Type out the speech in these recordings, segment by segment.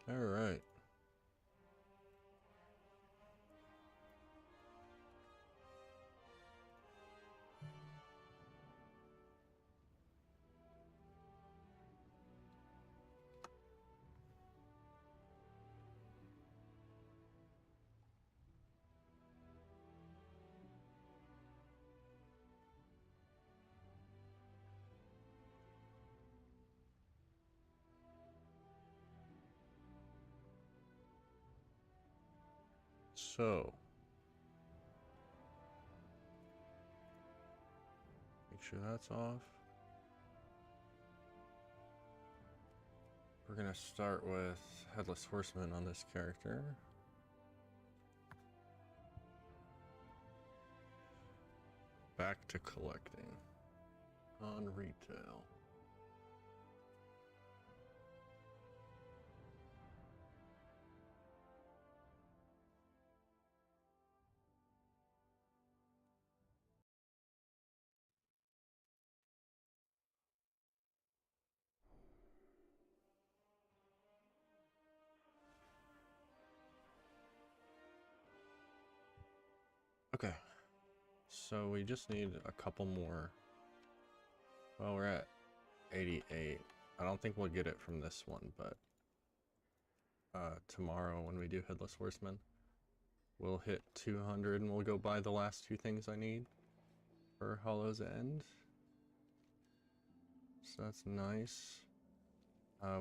All right. So, make sure that's off. We're gonna start with Headless Horseman on this character. Back to collecting on retail. Okay, so we just need a couple more. Well, we're at 88. I don't think we'll get it from this one, but tomorrow when we do Headless Horseman, we'll hit 200 and we'll go buy the last two things I need for Hollow's End. So that's nice.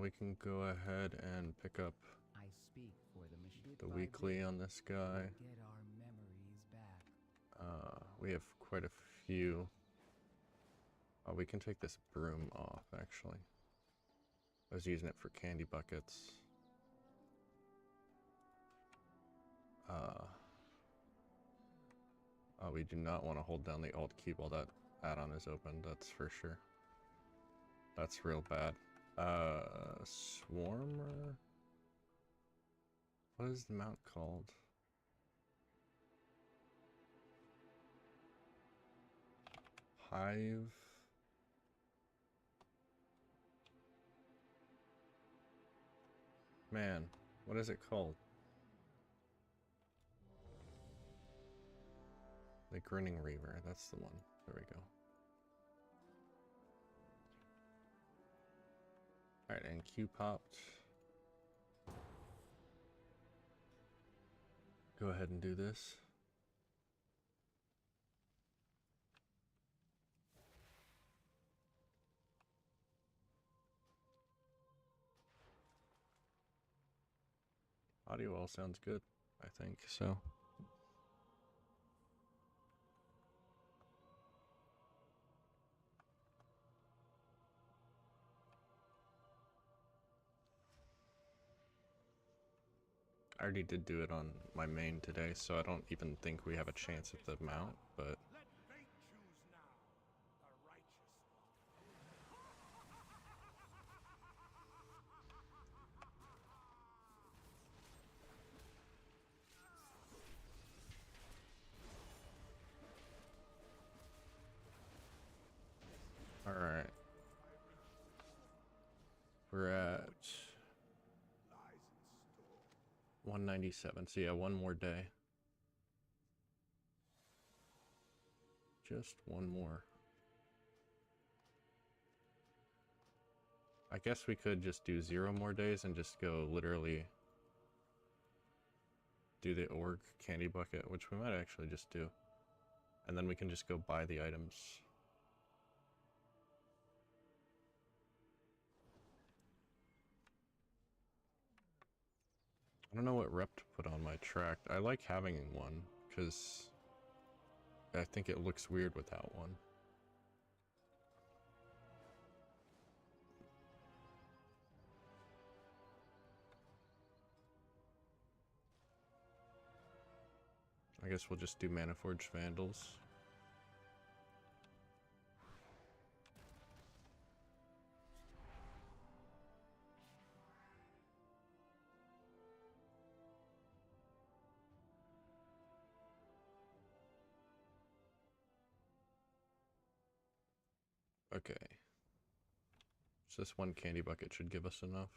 We can go ahead and pick up I speak for the machine. the weekly on this guy. Get our memories back. We have quite a few. We can take this broom off, actually. I was using it for candy buckets. We do not want to hold down the Alt key while that add-on is open, that's for sure. That's real bad. Swarmer? What is the mount called? Hive? Man, what is it called? The Grinning Reaver, that's the one. There we go. Alright, and Q popped. Go ahead and do this. Audio all sounds good, I think, so. I already did do it on my main today, so I don't even think we have a chance at the mount, but... Let fate choose now, the righteous Alright. We're at 197, so yeah, one more day. Just one more. I guess we could just do 0 more days and just go literally do the org candy bucket, which we might actually just do. And then we can just go buy the items. I don't know what rep to put on my tract. I like having one, because I think it looks weird without one. I guess we'll just do Maniforged Vandals. Okay. So this one candy bucket should give us enough.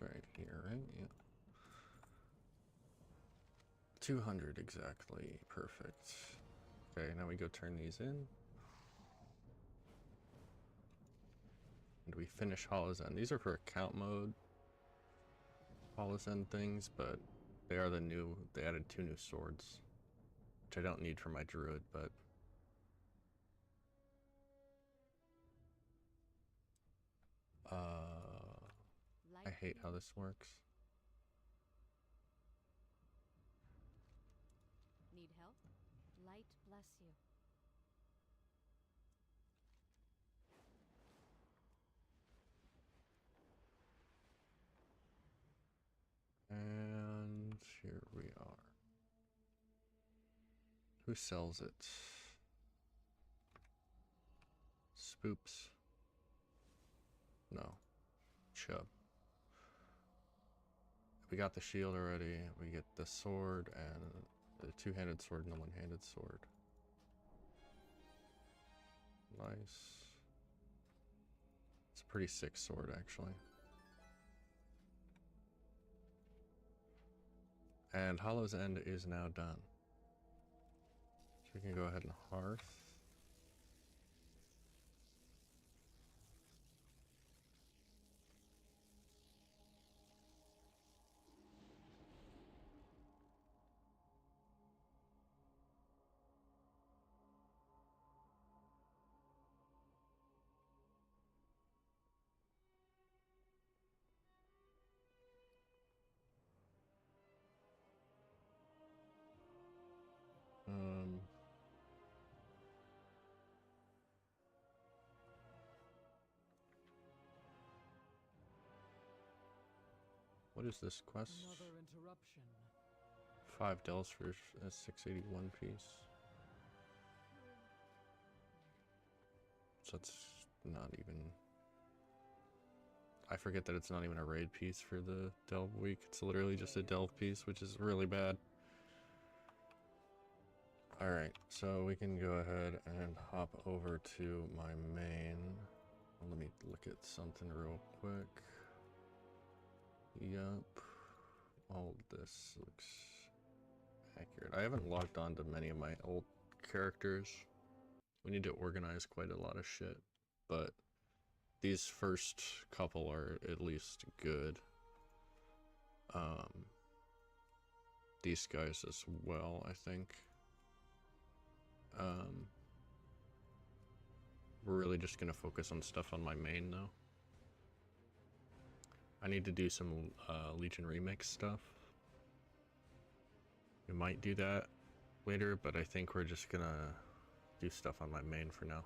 right here, right? Yeah. 200 exactly. Perfect. Okay, now we go turn these in. And we finish Hollow's End. These are for account mode Hollow's End things, but they are the new, they added 2 new swords, which I don't need for my druid, but I hate how this works. Need help? Light bless you. And here we are. Who sells it? Spoops. No. Chub. We got the shield already. We get the sword and the 2-handed sword and the 1-handed sword. Nice. It's a pretty sick sword, actually. And Hollow's End is now done. So we can go ahead and hearth. What is this quest? Another interruption. 5 dells for a 681 piece. So it's not even... I forget that it's not even a raid piece for the delve week. It's literally just a delve piece, which is really bad. Alright, so we can go ahead and hop over to my main. Let me look at something real quick. Yup. All this looks accurate. I haven't logged on to many of my old characters. We need to organize quite a lot of shit, but these first couple are at least good. These guys as well, I think. We're really just gonna focus on stuff on my main though. I need to do some Legion Remix stuff. We might do that later, but I think we're just gonna do stuff on my main for now.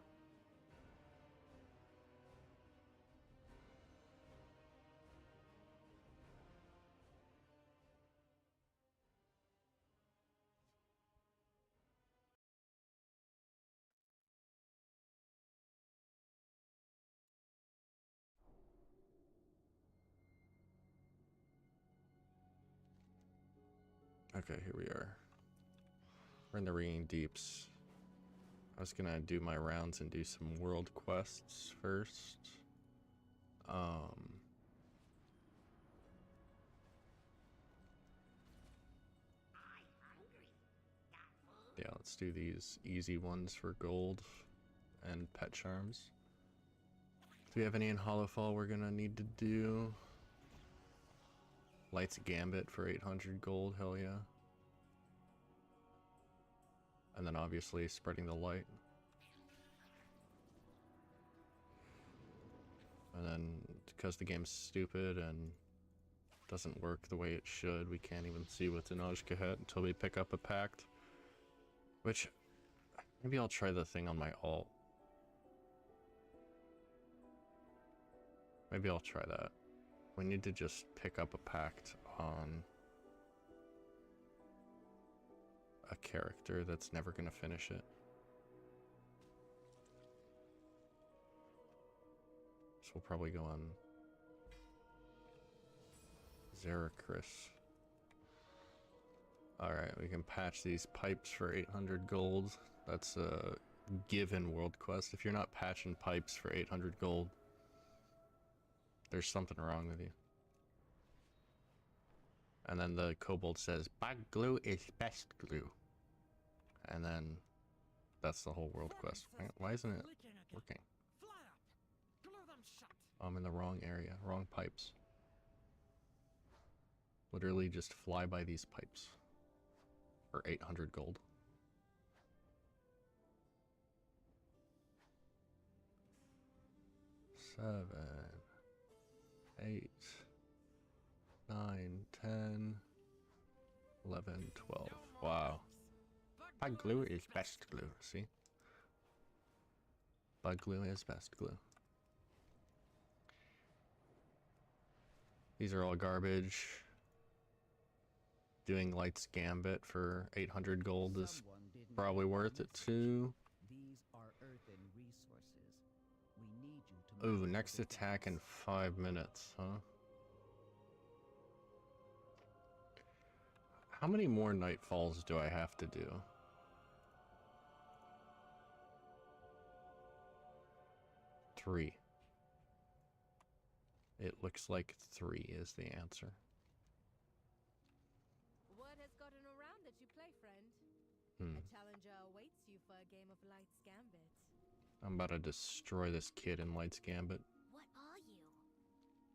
Okay, here we are. We're in the Ringing Deeps. I was gonna do my rounds and do some world quests first. Yeah, let's do these easy ones for gold and pet charms. Do we have any in Hollowfall we're gonna need to do? Light's Gambit for 800 gold, hell yeah. And then obviously spreading the light. And then because the game's stupid and doesn't work the way it should, we can't even see what's in Ajkahet until we pick up a pact. Which, maybe I'll try the thing on my alt. Maybe I'll try that. We need to just pick up a pact on a character that's never gonna finish it. So we'll probably go on Zeracris. Alright, we can patch these pipes for 800 gold. That's a given world quest. If you're not patching pipes for 800 gold, there's something wrong with you. And then the kobold says, "Bug glue is best glue." And then that's the whole world quest. Why isn't it working? Fly up. Glue them shut. I'm in the wrong area, wrong pipes. Literally just fly by these pipes. For 800 gold. Seven, 8, 9, 10, 11, 12. Wow. Bug glue is best glue, see? Bug glue is best glue. These are all garbage. Doing Light's Gambit for 800 gold is Someone didn't probably worth it too. These are earthen resources. We need you to Ooh, move next the attack in depths. 5 minutes, huh? How many more nightfalls do I have to do? 3. It looks like 3 is the answer. Word has gotten around that you play, friend. Hmm. A challenger awaits you for a game of Light's Gambit. I'm about to destroy this kid in Light's Gambit. What are you?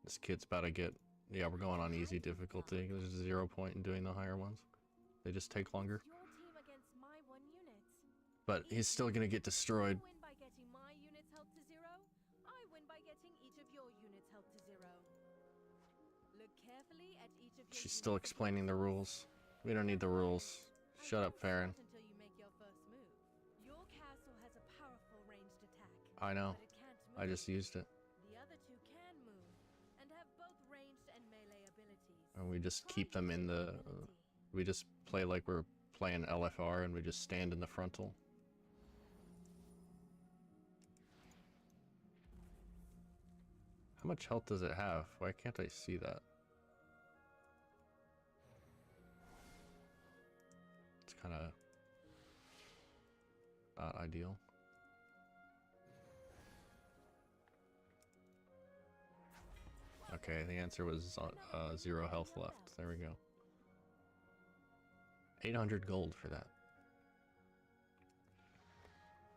This kid's about to get... Yeah, we're going on easy difficulty. There's 0 point in doing the higher ones. They just take longer. Your team against my one unit. But he's still gonna get destroyed. You win by getting my units held to 0. I win by getting each of your units held to 0. Look carefully at each of your She's still units explaining the against rules. We don't need the rules. and Shut up, don't start Farron. until you make your first move. Your castle has a powerful ranged attack. I know. But it can't move. I just used it. The other two can move and have both ranged and melee abilities. And we just Try keep them in using the... ability. we just play like we're playing LFR and we just stand in the frontal. How much health does it have? Why can't I see that? It's kind of not ideal. Okay, the answer was 0 health left. There we go. 800 gold for that.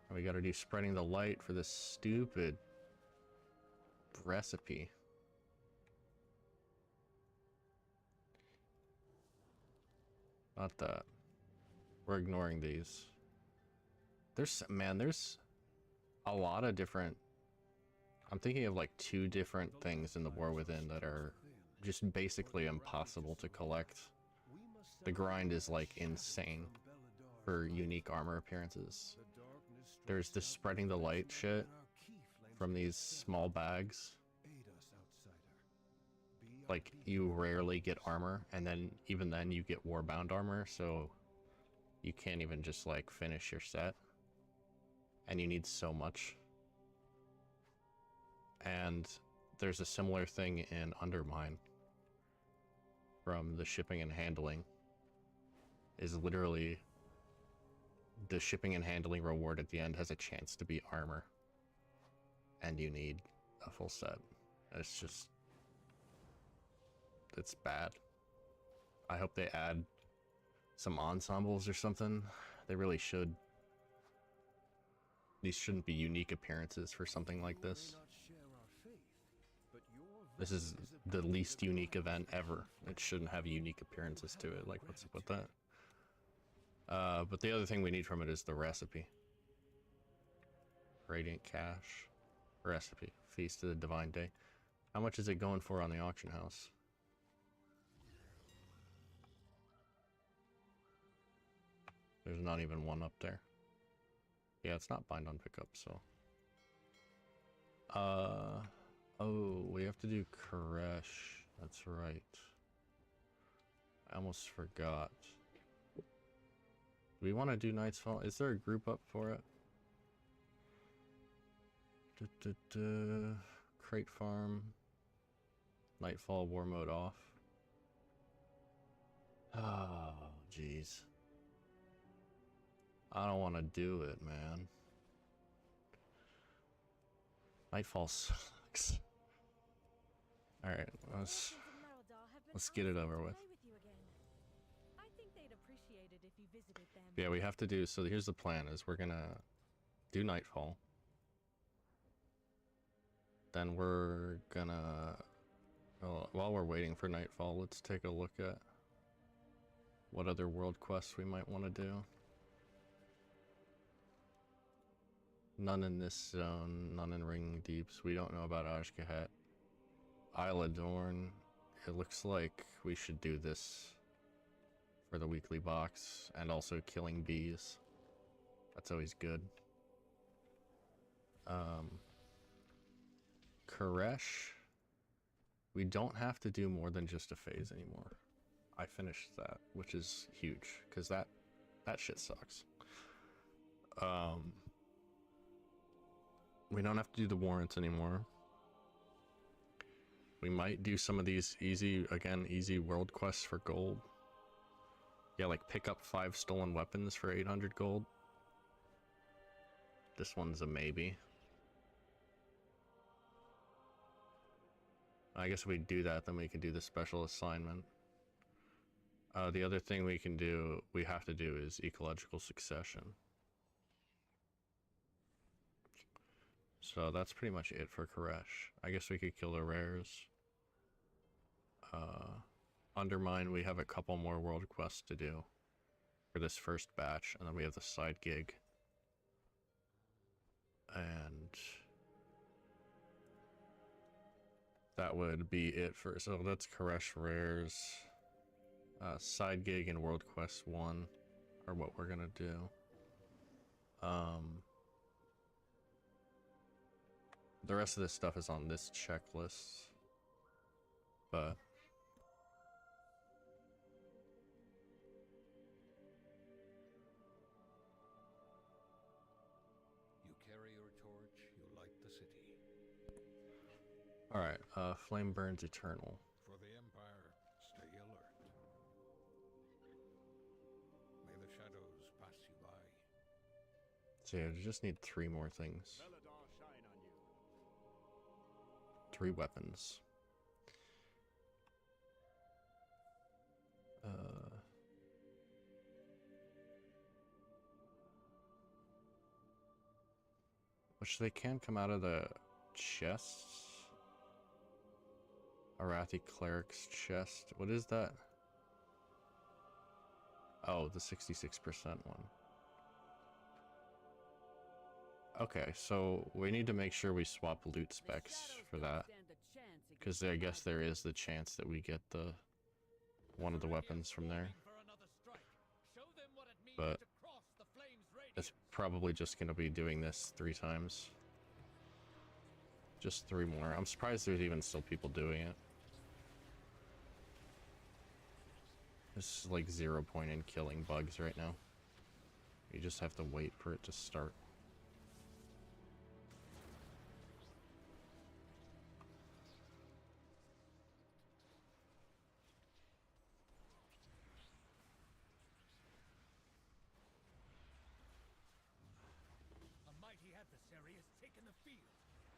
And we gotta do spreading the light for this stupid recipe. Not that. We're ignoring these. There's a lot of different... I'm thinking of like 2 different things in the War Within that are just basically impossible to collect. The grind is like insane for unique armor appearances. There's this spreading the light shit from these small bags. Like, you rarely get armor, and then even then you get warbound armor, so you can't even just like finish your set. And you need so much. And there's a similar thing in Undermine from the shipping and handling. Is literally the shipping and handling reward at the end has a chance to be armor. And you need a full set. It's just... it's bad. I hope they add some ensembles or something. They really should. These shouldn't be unique appearances for something like this. This is the least unique event ever. It shouldn't have unique appearances to it. Like, what's up with that? But the other thing we need from it is the recipe. Radiant Cache. Recipe. Feast of the Divine Day. How much is it going for on the auction house? There's not even one up there. Yeah, it's not bind on pickup, so... oh, we have to do Koresh. That's right. I almost forgot. Do we want to do Night's Fall? Is there a group up for it? Crate farm. Nightfall war mode off. Oh, jeez. I don't want to do it, man. Nightfall sucks. Alright, let's get it over with. Yeah, we have to do, so here's the plan, is we're gonna do Nightfall. Then we're gonna, well, while we're waiting for Nightfall, let's take a look at what other world quests we might want to do. None in this zone, none in Ring Deeps. We don't know about Ashkahet. Isle of Dorn. It looks like we should do this for the weekly box, and also killing bees. That's always good. Koresh. We don't have to do more than just a phase anymore. I finished that, which is huge, because that shit sucks. We don't have to do the warrants anymore. We might do some of these easy world quests for gold. Yeah, like pick up 5 stolen weapons for 800 gold. This one's a maybe. I guess if we do that, then we can do the special assignment. The other thing we have to do is ecological succession. So that's pretty much it for Koresh. I guess we could kill the rares. Undermine, we have a couple more world quests to do for this first batch, and then we have the side gig. And that would be it for, so that's Koresh rares. Side gig and world quest 1 are what we're gonna do. The rest of this stuff is on this checklist, but You carry your torch, you light the city. alright, flame burns eternal. For the Empire, stay alert. May the shadows pass you by. So yeah, you just need 3 more things. Belladar shine on you. 3 weapons. Which they can come out of the chests. Arathi Cleric's chest. What is that? Oh, the 66% one. Okay, so we need to make sure we swap loot specs for that, because I guess there is the chance that we get the one of the weapons from there. But it's probably just going to be doing this 3 times. Just 3 more. I'm surprised there's even still people doing it. This is like 0 point in killing bugs right now. You just have to wait for it to start. A mighty adversary has taken the field.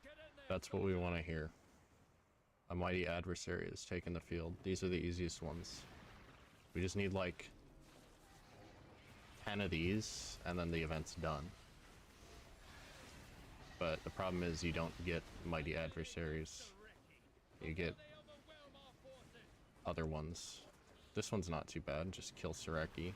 Get in there. That's what we want to hear. A mighty adversary has taken the field. These are the easiest ones. We just need like 10 of these, and then the event's done. But the problem is you don't get mighty adversaries. You get other ones. This one's not too bad, just kill Sareki.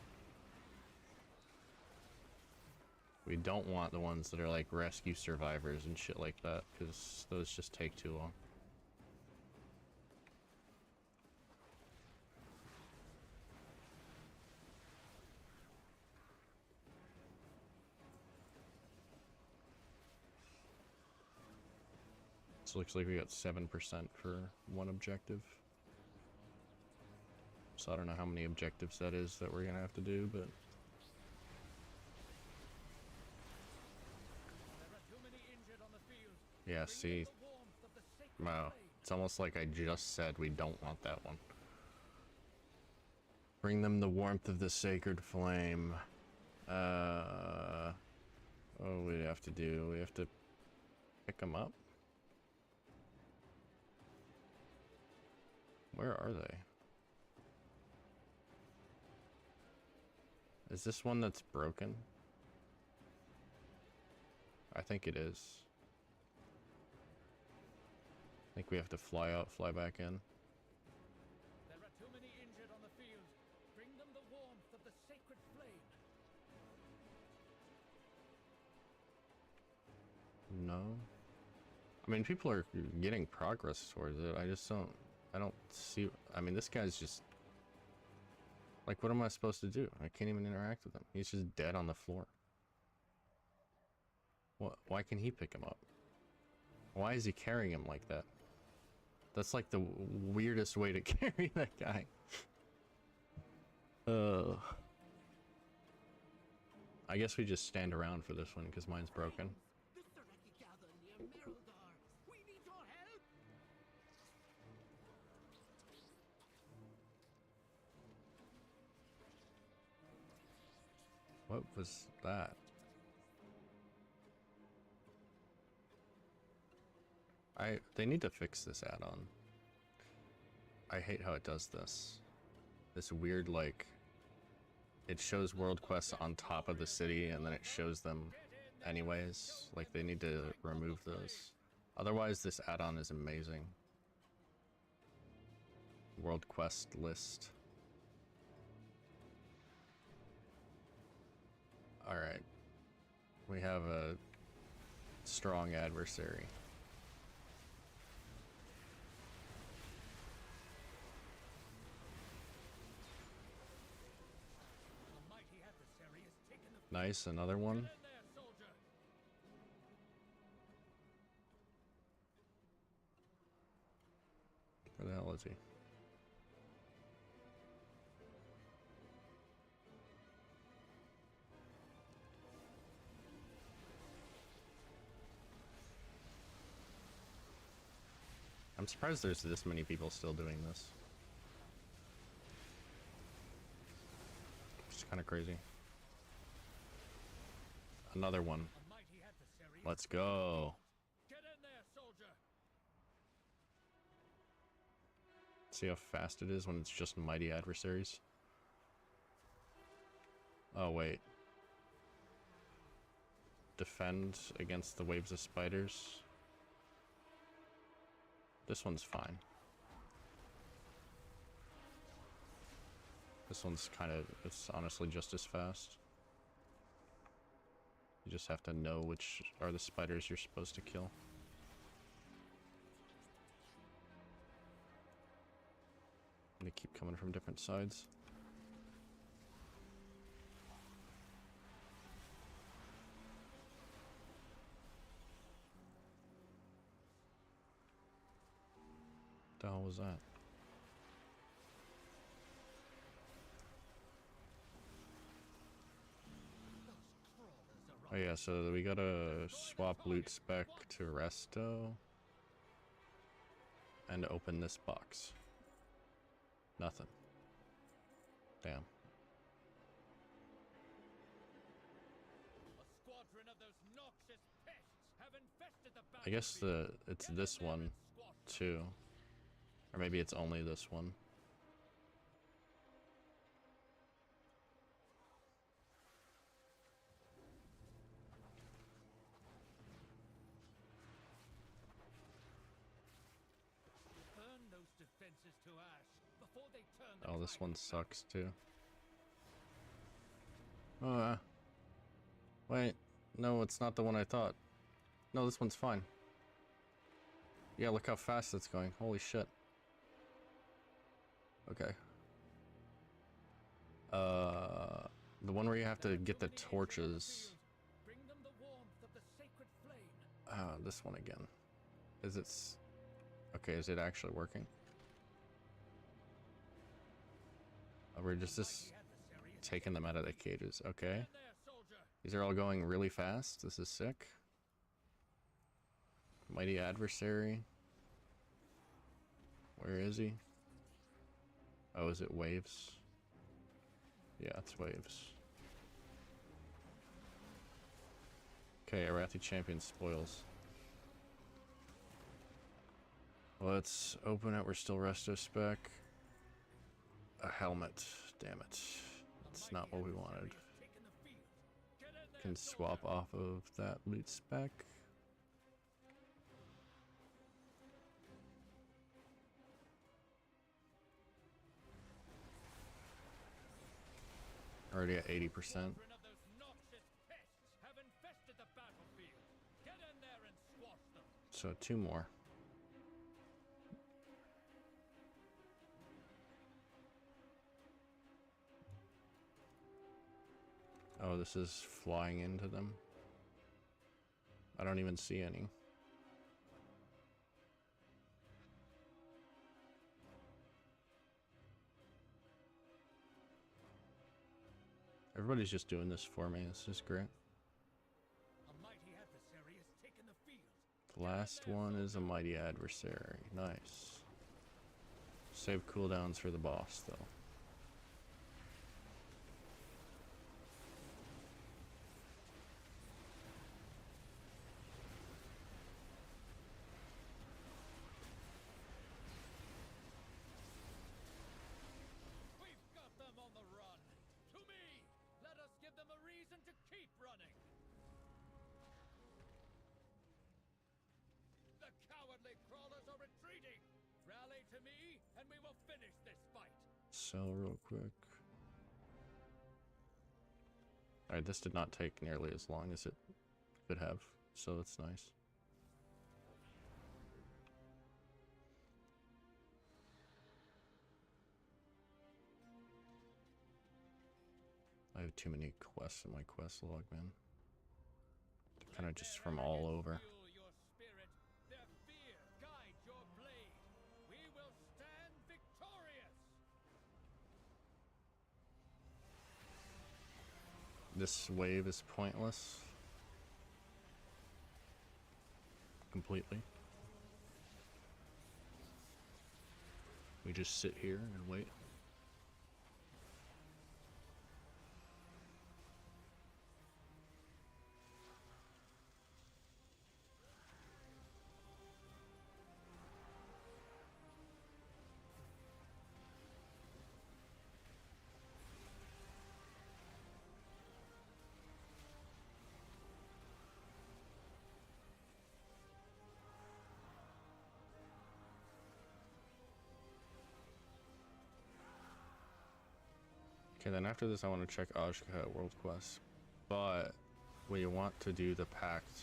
We don't want the ones that are like rescue survivors and shit like that, because those just take too long. So looks like we got 7% for one objective. So I don't know how many objectives that is that we're gonna have to do, but yeah, see, wow, it's almost like I just said we don't want that one. Bring them the warmth of the sacred flame. Oh, we have to pick them up. Where are they? Is this one that's broken? I think it is. I think we have to fly out, fly back in. There are too many injured on the field. Bring them the warmth of the sacred flame. No. I mean, people are getting progress towards it. I don't see, I mean, this guy's just, like, what am I supposed to do? I can't even interact with him. He's just dead on the floor. What? Why can he pick him up? Why is he carrying him like that? That's like the weirdest way to carry that guy. I guess we just stand around for this one because mine's broken. The Sereki gather near Mereldar. We need your help. What was that? They need to fix this add-on. I hate how it does this. This weird, like, it shows world quests on top of the city and then it shows them anyways. Like, they need to remove those. Otherwise, this add-on is amazing. World quest list. Alright. We have a strong adversary. A mighty adversary has taken the field. Nice, another one. Get in there, soldier. Where the hell is he? I'm surprised there's this many people still doing this. It's kind of crazy. Another one. A mighty adversary. Let's go. Get in there, soldier. See how fast it is when it's just mighty adversaries? Oh, wait. Defend against the waves of spiders. This one's fine. This one's kind of, it's honestly just as fast. You just have to know which are the spiders you're supposed to kill. They keep coming from different sides. What the hell was that? Oh yeah, so we gotta swap loot spec to resto and open this box. Nothing. Damn. A squadron of those noxious pests have infested the I guess it's this one too. Or maybe it's only this one. Burn those defenses to ash before they turn the Oh, this tide. one sucks too. Wait. No, it's not the one I thought. No, this one's fine. Yeah, look how fast it's going. Holy shit. Okay. The one where you have to get the torches. Bring them the warmth of the sacred flame. This one again. Is it... Okay, is it actually working? Oh, we're just taking them out of the cages. Okay. Get in there, soldier. These are all going really fast. This is sick. Mighty adversary. Where is he? Oh, is it waves? Yeah, it's waves. Okay, Arathi champion spoils. Let's open it. We're still resto spec. A helmet. Damn it. That's not what we wanted. Can swap off of that loot spec. Already at 80%. So 2 more. Oh, this is flying into them. I don't even see any. Everybody's just doing this for me. This is great. The last one is a mighty adversary. Nice. Save cooldowns for the boss, though. Sell real quick. Alright, this did not take nearly as long as it could have, so that's nice. I have too many quests in my quest log, man. They're kind of just from all over. This wave is pointless. Completely. We just sit here and wait. Okay, then after this I want to check Ashka World Quest, but we want to do the pact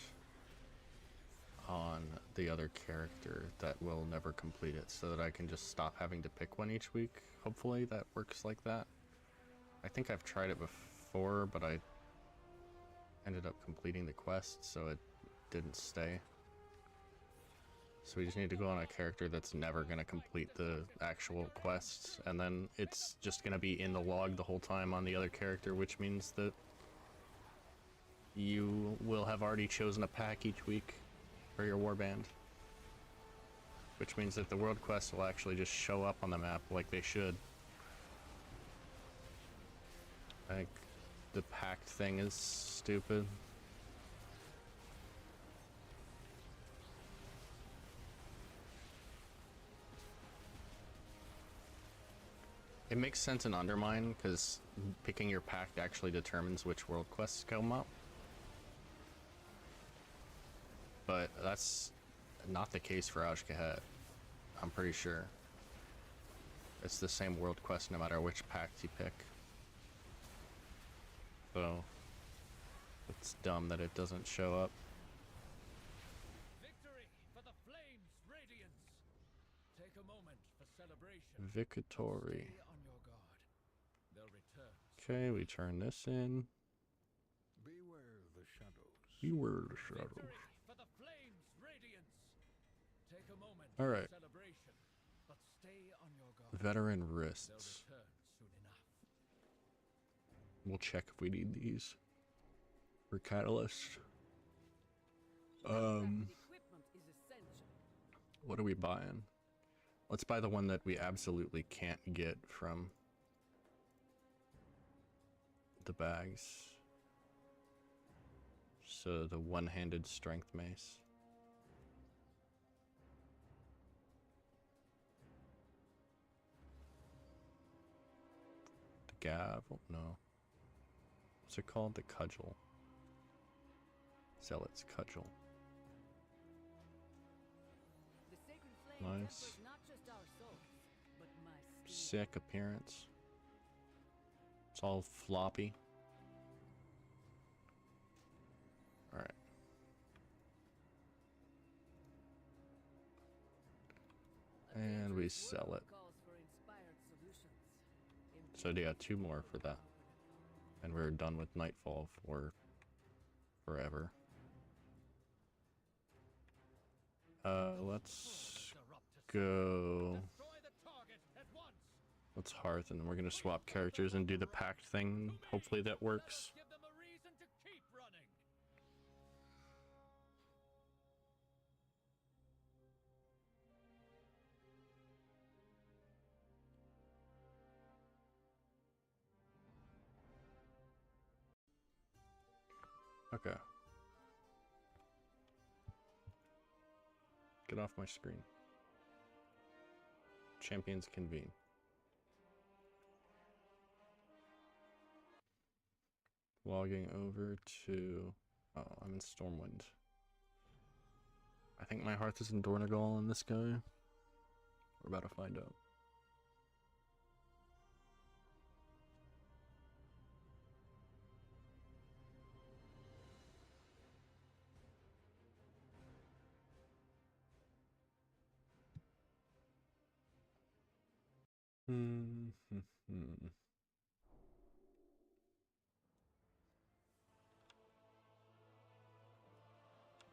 on the other character that will never complete it, so that I can just stop having to pick one each week. Hopefully that works like that. I think I've tried it before, but I ended up completing the quest, so it didn't stay. So we just need to go on a character that's never going to complete the actual quests, and then it's just going to be in the log the whole time on the other character, which means that you will have already chosen a pack each week for your warband. Which means that the world quests will actually just show up on the map like they should. I think the pact thing is stupid. It makes sense in Undermine, because picking your pact actually determines which world quests come up. But that's not the case for Ashkahet, I'm pretty sure. It's the same world quest no matter which pact you pick. So, it's dumb that it doesn't show up. Victory for the Flames' radiance. Take a moment for celebration. Victory. Stay on your guard. They'll return. Okay, we turn this in. Beware the shadows. Beware the shadows. Victory for the Flames' radiance. Take a moment All right. for celebration, but stay on your guard. Veteran They'll wrists. return soon enough. We'll check if we need these for catalyst. Equipment is essential. What are we buying? Let's buy the one that we absolutely can't get from the bags. So the one-handed strength mace. The gavel? No. What's it called? The cudgel. Zealot's cudgel. The sacred flame Nice. tempers not just our souls, but my spirit. Sick appearance. It's all floppy. Alright. And we sell it. Calls for inspired solutions. So yeah, 2 more for that. And we're done with Nightfall for forever. Let's go. Destroy the target at once. Let's Hearth, and then we're gonna swap characters and do the pact thing. Hopefully that works. Give them a reason to keep running. Okay. Get off my screen. Champions convene. Logging over to... Oh, I'm in Stormwind. I think my Hearth is in Dornagal in this guy. We're about to find out.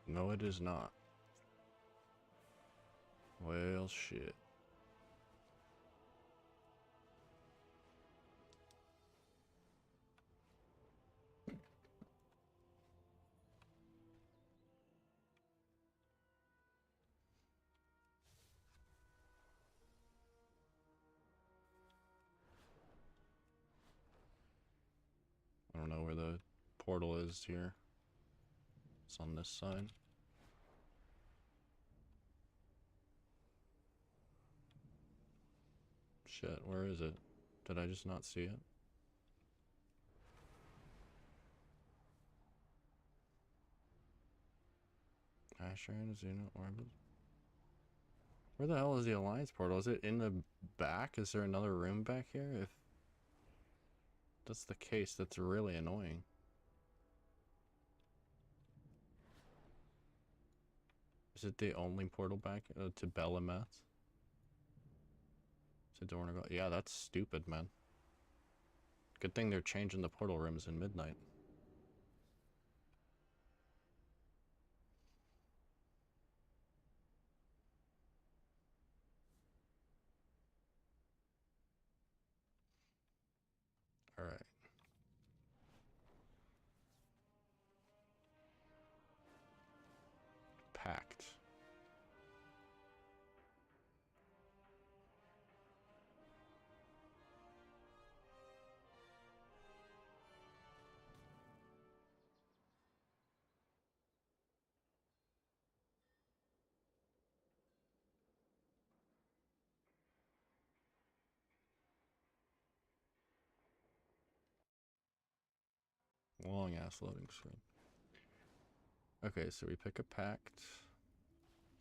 No, it is not. Well, shit. I don't know where the portal is here. It's on this side. Shit, where is it? Did I just not see it? Asheron, Xeno, Orbit. Where the hell is the Alliance portal? Is it in the back? Is there another room back here? If that's the case, that's really annoying. Is it the only portal back to Belameth? To Dornagal? Yeah, that's stupid, man. Good thing they're changing the portal rooms in midnight. Alright. Pact. Long ass loading screen. Okay, so we pick a pact.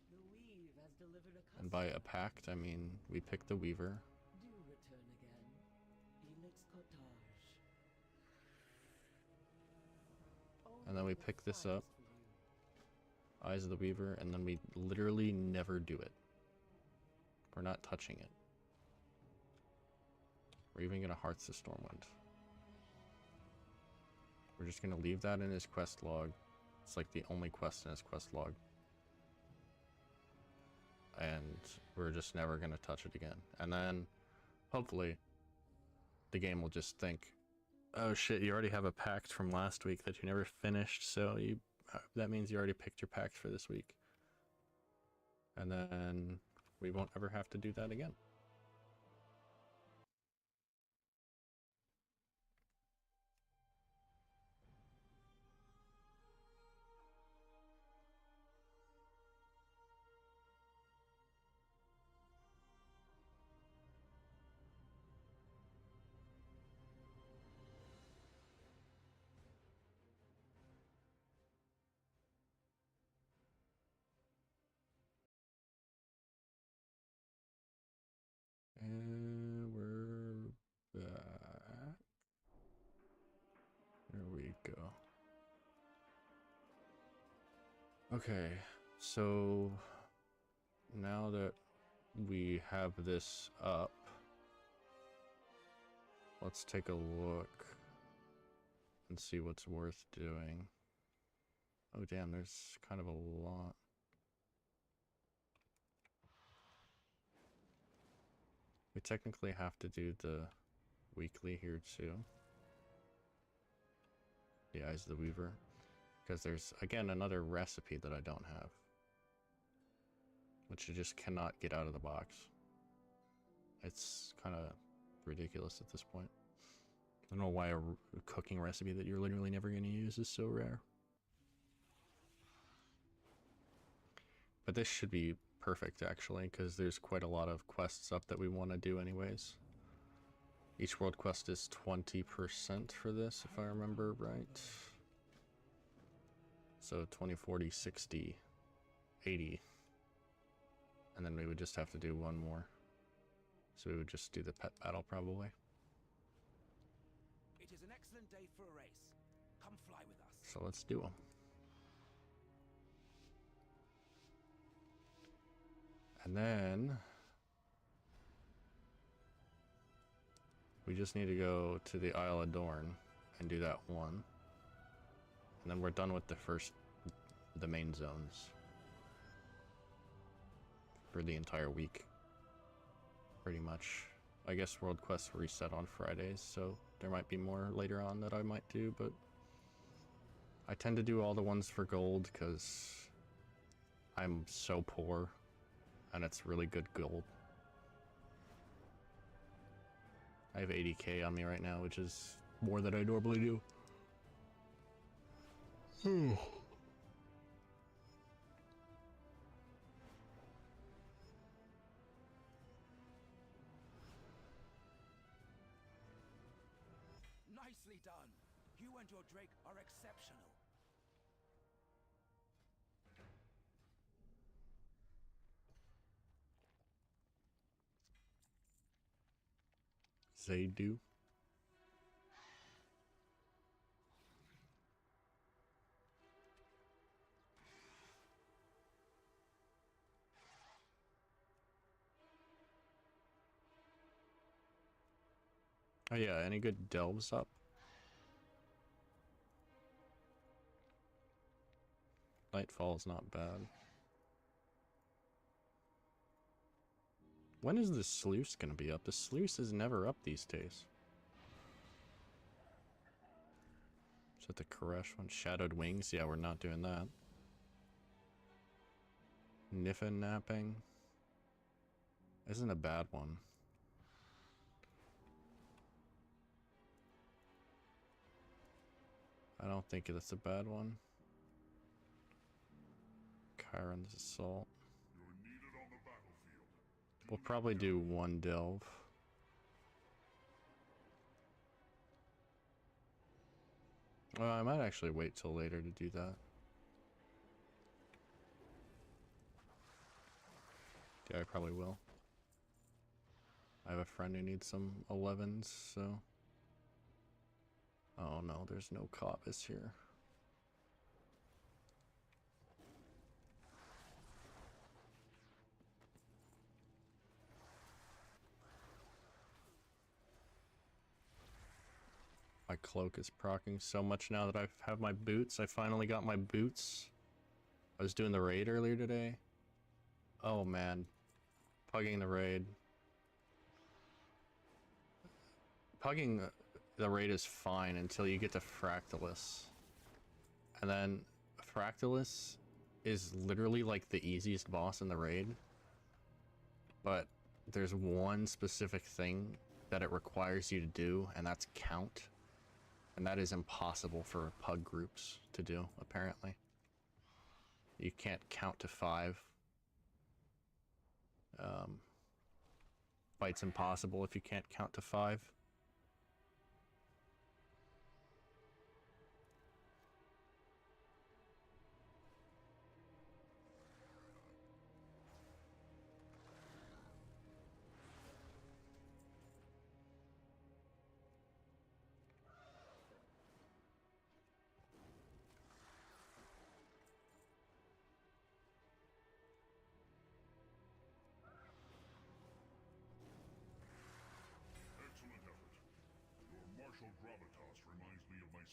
The weave has delivered a And by a pact, I mean we pick the Weaver. Do return again. Elix Cottage. And then we pick this up. Eyes of the Weaver, and then we literally never do it. We're not touching it. We're even gonna Hearts to Stormwind. We're just gonna leave that in his quest log. It's like the only quest in his quest log. And we're just never gonna touch it again. And then, hopefully, the game will just think, oh shit, you already have a pact from last week that you never finished, so that means you already picked your pact for this week. And then we won't ever have to do that again. Okay, so now that we have this up, let's take a look and see what's worth doing. Oh damn, there's kind of a lot. We technically have to do the weekly here too. The Eyes of the Weaver. Because there's, again, another recipe that I don't have. Which you just cannot get out of the box. It's kind of ridiculous at this point. I don't know why a cooking recipe that you're literally never going to use is so rare. But this should be perfect, actually, because there's quite a lot of quests up that we want to do anyways. Each world quest is 20% for this, if I remember right. So 20, 40, 60, 80. And then we would just have to do one more. So we would just do the pet battle, probably. It is an excellent day for a race. Come fly with us. So let's do them. And then we just need to go to the Isle of Dorn and do that one. And then we're done with the main zones for the entire week. Pretty much. I guess world quests reset on Fridays, so there might be more later on that I might do, but I tend to do all the ones for gold because I'm so poor and it's really good gold. I have 80k on me right now, which is more than I normally do. Nicely done. You and your Drake are exceptional. They do. Oh yeah, any good delves up? Nightfall's not bad. When is the sluice gonna be up? The sluice is never up these days. Is that the Koresh one? Shadowed Wings? Yeah, we're not doing that. Niffin Napping isn't a bad one. I don't think that's a bad one. Chiron's Assault. We'll probably do one delve. Well, I might actually wait till later to do that. Yeah, I probably will. I have a friend who needs some 11s, so... Oh no, there's no coppice here. My cloak is proccing so much now that I have my boots. I finally got my boots. I was doing the raid earlier today. Oh man. Pugging the raid. Pugging the raid is fine until you get to Fractalus. And then Fractalus is literally like the easiest boss in the raid. But there's one specific thing that it requires you to do, and that's count. And that is impossible for pug groups to do, apparently. You can't count to 5. Fight's impossible if you can't count to 5.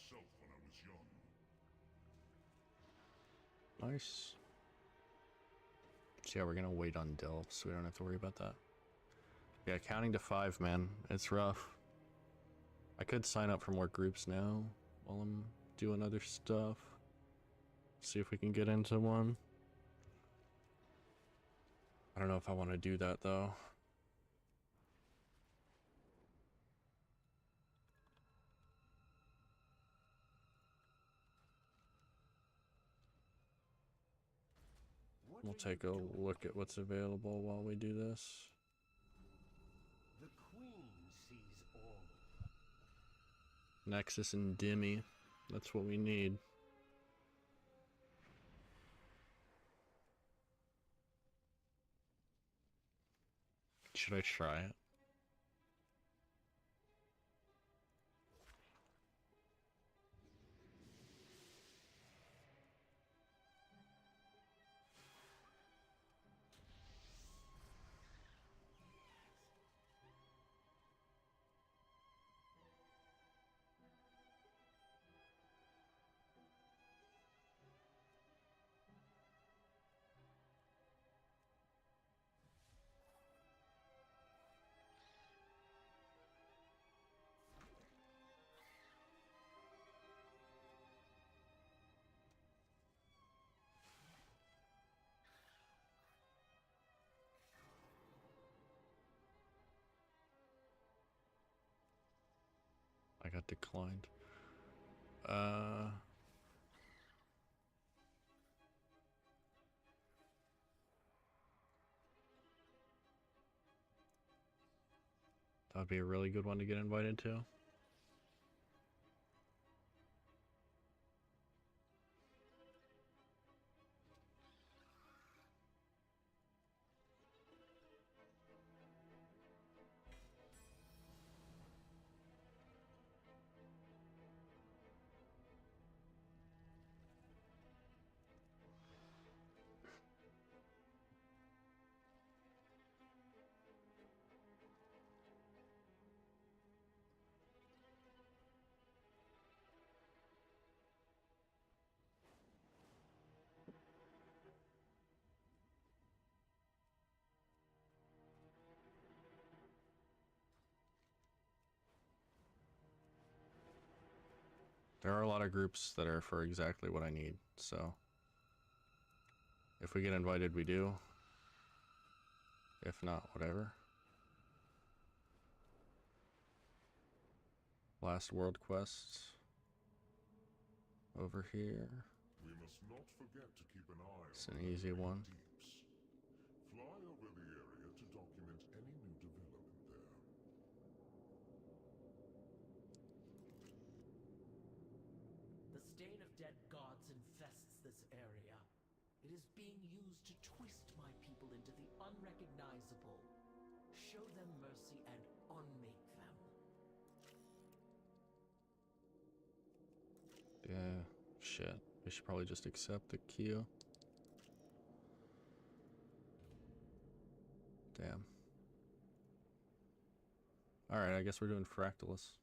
myself when I was young. Nice. So yeah, we're gonna wait on delve, so we don't have to worry about that. Yeah, counting to 5, man. It's rough. I could sign up for more groups now while I'm doing other stuff. See if we can get into one. I don't know if I want to do that though. We'll take a look at what's available while we do this. The Queen sees all. Nexus and Dimmy. That's what we need. Should I try it? I got declined. That'd be a really good one to get invited to. There are a lot of groups that are for exactly what I need, so if we get invited, we do. If not, whatever. Last world quests over here. We must not forget to keep an eye It's on an the easy great one. deeps. Fly over the area to document any new development there. The stain of dead gods infests this area. It is being used to twist my people into the unrecognizable. Show them mercy and unmake them. Yeah, shit. We should probably just accept the queue. Damn. Alright, I guess we're doing Fractalus.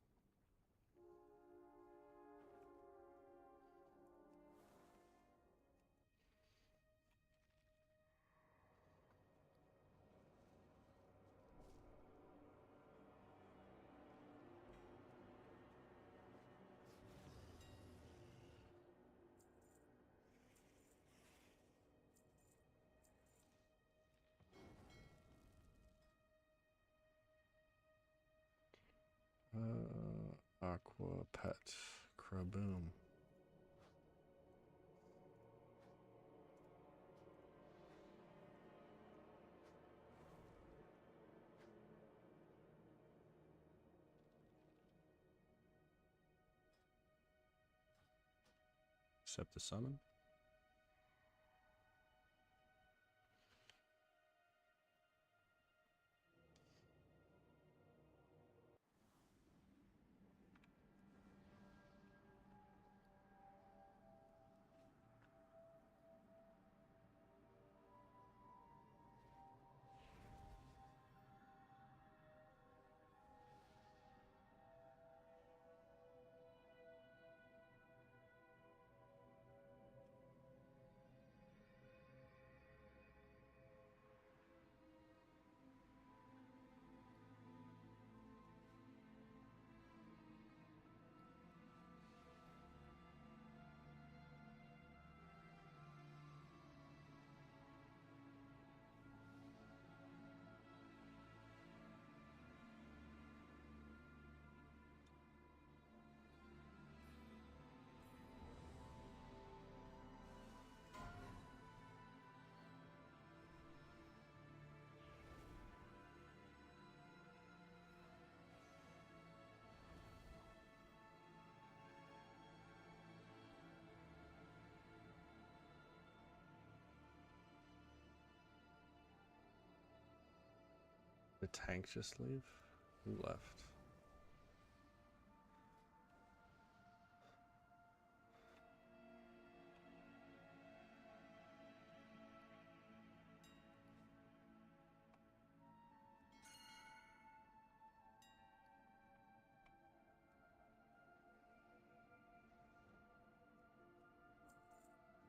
Aqua Pet Kraboom. Accept the summon. The tank just leave? Who left?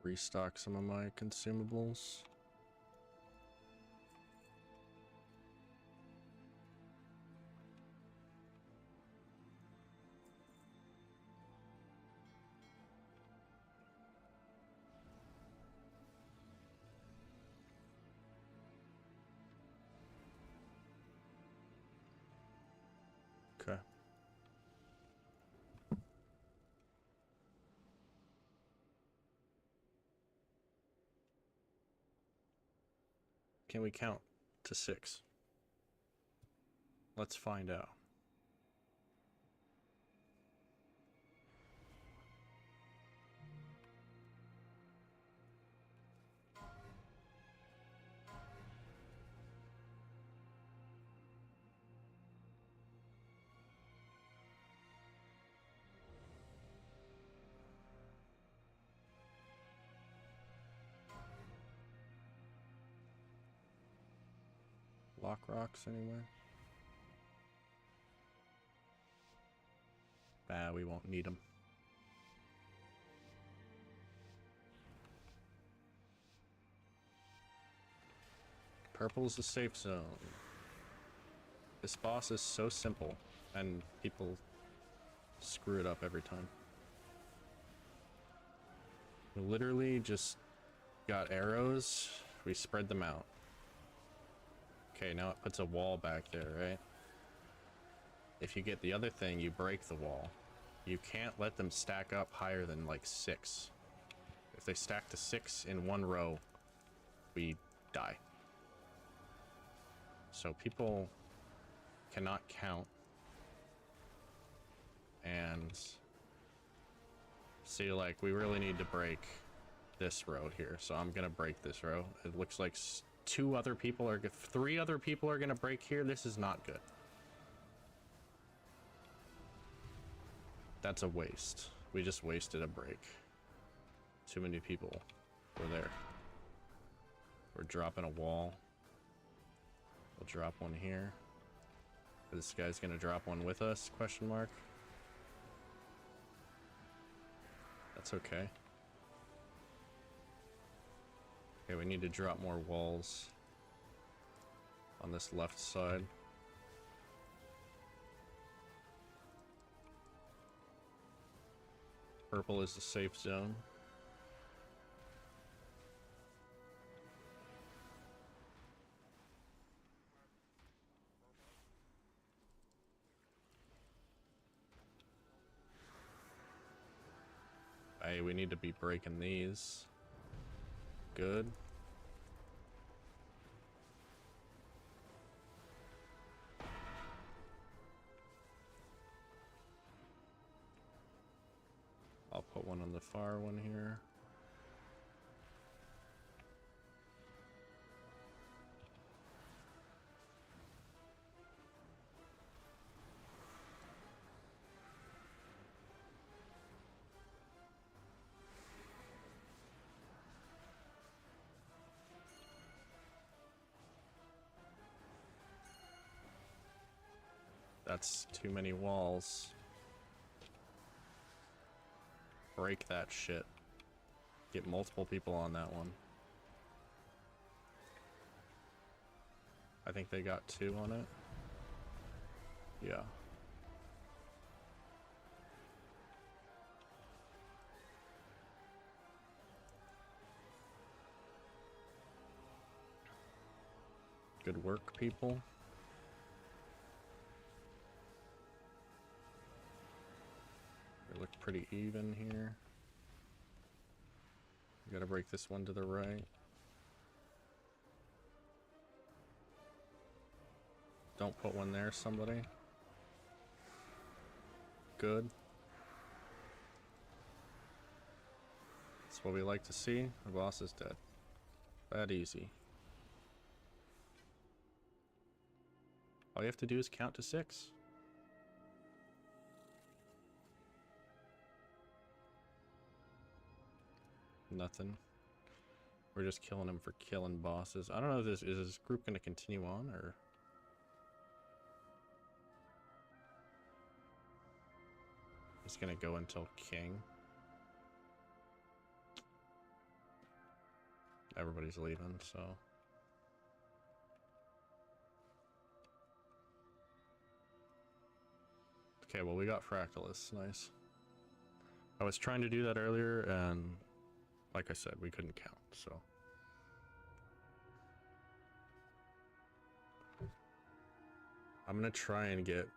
Restock some of my consumables. Okay. Can we count to 6? Let's find out. Lock rocks anywhere? Bah, we won't need them. Purple's the safe zone. This boss is so simple, and people screw it up every time. We literally just got arrows, we spread them out. Okay, now it puts a wall back there, right? If you get the other thing, you break the wall. You can't let them stack up higher than like 6. If they stack to 6 in one row, we die. So people cannot count. And see, like, we really need to break this row here. So I'm gonna break this row. It looks like 3 other people are gonna break here. This is not good. That's a waste. We just wasted a break. Too many people were there. We're dropping a wall. We'll drop one here. This guy's gonna drop one with us, question mark. That's okay. Okay, we need to drop more walls on this left side. Purple is the safe zone. Hey, we need to be breaking these. Good. I'll put one on the far one here. That's too many walls. Break that shit. Get multiple people on that one. I think they got 2 on it. Yeah. Good work, people. We look pretty even here. We gotta break this one to the right. Don't put one there, somebody. Good. That's what we like to see. The boss is dead. That easy. All you have to do is count to 6. Nothing. We're just killing him for killing bosses. I don't know if this is this group gonna continue on or it's gonna go until King. Everybody's leaving, so okay, well we got Fractalus, nice. I was trying to do that earlier and like I said, we couldn't count, so I'm gonna try and get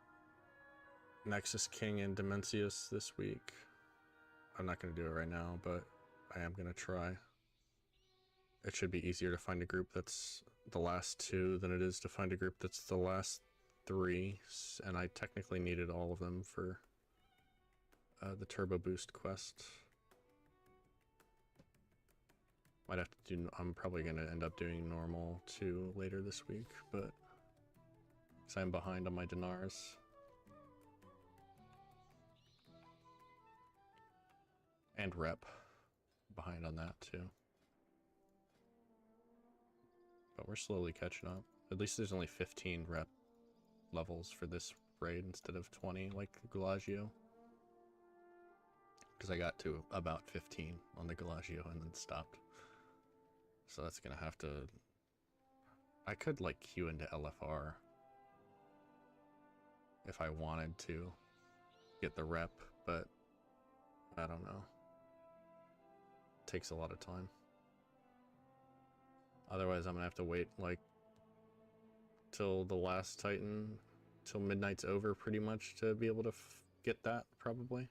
Nexus King and Dimensius this week. I'm not gonna do it right now, but I am gonna try. It should be easier to find a group that's the last 2 than it is to find a group that's the last 3, and I technically needed all of them for the Turbo Boost quest. Might have to do, I'm probably gonna end up doing normal too later this week, but because I'm behind on my dinars. And rep, behind on that too. But we're slowly catching up. At least there's only 15 rep levels for this raid instead of 20 like Galagio. Because I got to about 15 on the Galagio and then stopped. So that's gonna have to... I could like queue into LFR if I wanted to get the rep, but I don't know. It takes a lot of time. Otherwise I'm gonna have to wait like till the last Titan, till midnight's over pretty much to be able to get that probably.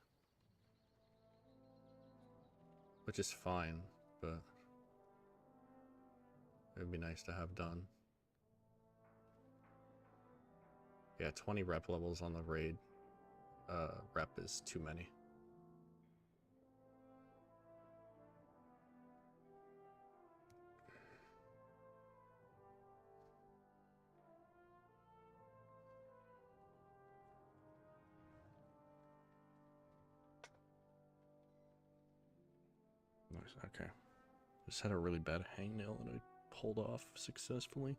Which is fine, but it would be nice to have done. Yeah, 20 rep levels on the raid rep is too many. Nice, okay. Just had a really bad hangnail that I pulled off successfully.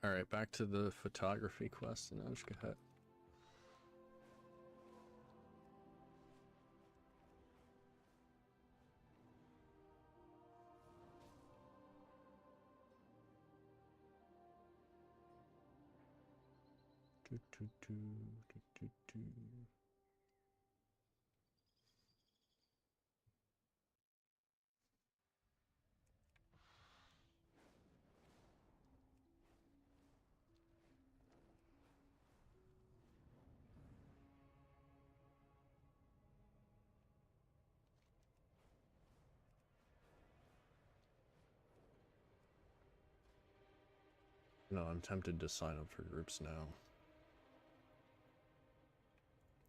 Alright, back to the photography quest in Ashkahet. No, I'm tempted to sign up for groups now.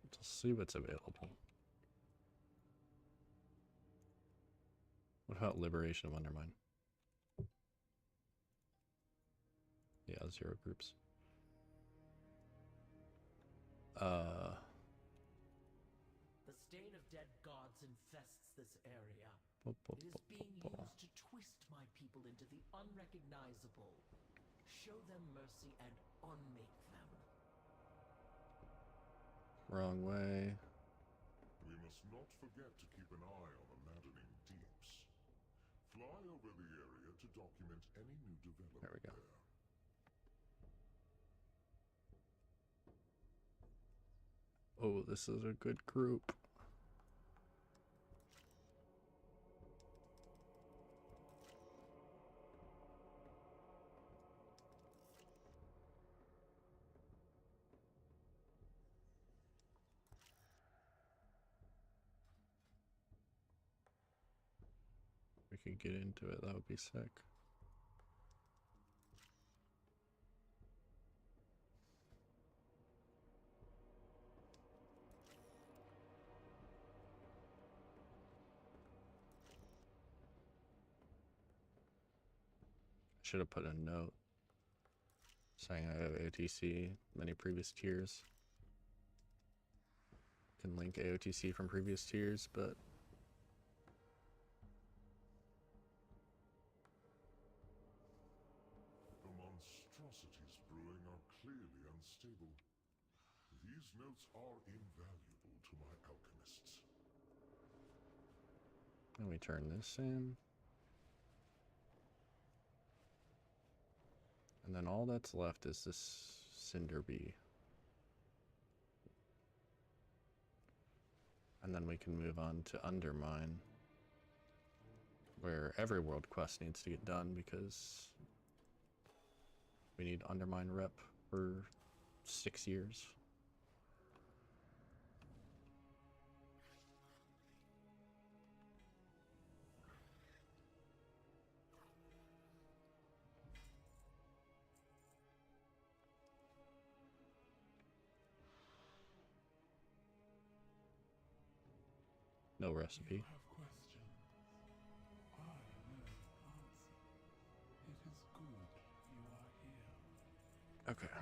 Let's see what's available. What about Liberation of Undermine? Yeah, 0 groups. The stain of dead gods infests this area. It is being used to twist my people into the unrecognizable. Show them mercy and unmake them. Wrong way. We must not forget to keep an eye on the maddening deeps. Fly over the area to document any new development There we go. there. Oh, this is a good group. We could get into it, that would be sick. Should have put a note saying I have AOTC, many previous tiers. Can link AOTC from previous tiers, but The monstrosities brewing are clearly unstable. These notes are invaluable to my alchemists. let me turn this in. And then all that's left is this cinder bee. And then we can move on to Undermine, where every world quest needs to get done because we need Undermine rep for 6 years. No recipe. Have questions. I know the answer. It is good you are here. Okay.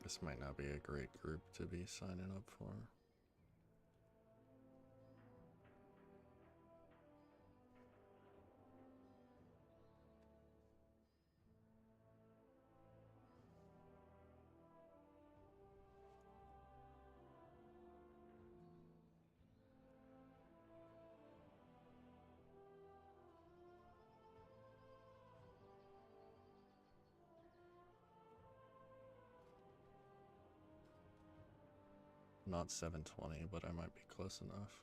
This might not be a great group to be signing up for. Not 720, but I might be close enough.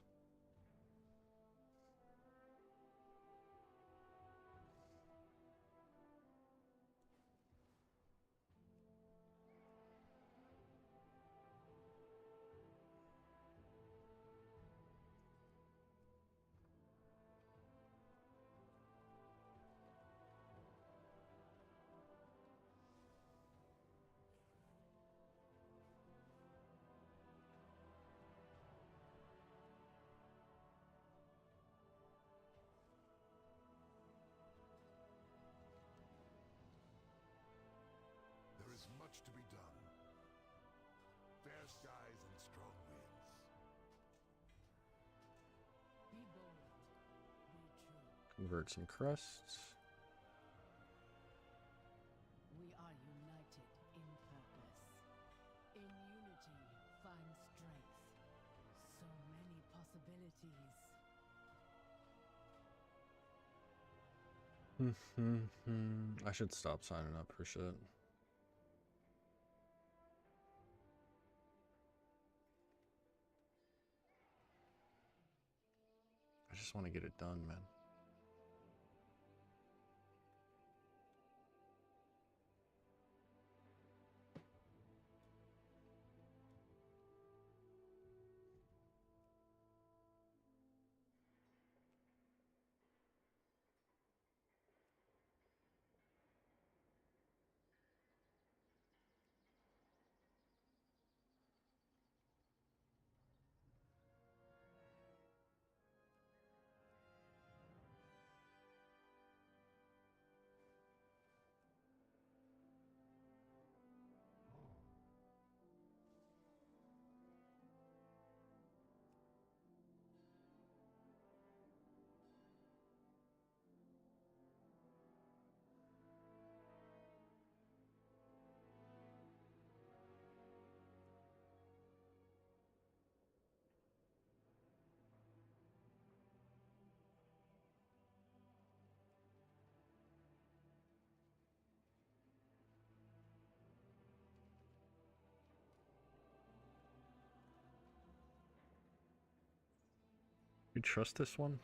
There is much to be done. Fair skies and strong winds. Be bold. Be true. Convert some crusts. We are united in purpose. In unity, find strength. So many possibilities. I should stop signing up for shit. I just want to get it done, man. You trust this one?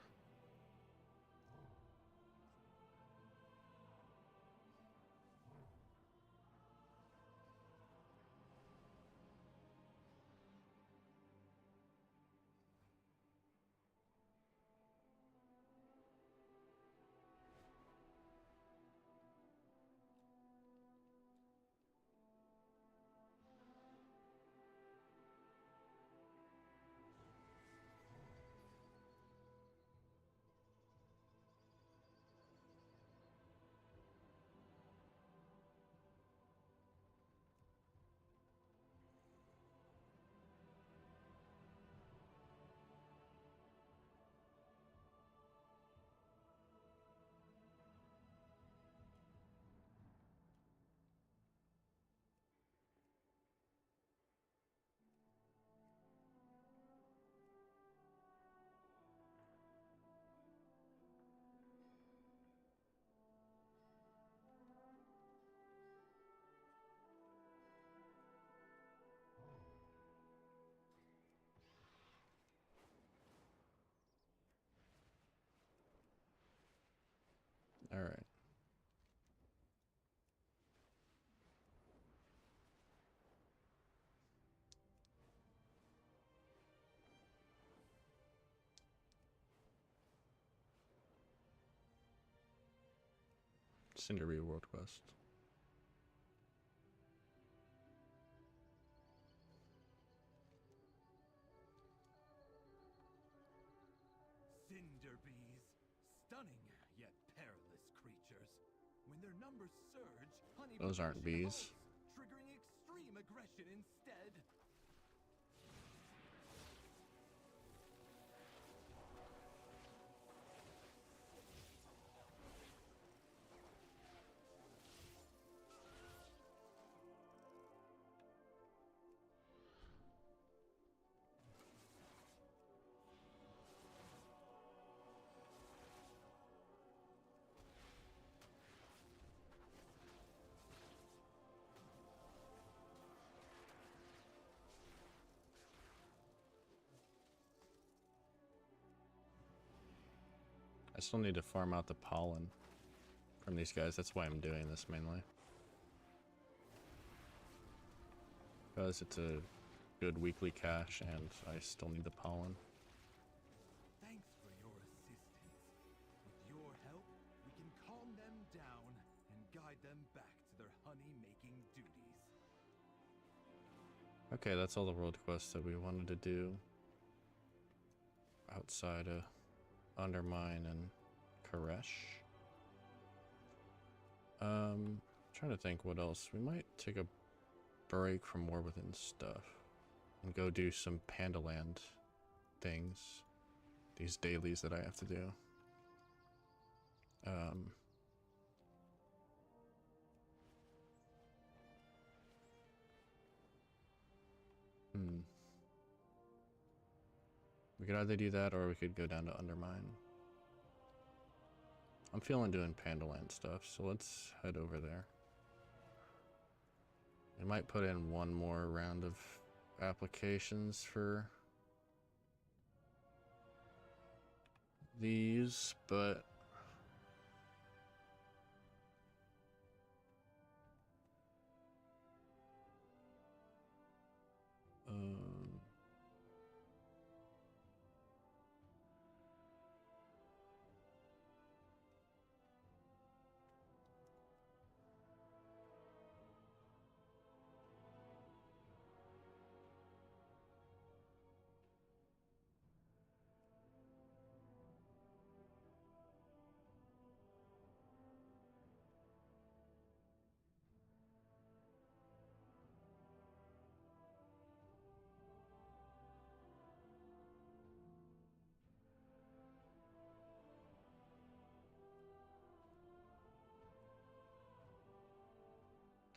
All right. Cindery World Quest. Cinder bees. Stunning, yet perilous creatures. When their numbers surge, honey Those aren't bees. triggering extreme aggression instead. I still need to farm out the pollen from these guys. That's why I'm doing this mainly. Because it's a good weekly cache and I still need the pollen. Thanks for your assistance. With your help, we can calm them down and guide them back to their honey-making duties. Okay, that's all the world quests that we wanted to do outside of Undermine and Koresh. Trying to think what else. We might take a break from War Within stuff and go do some Pandaland things. These dailies that I have to do. We could either do that or we could go down to Undermine. I'm feeling doing Pandaland stuff, so let's head over there. We might put in one more round of applications for these, but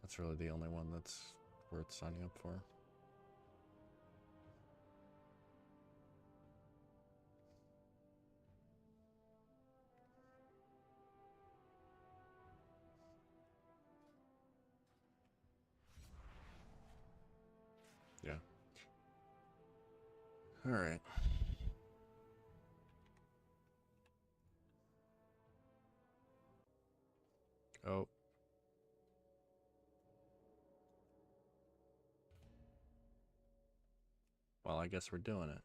that's really the only one that's worth signing up for. Yeah. All right. Oh. Well, I guess we're doing it.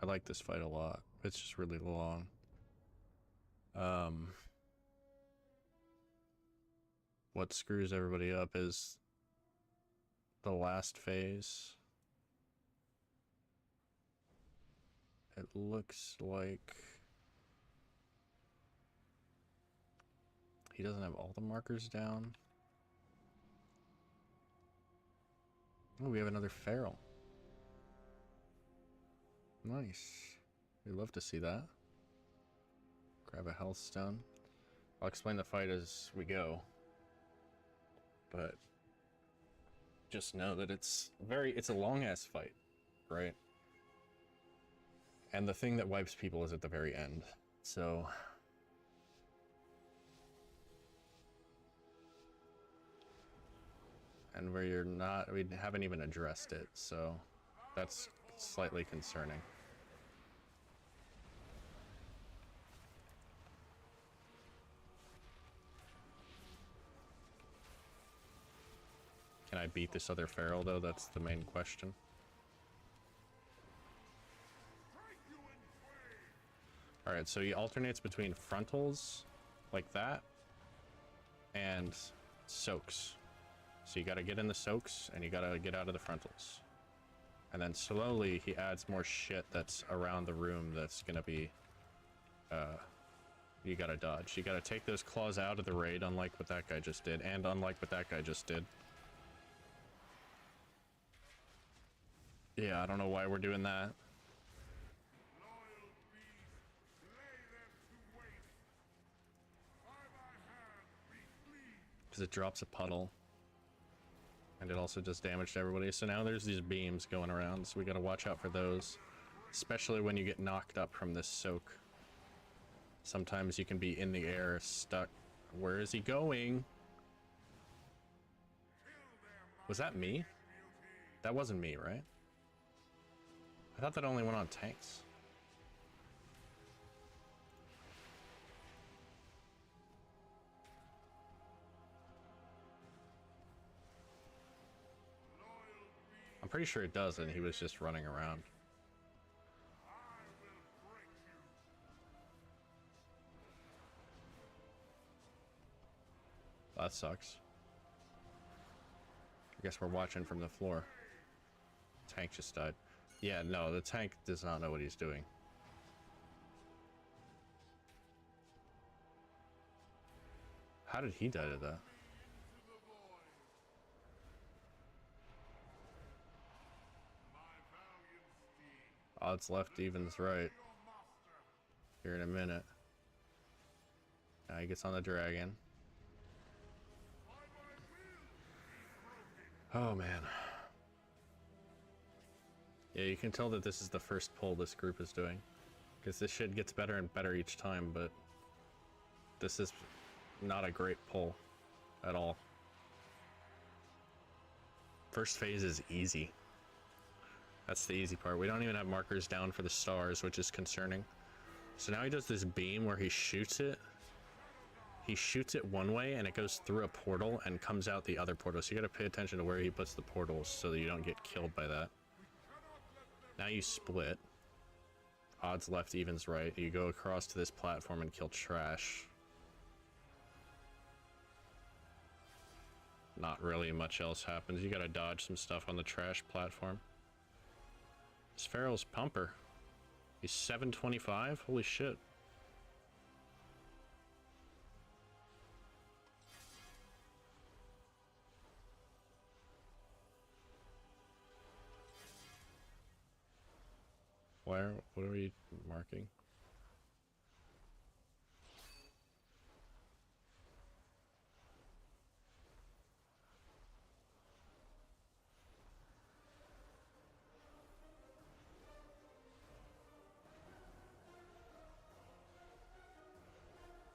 I like this fight a lot. It's just really long. What screws everybody up is the last phase. It looks like he doesn't have all the markers down. Oh, we have another feral. Nice. We'd love to see that. Grab a health stone. I'll explain the fight as we go. But just know that it's a long ass fight, right? And the thing that wipes people is at the very end. So and where you're not, we haven't even addressed it, so that's slightly concerning. Can I beat this other feral though? That's the main question. Alright, so he alternates between frontals, like that, and soaks. So you gotta get in the soaks, and you gotta get out of the frontals. And then slowly, he adds more shit that's around the room that's gonna be, you gotta dodge. You gotta take those claws out of the raid, unlike what that guy just did, and unlike what that guy just did. Yeah, I don't know why we're doing that. Because it drops a puddle. And it also does damage to everybody. So now there's these beams going around, so we gotta watch out for those. Especially when you get knocked up from this soak. Sometimes you can be in the air, stuck. Where is he going? Was that me? That wasn't me, right? I thought that only went on tanks. I'm pretty sure it does, and he was just running around. That sucks. I guess we're watching from the floor. Tank just died. Yeah, no, the tank does not know what he's doing. How did he die to that? Odds left, evens right. Here in a minute. Now he gets on the dragon. Oh man. Yeah, you can tell that this is the first pull this group is doing. Because this shit gets better and better each time, but this is not a great pull at all. First phase is easy. That's the easy part. We don't even have markers down for the stars, which is concerning. So now he does this beam where he shoots it. He shoots it one way and it goes through a portal and comes out the other portal. So you gotta pay attention to where he puts the portals so that you don't get killed by that. Now you split. Odds left, evens right. You go across to this platform and kill trash. not really much else happens. You gotta dodge some stuff on the trash platform. This Pharaoh's pumper. He's 725? Holy shit. Where? What are we marking?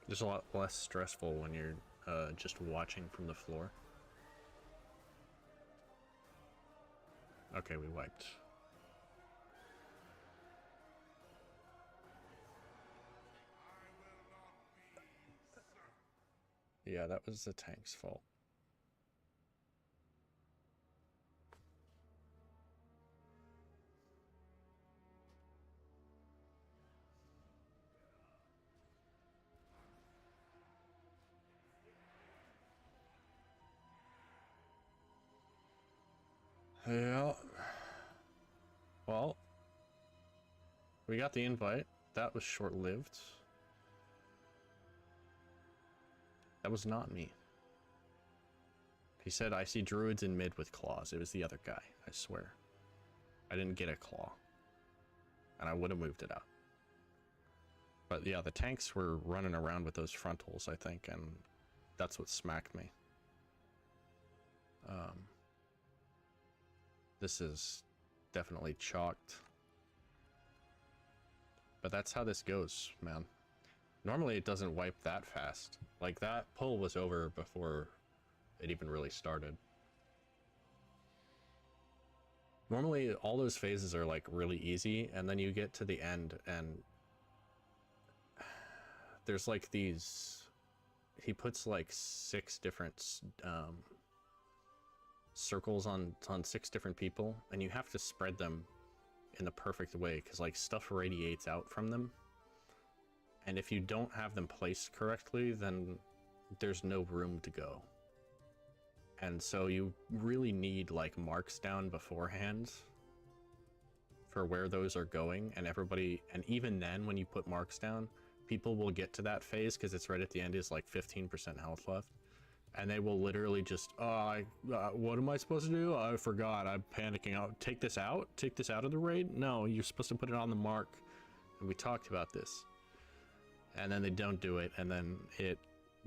It's a lot less stressful when you're just watching from the floor. Okay, we wiped. Yeah, that was the tank's fault. Yeah. Well, we got the invite. That was short-lived. That was not me. He said, I see druids in mid with claws. It was the other guy, I swear. I didn't get a claw. And I would have moved it out. But yeah, the tanks were running around with those frontals, I think, and that's what smacked me. This is definitely chalked. But that's how this goes, man. Normally it doesn't wipe that fast. Like, that pull was over before it even really started. Normally all those phases are like really easy, and then you get to the end and there's like these, he puts like 6 different circles on 6 different people, and you have to spread them in the perfect way because like stuff radiates out from them, and if you don't have them placed correctly, then there's no room to go. And so you really need like marks down beforehand for where those are going, and everybody, and even then when you put marks down, people will get to that phase because it's right at the end, is like 15% health left, and they will literally just, what am I supposed to do? I forgot, I'm panicking out. Take this out of the raid? No, you're supposed to put it on the mark, and we talked about this. And then they don't do it, and then it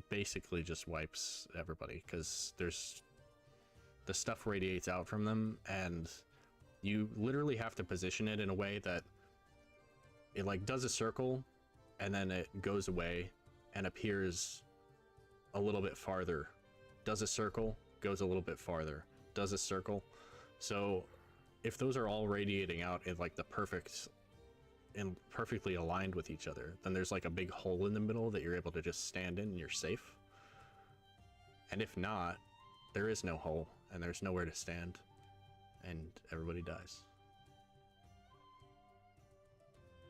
basically just wipes everybody because there's, the stuff radiates out from them, and you literally have to position it in a way that it like does a circle and then it goes away and appears a little bit farther, does a circle, goes a little bit farther, does a circle. So if those are all radiating out in like the perfect and perfectly aligned with each other, then there's like a big hole in the middle that you're able to just stand in and you're safe. And if not, there is no hole and there's nowhere to stand and everybody dies.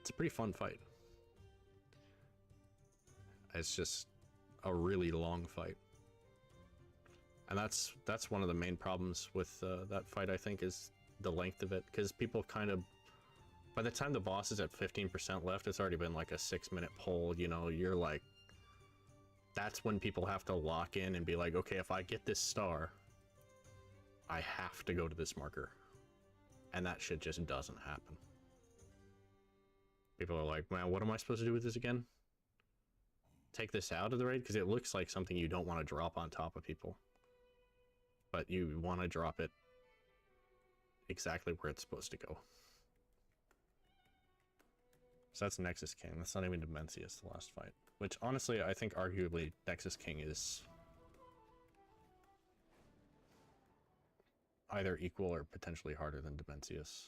It's a pretty fun fight. It's just a really long fight. And that's one of the main problems with that fight, I think, is the length of it, because people kind of, by the time the boss is at 15% left, it's already been like a 6-minute pull, you know, you're like, that's when people have to lock in and be like, okay, if I get this star, I have to go to this marker. And that shit just doesn't happen. People are like, man, what am I supposed to do with this again? Take this out of the raid? Because it looks like something you don't want to drop on top of people. But you want to drop it exactly where it's supposed to go. So that's Nexus King. That's not even Dimensius, the last fight. Which, honestly, I think arguably Nexus King is either equal or potentially harder than Dimensius.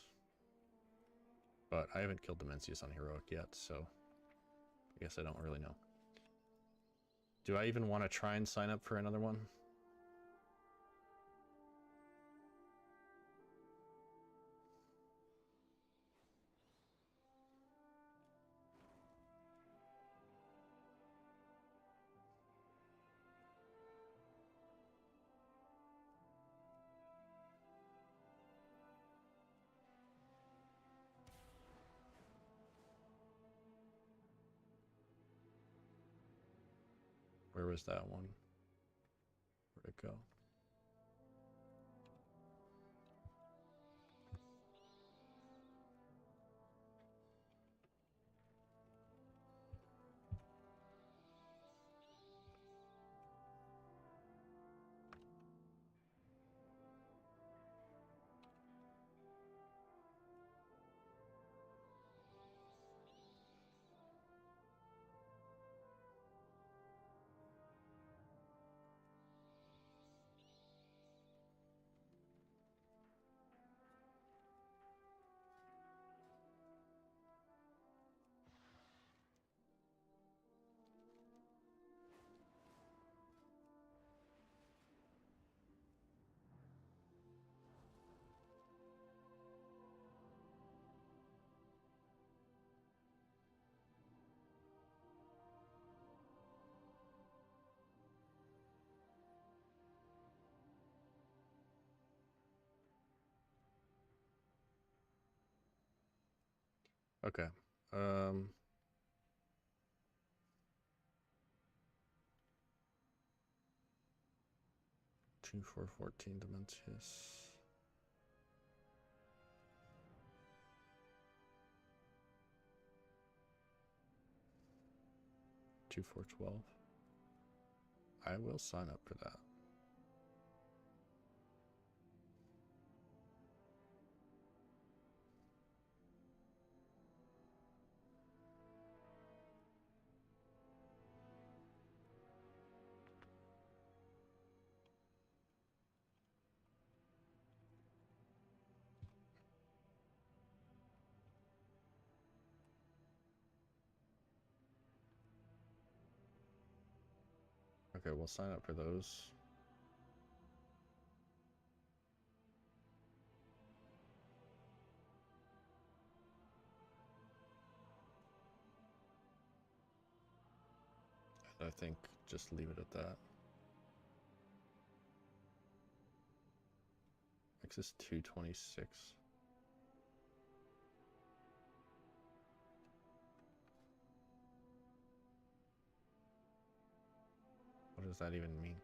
But I haven't killed Dimensius on Heroic yet, so I guess I don't really know. Do I even want to try and sign up for another one? Where was that one? Where'd it go? Okay. 2, 4, 14 Dementius. 2, 4, 12. I will sign up for that. Okay, we'll sign up for those. I think just leave it at that. X is 226. What does that even mean?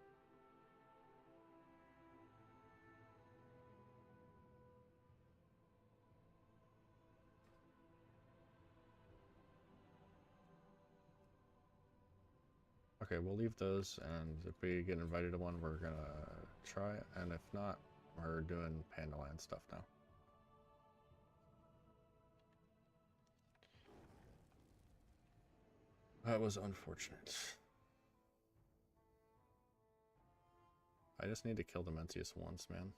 Okay, we'll leave those, and if we get invited to one, we're gonna try, and if not, we're doing Pandaland stuff now. That was unfortunate. I just need to kill Dementius once, man.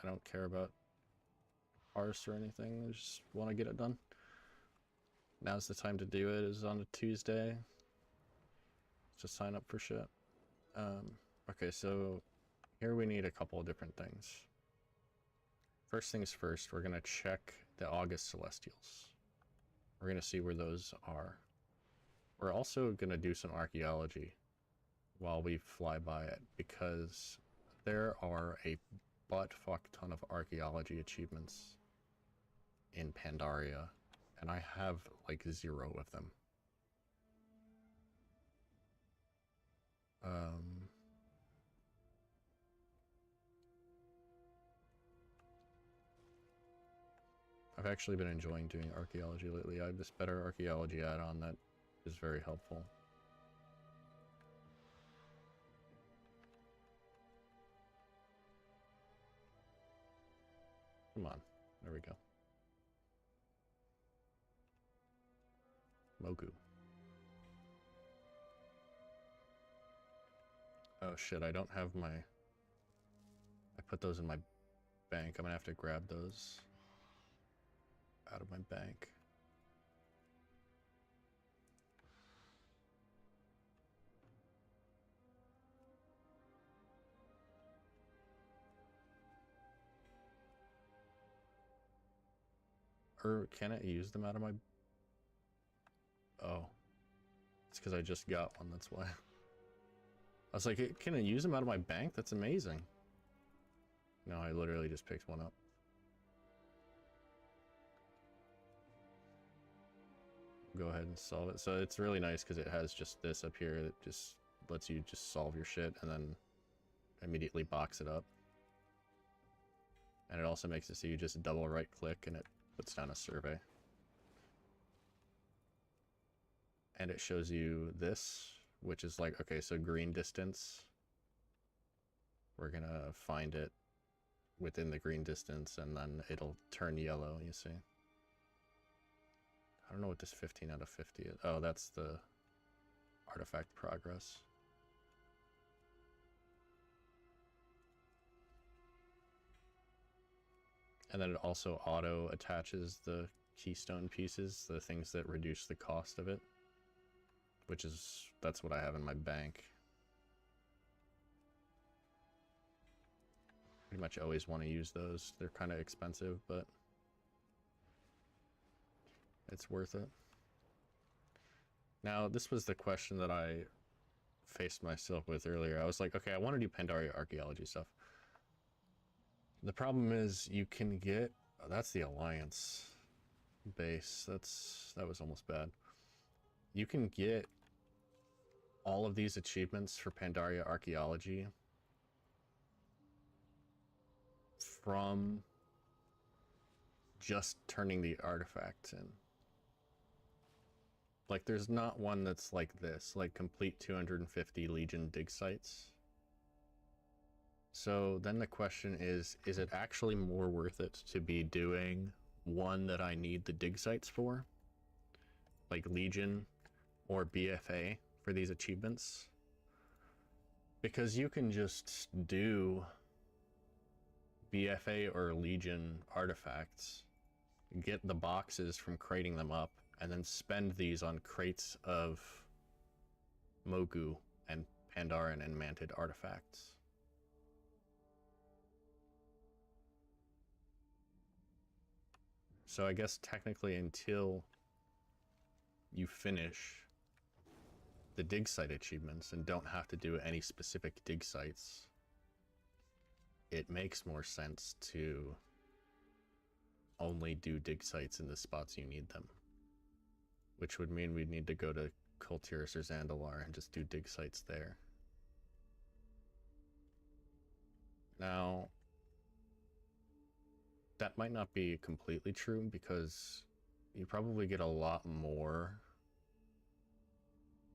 I don't care about Arse or anything, I just want to get it done. Now's the time to do it, is on a Tuesday. Just sign up for shit. Okay, so here we need a couple of different things. First things first, we're gonna check the August Celestials. We're gonna see where those are. We're also gonna do some archaeology while we fly by it, because there are a butt-fuck ton of archaeology achievements in Pandaria, and I have like 0 of them. I've actually been enjoying doing archaeology lately. I have this better archaeology add-on that is very helpful. Come on, there we go. Mogu. Oh shit, I don't have my... I put those in my bank. I'm gonna have to grab those out of my bank. Or can I use them out of my... Oh. It's because I just got one, that's why. I was like, can I use them out of my bank? That's amazing. No, I literally just picked one up. go ahead and solve it. So it's really nice because it has just this up here that just lets you just solve your shit and then immediately box it up. And it also makes it so you just double right click and it puts down a survey. And it shows you this, which is like, okay, so green distance. We're gonna find it within the green distance and then it'll turn yellow, you see. I don't know what this 15 out of 50 is. Oh, that's the artifact progress. And then it also auto attaches the keystone pieces, the things that reduce the cost of it, which is, that's what I have in my bank. Pretty much always want to use those. They're kind of expensive, but it's worth it. Now, this was the question that I faced myself with earlier. I was like, okay, I want to do Pandaria archaeology stuff. The problem is you can get, oh, that's the Alliance base. That was almost bad. You can get all of these achievements for Pandaria archaeology from just turning the artifacts in. Like, there's not one that's like this, like complete 250 Legion dig sites. So then the question is it actually more worth it to be doing one that I need the dig sites for? Like Legion or BFA for these achievements? Because you can just do BFA or Legion artifacts, get the boxes from crating them up, and then spend these on crates of Mogu and Pandaren and Mantid artifacts. So I guess technically until you finish the dig site achievements and don't have to do any specific dig sites, it makes more sense to only do dig sites in the spots you need them. Which would mean we'd need to go to Kultiris or Zandalar and just do dig sites there. Now, that might not be completely true because you probably get a lot more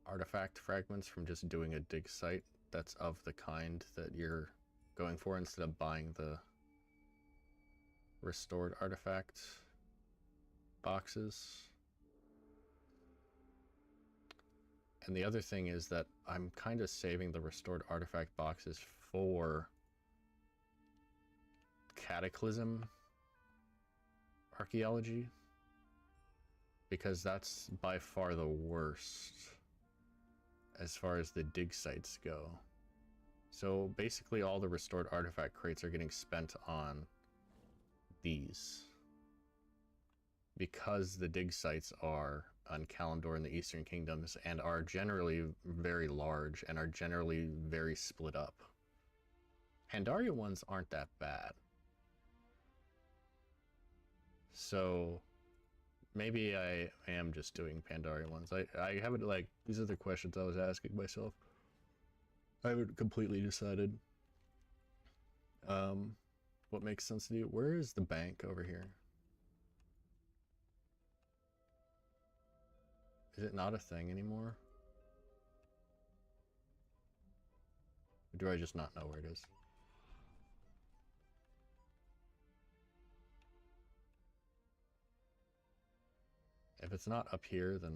artifact fragments from just doing a dig site that's of the kind that you're going for instead of buying the restored artifact boxes. And the other thing is that I'm kind of saving the restored artifact boxes for Cataclysm archaeology, because that's by far the worst as far as the dig sites go. So basically all the restored artifact crates are getting spent on these, because the dig sites are on Kalimdor in the Eastern Kingdoms and are generally very large and are generally very split up. Pandaria ones aren't that bad. So maybe I am just doing Pandaria ones. I haven't, like, these are the questions I was asking myself. I haven't completely decided what makes sense to do. Where is the bank over here? Is it not a thing anymore? Or do I just not know where it is? If it's not up here, then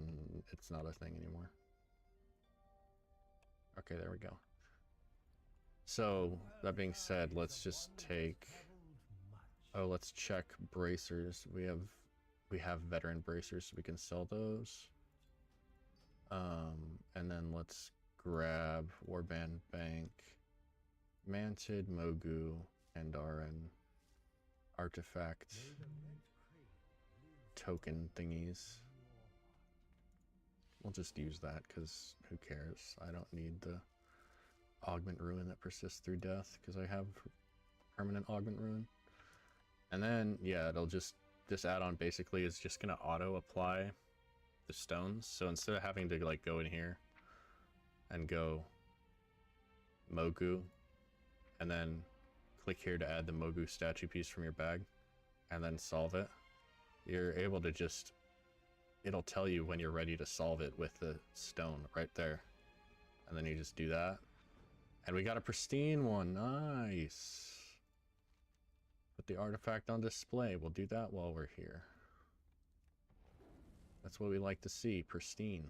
it's not a thing anymore. Okay, there we go. So, that being said, let's just take... Oh, let's check bracers. We have veteran bracers, so we can sell those. And then let's grab Warband Bank, Mantid, Mogu, Pandaren, Artifact, token thingies. We'll just use that because who cares? I don't need the augment ruin that persists through death because I have permanent augment ruin. And then, yeah, it'll just, this add-on basically is just going to auto apply the stones. So instead of having to like go in here and go Mogu and then click here to add the Mogu statue piece from your bag and then solve it, you're able to just, it'll tell you when you're ready to solve it with the stone right there. And then you just do that. And we got a pristine one. Nice. Put the artifact on display. We'll do that while we're here. That's what we like to see. Pristine.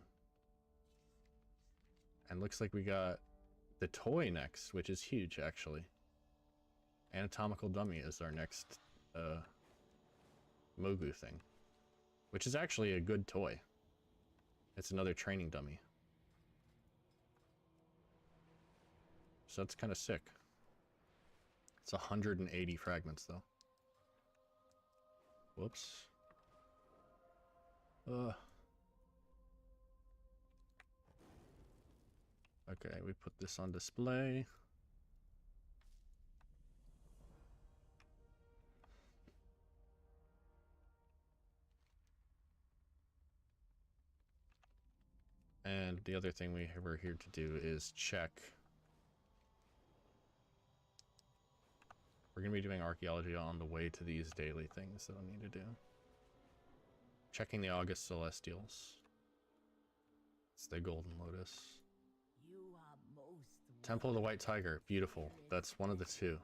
And looks like we got the toy next, which is huge, actually. Anatomical dummy is our next Mogu thing. Which is actually a good toy. It's another training dummy. So that's kind of sick. It's 180 fragments, though. Whoops. Okay, we put this on display. And the other thing we're here to do is check. We're going to be doing archaeology on the way to these daily things that I need to do. Checking the August Celestials. It's the Golden Lotus. You are most Temple of the White Tiger. Beautiful. That's one of the two.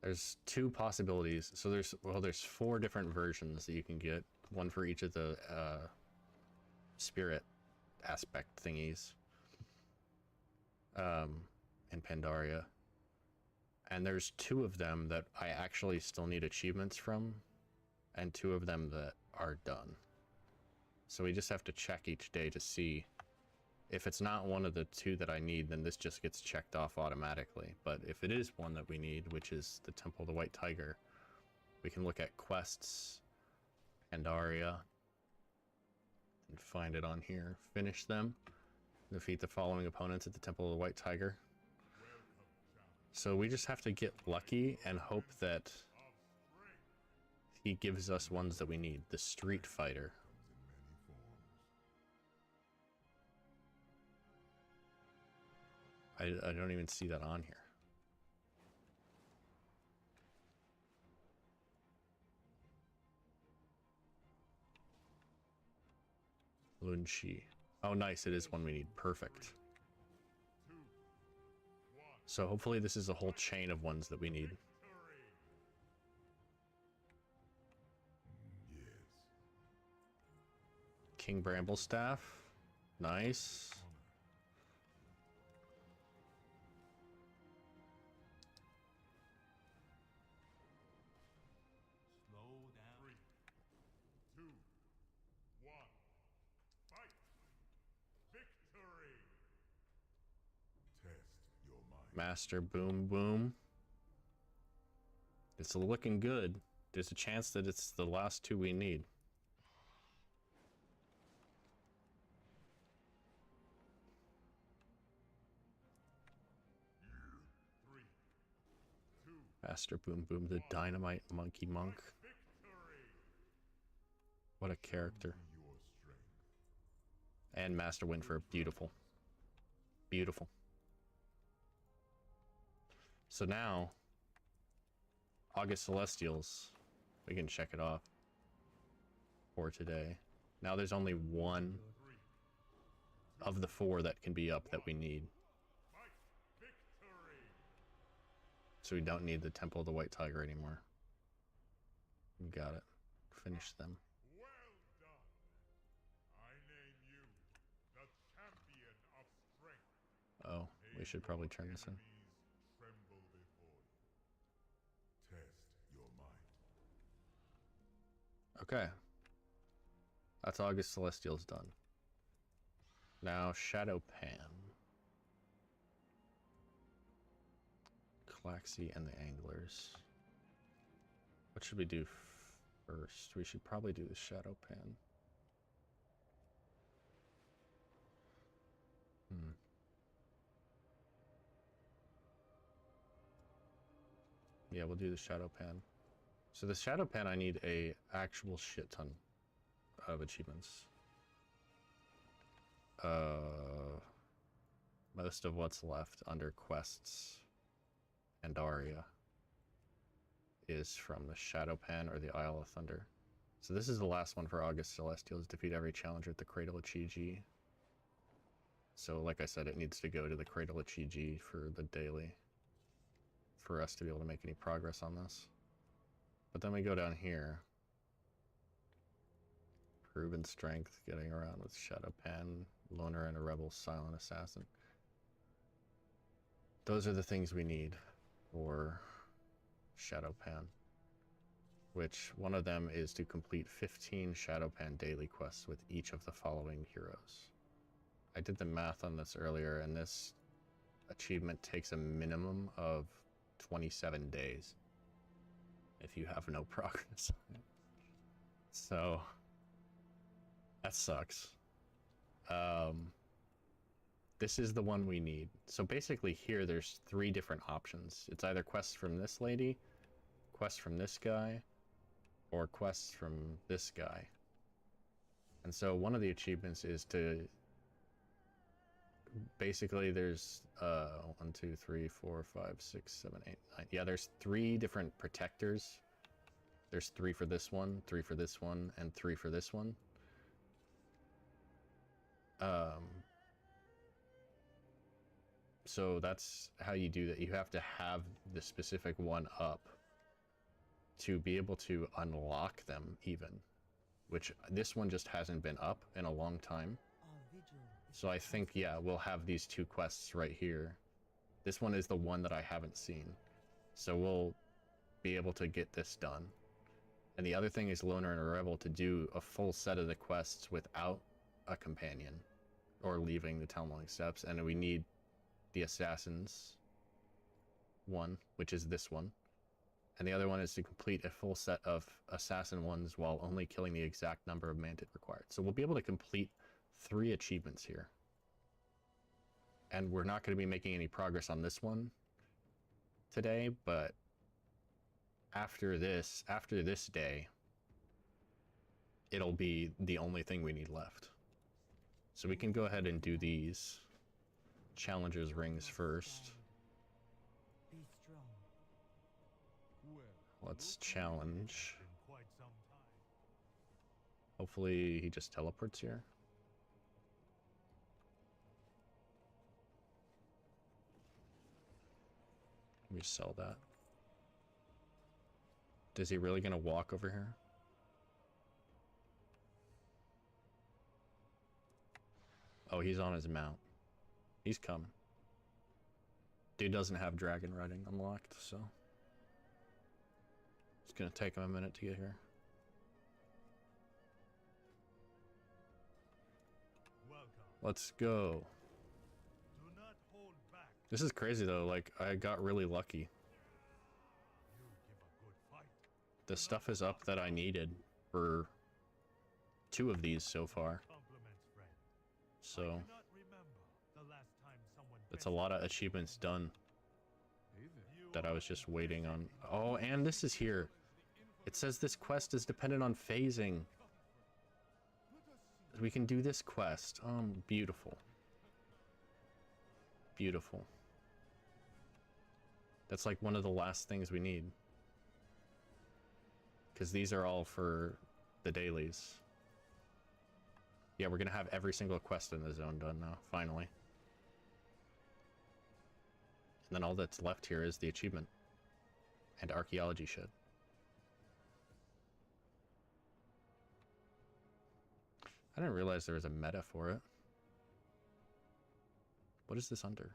There's two possibilities. So there's 4 different versions that you can get. One for each of the spirit aspect thingies. In Pandaria. And there's 2 of them that I actually still need achievements from, and 2 of them that are done. So we just have to check each day to see if it's not one of the 2 that I need, then this just gets checked off automatically. But if it is one that we need, which is the Temple of the White Tiger, we can look at quests, Pandaria, and find it on here. Finish them. Defeat the following opponents at the Temple of the White Tiger. So we just have to get lucky and hope that he gives us ones that we need. The Street Fighter. I don't even see that on here. Lunchi. Oh, nice. It is one we need. Perfect. So hopefully this is a whole chain of ones that we need. Yes. King Bramblestaff. Nice. Slow down. 3, 2, 1. Fight! Victory! Test your mind. Master Boom Boom. It's looking good. There's a chance that it's the last 2 we need. Master Boom Boom, the Dynamite Monkey Monk. What a character. And Master Winfer, beautiful. Beautiful. So now, August Celestials, we can check it off for today. Now there's only 1 of the 4 that can be up that we need. So we don't need the Temple of the White Tiger anymore. We got it. Finish them. Well done. I name you the champion of strength. Oh, we should probably turn this in. Enemies tremble before you. Test your might. Okay. That's August Celestials done. Now Shadow Pan. Claxy and the Anglers. What should we do first? We should probably do the Shadow Pan. Yeah, we'll do the Shadow Pan. So the Shadow Pan, I need a actual shit ton of achievements. most of what's left under quests and Aria is from the Shadow Pen or the Isle of Thunder. So this is the last one for August Celestials. Defeat every challenger at the Cradle of Chi-Ji. So like I said, it needs to go to the Cradle of Chi-Ji for the daily, for us to be able to make any progress on this. But then we go down here. Proven Strength, getting around with Shadow Pen, Loner and a Rebel, Silent Assassin. Those are the things we need for Shadow Pen. Which one of them is to complete 15 Shadow Pen daily quests with each of the following heroes. I did the math on this earlier, and this achievement takes a minimum of 27 days if you have no progress on it. So that sucks. This is the one we need. So basically here there's 3 different options. It's either quests from this lady, quests from this guy, or quests from this guy. And so one of the achievements is to basically there's 1, 2, 3, 4, 5, 6, 7, 8, 9. Yeah, there's 3 different protectors. There's 3 for this one, 3 for this one, and 3 for this one. So that's how you do that. You have to have the specific one up to be able to unlock them even, which this one just hasn't been up in a long time. So I think, yeah, we'll have these 2 quests right here. This one is the one that I haven't seen. So we'll be able to get this done. And the other thing is Loner and a Rebel to do a full set of the quests without a companion or leaving the Townwalling Steps. And we need the Assassins one, which is this one. And the other one is to complete a full set of Assassin ones while only killing the exact number of Mantic required. So we'll be able to complete 3 achievements here. And we're not going to be making any progress on this one today, but after this day, it'll be the only thing we need left. So we can go ahead and do these Challengers rings first. Let's challenge. Hopefully he just teleports here. Let me sell that. Is he really gonna walk over here? Oh, he's on his mount. He's coming. Dude doesn't have dragon riding unlocked, so it's gonna take him a minute to get here. Let's go. This is crazy though, like I got really lucky. The stuff is up that I needed for 2 of these so far. So that's a lot of achievements done that I was just waiting on. Oh, and this is here. It says this quest is dependent on phasing. We can do this quest. Beautiful. Beautiful. That's like one of the last things we need. Because these are all for the dailies. Yeah, we're gonna have every single quest in the zone done now, finally. And then all that's left here is the achievement. And archaeology shed. I didn't realize there was a meta for it. What is this under?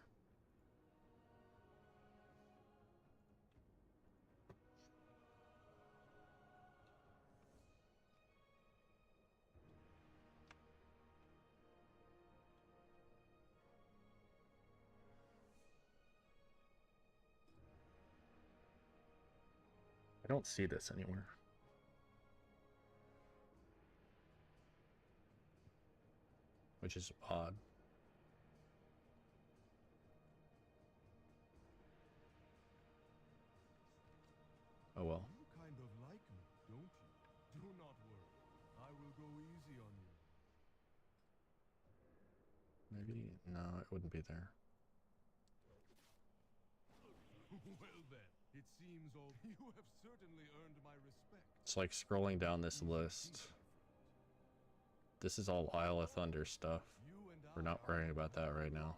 I don't see this anywhere. Which is odd. Oh well. You kind of like me, don't you? Do not worry. I will go easy on you. Maybe? No, it wouldn't be there. Well then, it seems all you have certainly earned my respect. It's like scrolling down this list. This is all Isle of Thunder stuff. We're not worrying about that right now.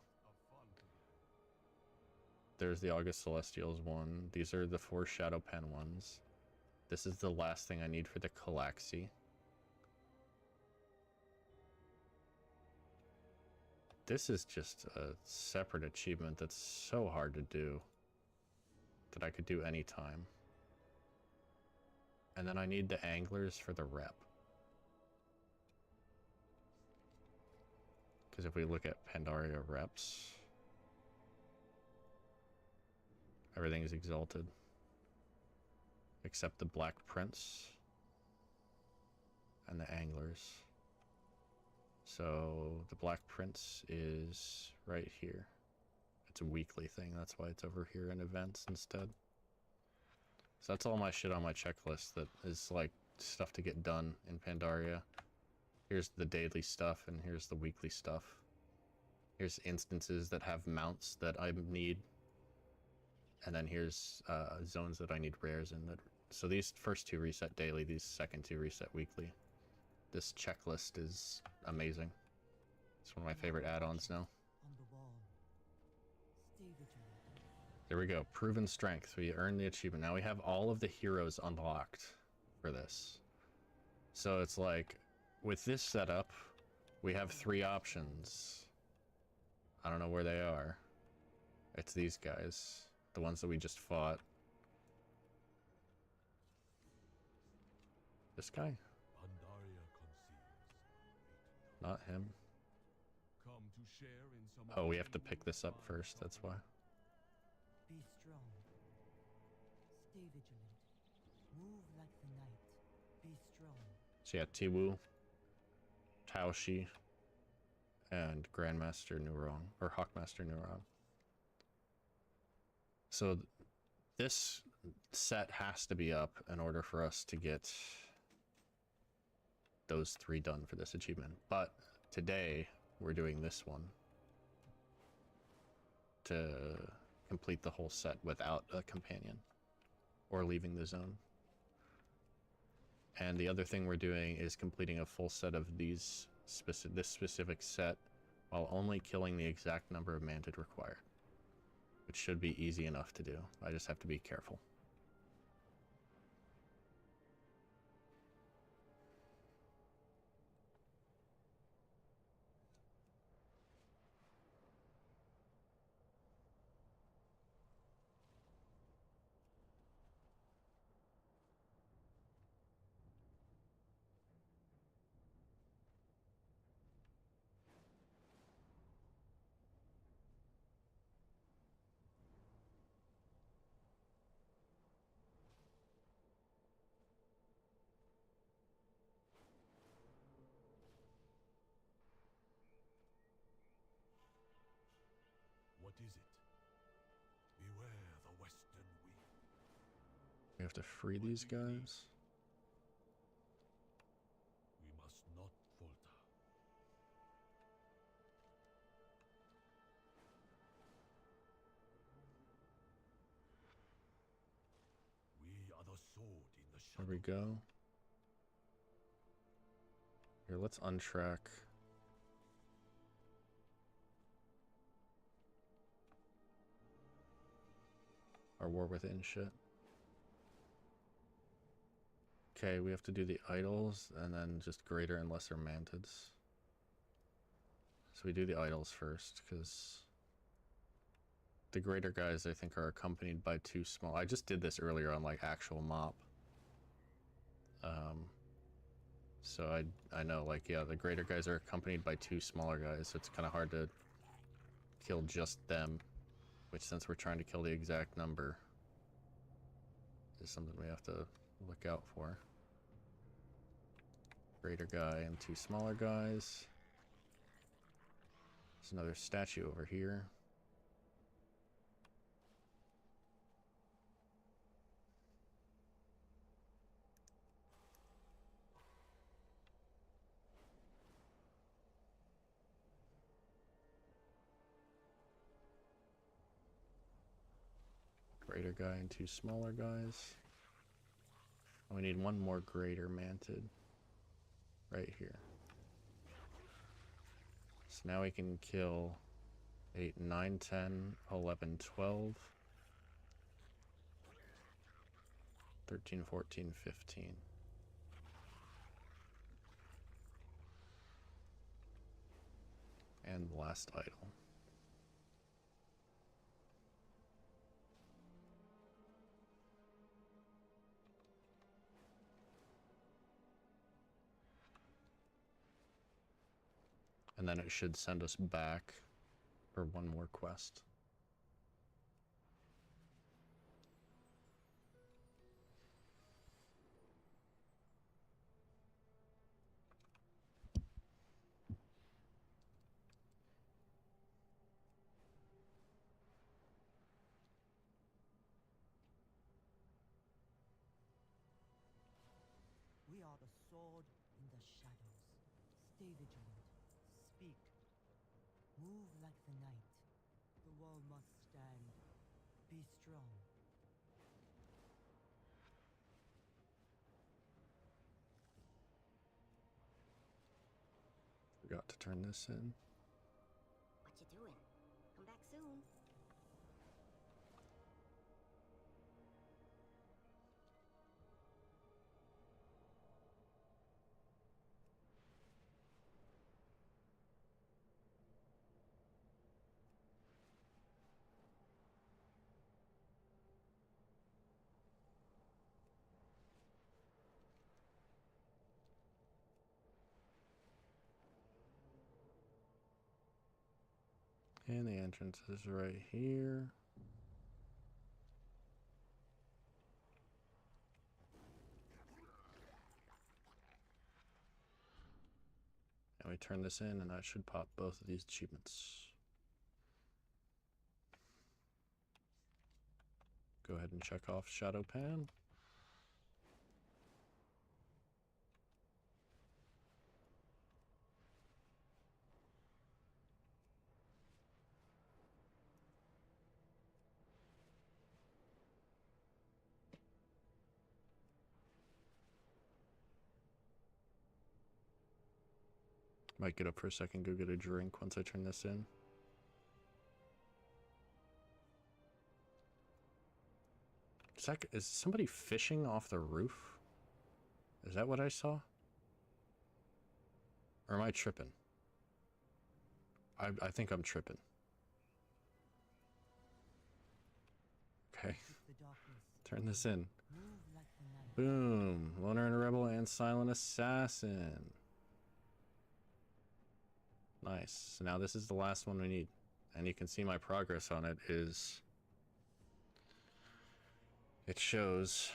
There's the August Celestials one. These are the 4 Shadow Pen ones. This is the last thing I need for the Calaxy. This is just a separate achievement that's so hard to do that I could do anytime. And then I need the anglers for the rep. Because if we look at Pandaria reps, everything is exalted. Except the Black Prince and the anglers. So the Black Prince is right here. It's a weekly thing, that's why it's over here in events instead. So that's all my shit on my checklist that is like stuff to get done in Pandaria. Here's the daily stuff and here's the weekly stuff. Here's instances that have mounts that I need. And then here's zones that I need rares in. So these first 2 reset daily, these second 2 reset weekly. This checklist is amazing. It's one of my favorite add-ons now. There we go, proven strength. We earned the achievement. Now we have all of the heroes unlocked for this. So it's like, with this setup, we have 3 options. I don't know where they are. It's these guys. The ones that we just fought. This guy? Not him. Oh, we have to pick this up first, that's why. Be strong. Stay vigilant. Move like the night. Be strong. So yeah, Tiwu, Taoshi, and Grandmaster Nurong, or Hawkmaster Nurong. So this set has to be up in order for us to get those 3 done for this achievement. But today we're doing this one to complete the whole set without a companion or leaving the zone. And the other thing we're doing is completing a full set of this specific set while only killing the exact number of mantid required, which should be easy enough to do. I just have to be careful. What is it? Beware the western wind. We have to free these guys. We must not falter. We are the sword in the shadow. There we go. Here, let's untrack. Our War Within shit. Okay, we have to do the idols and then just greater and lesser mantids. So we do the idols first, because the greater guys I think are accompanied by 2 small. I just did this earlier on like actual mop. So I know like, yeah, the greater guys are accompanied by 2 smaller guys, so it's kind of hard to kill just them. Which, since we're trying to kill the exact number, is something we have to look out for. Greater guy and 2 smaller guys. There's another statue over here. greater guy and 2 smaller guys. We need 1 more greater manted right here. So now we can kill 8, 9, 10, 11, 12, 13, 14, 15. And the last idol. And then it should send us back for 1 more quest. We are the sword in the shadows. Stay vigilant. Speak. Move like the night. The wall must stand. Be strong. Forgot to turn this in. What you doing? Come back soon. And the entrance is right here. And we turn this in, and that should pop both of these achievements. Go ahead and check off Shadow Pan. Might get up for a second, go get a drink once I turn this in. Is somebody fishing off the roof? Is that what I saw? Or am I tripping? I think I'm tripping. Okay. Turn this in. Boom. Loner and a Rebel and Silent Assassin. Nice. So now this is the last one we need. And you can see my progress on it is... It shows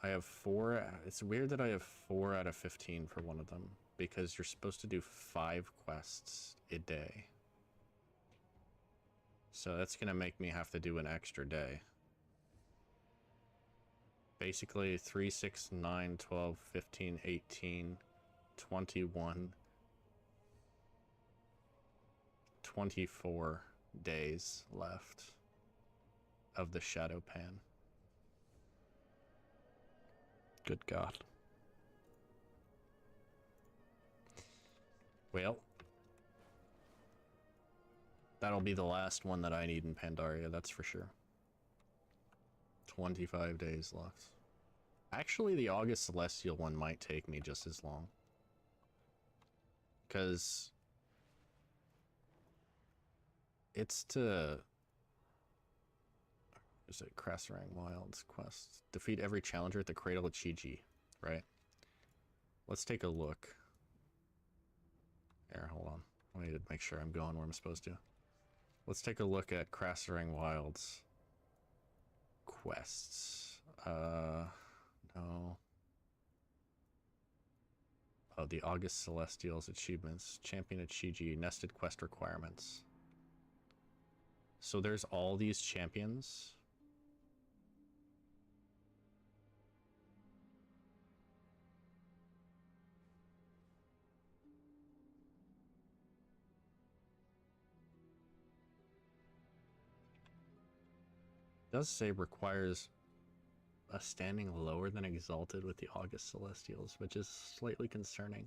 I have 4... It's weird that I have 4 out of 15 for one of them. Because you're supposed to do 5 quests a day. So that's going to make me have to do an extra day. Basically 3, 6, 9, 12, 15, 18, 21... 24 days left of the Shadow Pan. Good God. Well, that'll be the last one that I need in Pandaria, that's for sure. 25 days left. Actually, the August Celestial one might take me just as long. Because... it's to... Is it Krasarang Wilds quest? Defeat every challenger at the Cradle of Chi-Ji, right? Let's take a look. Here, hold on. I need to make sure I'm going where I'm supposed to. Let's take a look at Krasarang Wilds quests. No. Oh, the August Celestials achievements. Champion of Chi-Ji, nested quest requirements. So there's all these champions. does say requires a standing lower than Exalted with the August Celestials, which is slightly concerning.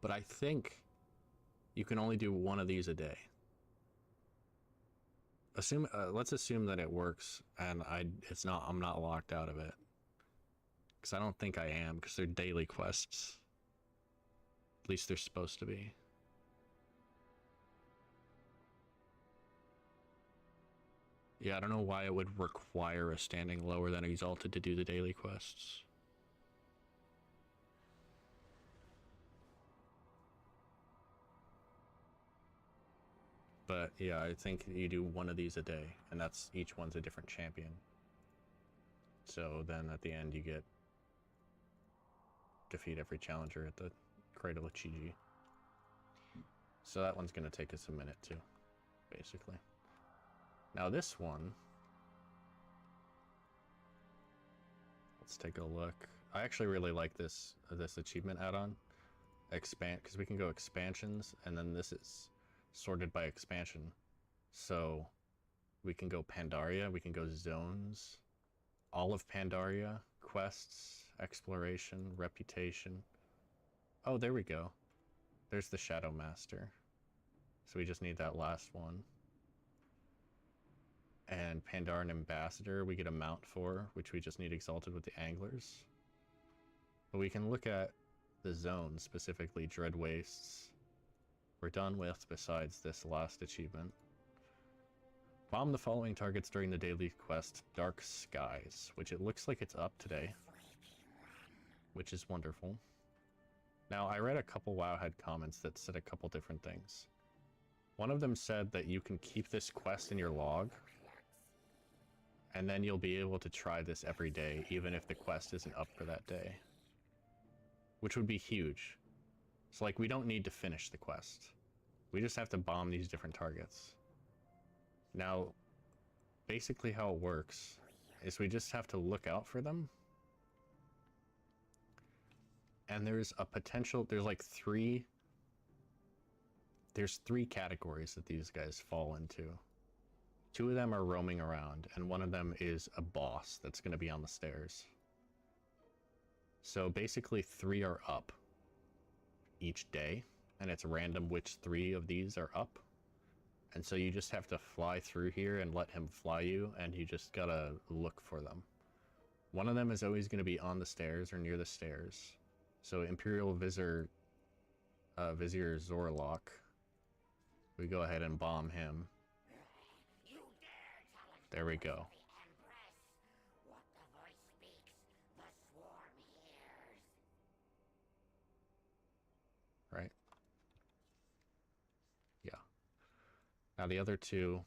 But I think you can only do one of these a day. Let's assume that it works and I'm not locked out of it. Because I don't think I am, because they're daily quests. At least they're supposed to be. Yeah, I don't know why it would require a standing lower than Exalted to do the daily quests. But yeah, I think you do one of these a day, and that's each one's a different champion. So then at the end you get defeat every challenger at the Cradle of Chiji. So that one's going to take us a minute too, basically. Now this one, let's take a look. I actually really like this achievement add-on, expand, because we can go expansions, and then this is sorted by expansion. So we can go Pandaria, we can go zones, all of Pandaria, quests, exploration, reputation. Oh, there we go. There's the Shadow Master. So we just need that last one. And Pandaren Ambassador, we get a mount for, which we just need Exalted with the Anglers. But we can look at the zones, specifically Dread Wastes. We're done with, besides this last achievement. Bomb the following targets during the daily quest, Dark Skies, which it looks like it's up today, which is wonderful. Now, I read a couple WoWhead comments that said a couple different things. One of them said that you can keep this quest in your log, and then you'll be able to try this every day, even if the quest isn't up for that day. Which would be huge. So, like, we don't need to finish the quest. We just have to bomb these different targets. Now, basically how it works is we just have to look out for them. And there's a potential, there's three categories that these guys fall into. Two of them are roaming around, and one of them is a boss that's going to be on the stairs. So basically 3 are up each day, and it's random which 3 of these are up. And so you just have to fly through here and let him fly you, and you just gotta look for them. One of them is always going to be on the stairs or near the stairs. So Imperial Vizier Zorlok, we go ahead and bomb him. There we go. Right? Yeah. Now the other two,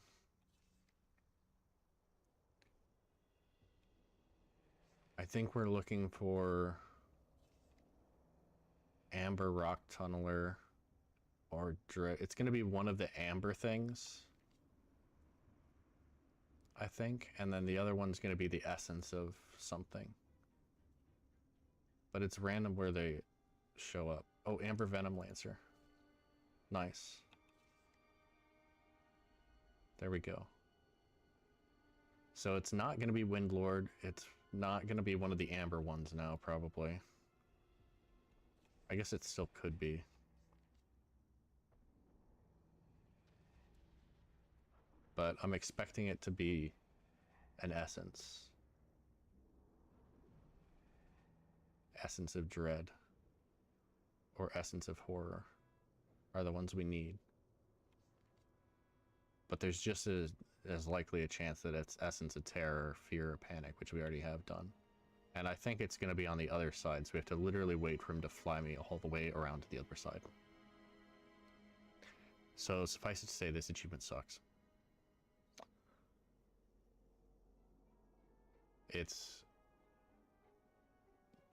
I think we're looking for Amber Rock Tunneler or it's going to be one of the amber things, I think, and then the other one's going to be the essence of something. But it's random where they show up. Oh, Amber Venom Lancer. Nice. There we go. So it's not going to be Windlord. It's not going to be one of the amber ones now, probably. I guess it still could be. But I'm expecting it to be an essence. Essence of Dread. Or Essence of Horror are the ones we need. But there's just as likely a chance that it's Essence of Terror, Fear, or Panic, which we already have done. And I think it's going to be on the other side, so we have to literally wait for him to fly me all the way around to the other side. So suffice it to say, this achievement sucks.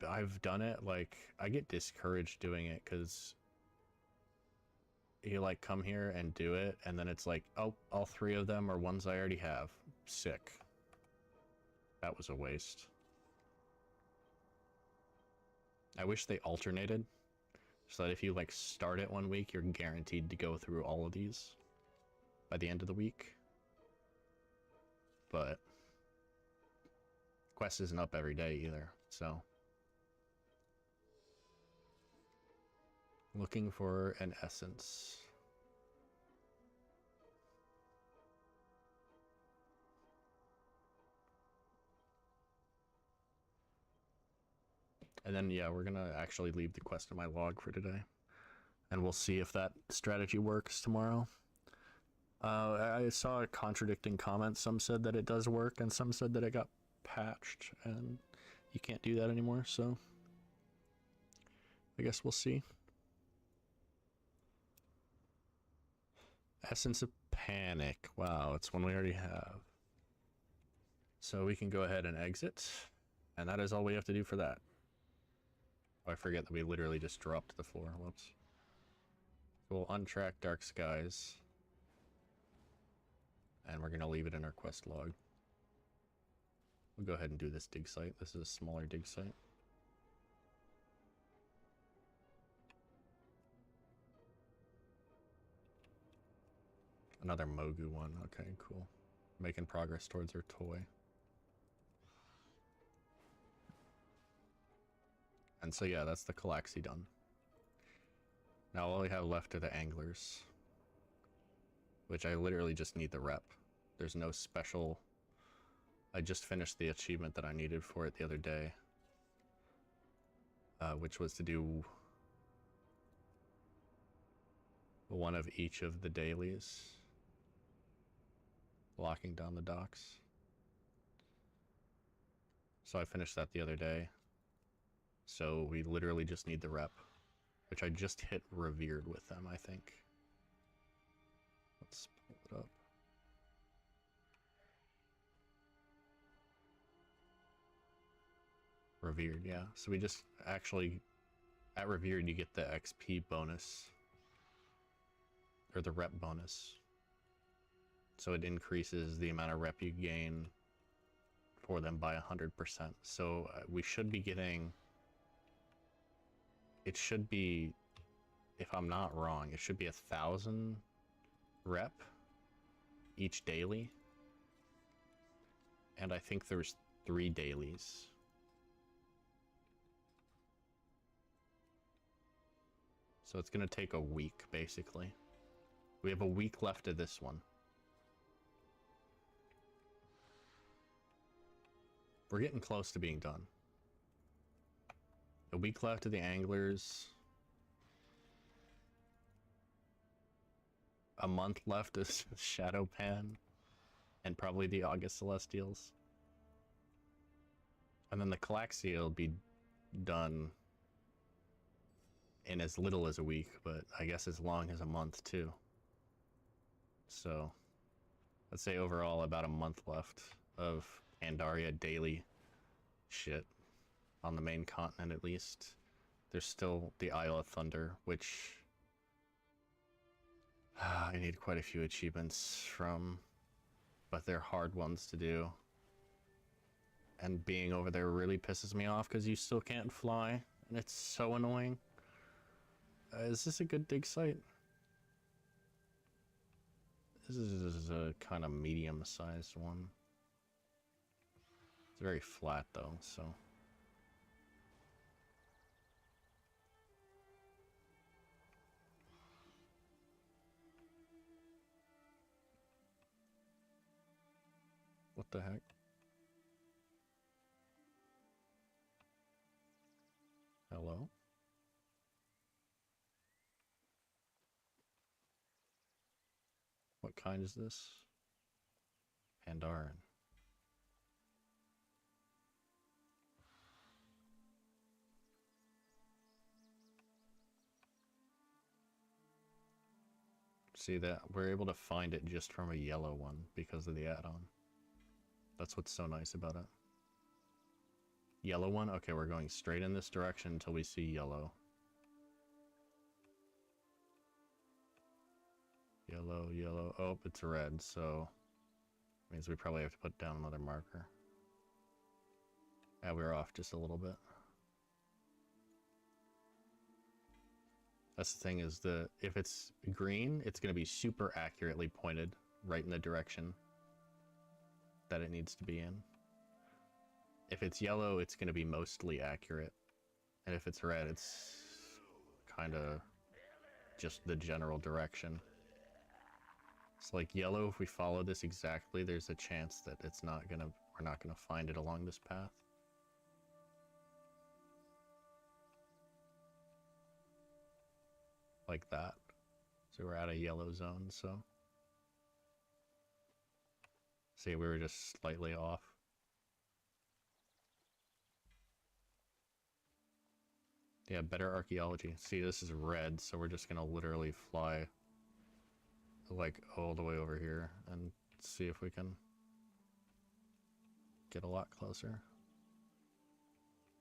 I've done it, like, I get discouraged doing it, because you, like, come here and do it, and then it's like, oh, all 3 of them are ones I already have. Sick. That was a waste. I wish they alternated, So that if you like start it one week, you're guaranteed to go through all of these by the end of the week. But quest isn't up every day either, so looking for an essence. And then, yeah, we're gonna actually leave the quest in my log for today. And we'll see if that strategy works tomorrow. I saw a contradicting comments. Some said that it does work, and some said that it got patched, and you can't do that anymore, so I guess we'll see. Essence of Panic. Wow, it's one we already have. So we can go ahead and exit, and that is all we have to do for that. Oh, I forget that we literally just dropped to the floor. Whoops. So we'll untrack Dark Skies, and we're going to leave it in our quest log. We'll go ahead and do this dig site. This is a smaller dig site. Another Mogu one. Okay, cool. Making progress towards her toy. And so yeah, that's the Calaxy done. Now all we have left are the anglers, which I literally just need the rep. There's no special... I just finished the achievement that I needed for it the other day, which was to do one of each of the dailies, locking down the docks. So I finished that the other day. So we literally just need the rep, which I just hit revered with them, I think. Let's pull it up. Revered, yeah. So we just actually, at revered, you get the XP bonus, or the rep bonus. So it increases the amount of rep you gain for them by 100%. So we should be getting, it should be, if I'm not wrong, it should be 1,000 rep each daily. And I think there's 3 dailies. So it's going to take a week, basically. We have a week left of this one. We're getting close to being done. A week left of the anglers. A month left of Shadow Pan. And probably the August Celestials. And then the Calaxy will be done in as little as a week, but I guess as long as a month too. So let's say overall about a month left of Pandaria daily shit on the main continent, at least. There's still the Isle of Thunder, which I need quite a few achievements from, but they're hard ones to do. And being over there really pisses me off because you still can't fly, and it's so annoying. Is this a good dig site? This is a kind of medium-sized one. It's very flat, though, so... What the heck? Hello? What kind is this? Pandaran. See that? We're able to find it just from a yellow one because of the add-on. That's what's so nice about it. Yellow one? Okay, we're going straight in this direction until we see yellow. Yellow, yellow. Oh, it's red, so... means we probably have to put down another marker. Yeah, we're off just a little bit. That's the thing, is if it's green, it's going to be super accurately pointed right in the direction that it needs to be in. If it's yellow, it's going to be mostly accurate. And if it's red, it's kind of just the general direction. It's like yellow, if we follow this exactly, there's a chance that we're not gonna find it along this path. Like that. So we're at a yellow zone, so. See, we were just slightly off. Yeah, better archaeology. See, this is red, so we're just gonna literally fly like all the way over here and see if we can get a lot closer.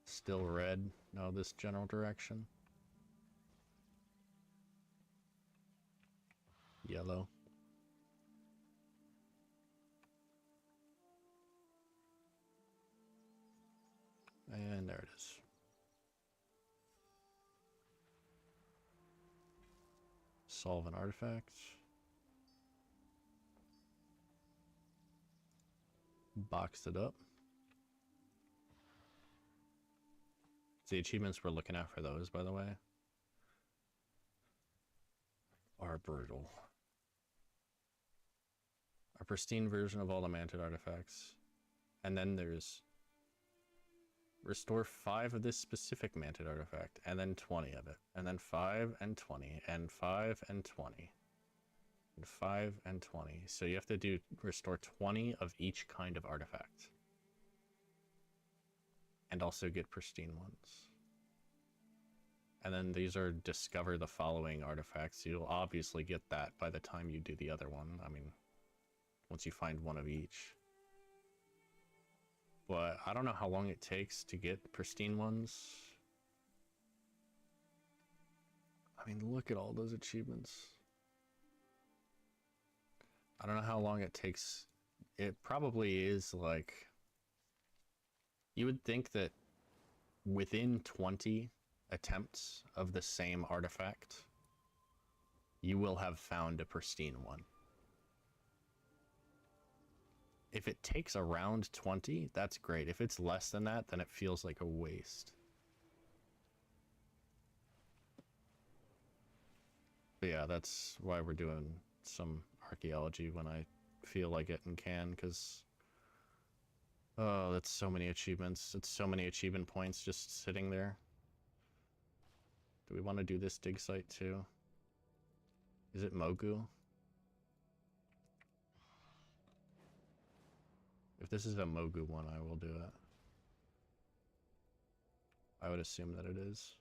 Still red. No, this general direction. Yellow. And there it is. Solve an artifact. Boxed it up. The achievements we're looking at for those, by the way, are brutal. A pristine version of all the manted artifacts. And then there's restore 5 of this specific manted artifact, and then 20 of it. And then 5 and 20, and 5 and 20. And 5 and 20. So you have to restore 20 of each kind of artifact. And also get pristine ones. And then these are discover the following artifacts. You'll obviously get that by the time you do the other one. I mean, once you find one of each. But I don't know how long it takes to get pristine ones. I mean, look at all those achievements. I don't know how long it takes. It probably is like... You would think that within 20 attempts of the same artifact, you will have found a pristine one. If it takes around 20, that's great. If it's less than that, then it feels like a waste. But yeah, that's why we're doing some archaeology when I feel like it and can, because oh, that's so many achievements. It's so many achievement points just sitting there. Do we want to do this dig site too? Is it Mogu? If this is a Mogu one, I will do it. I would assume that it is.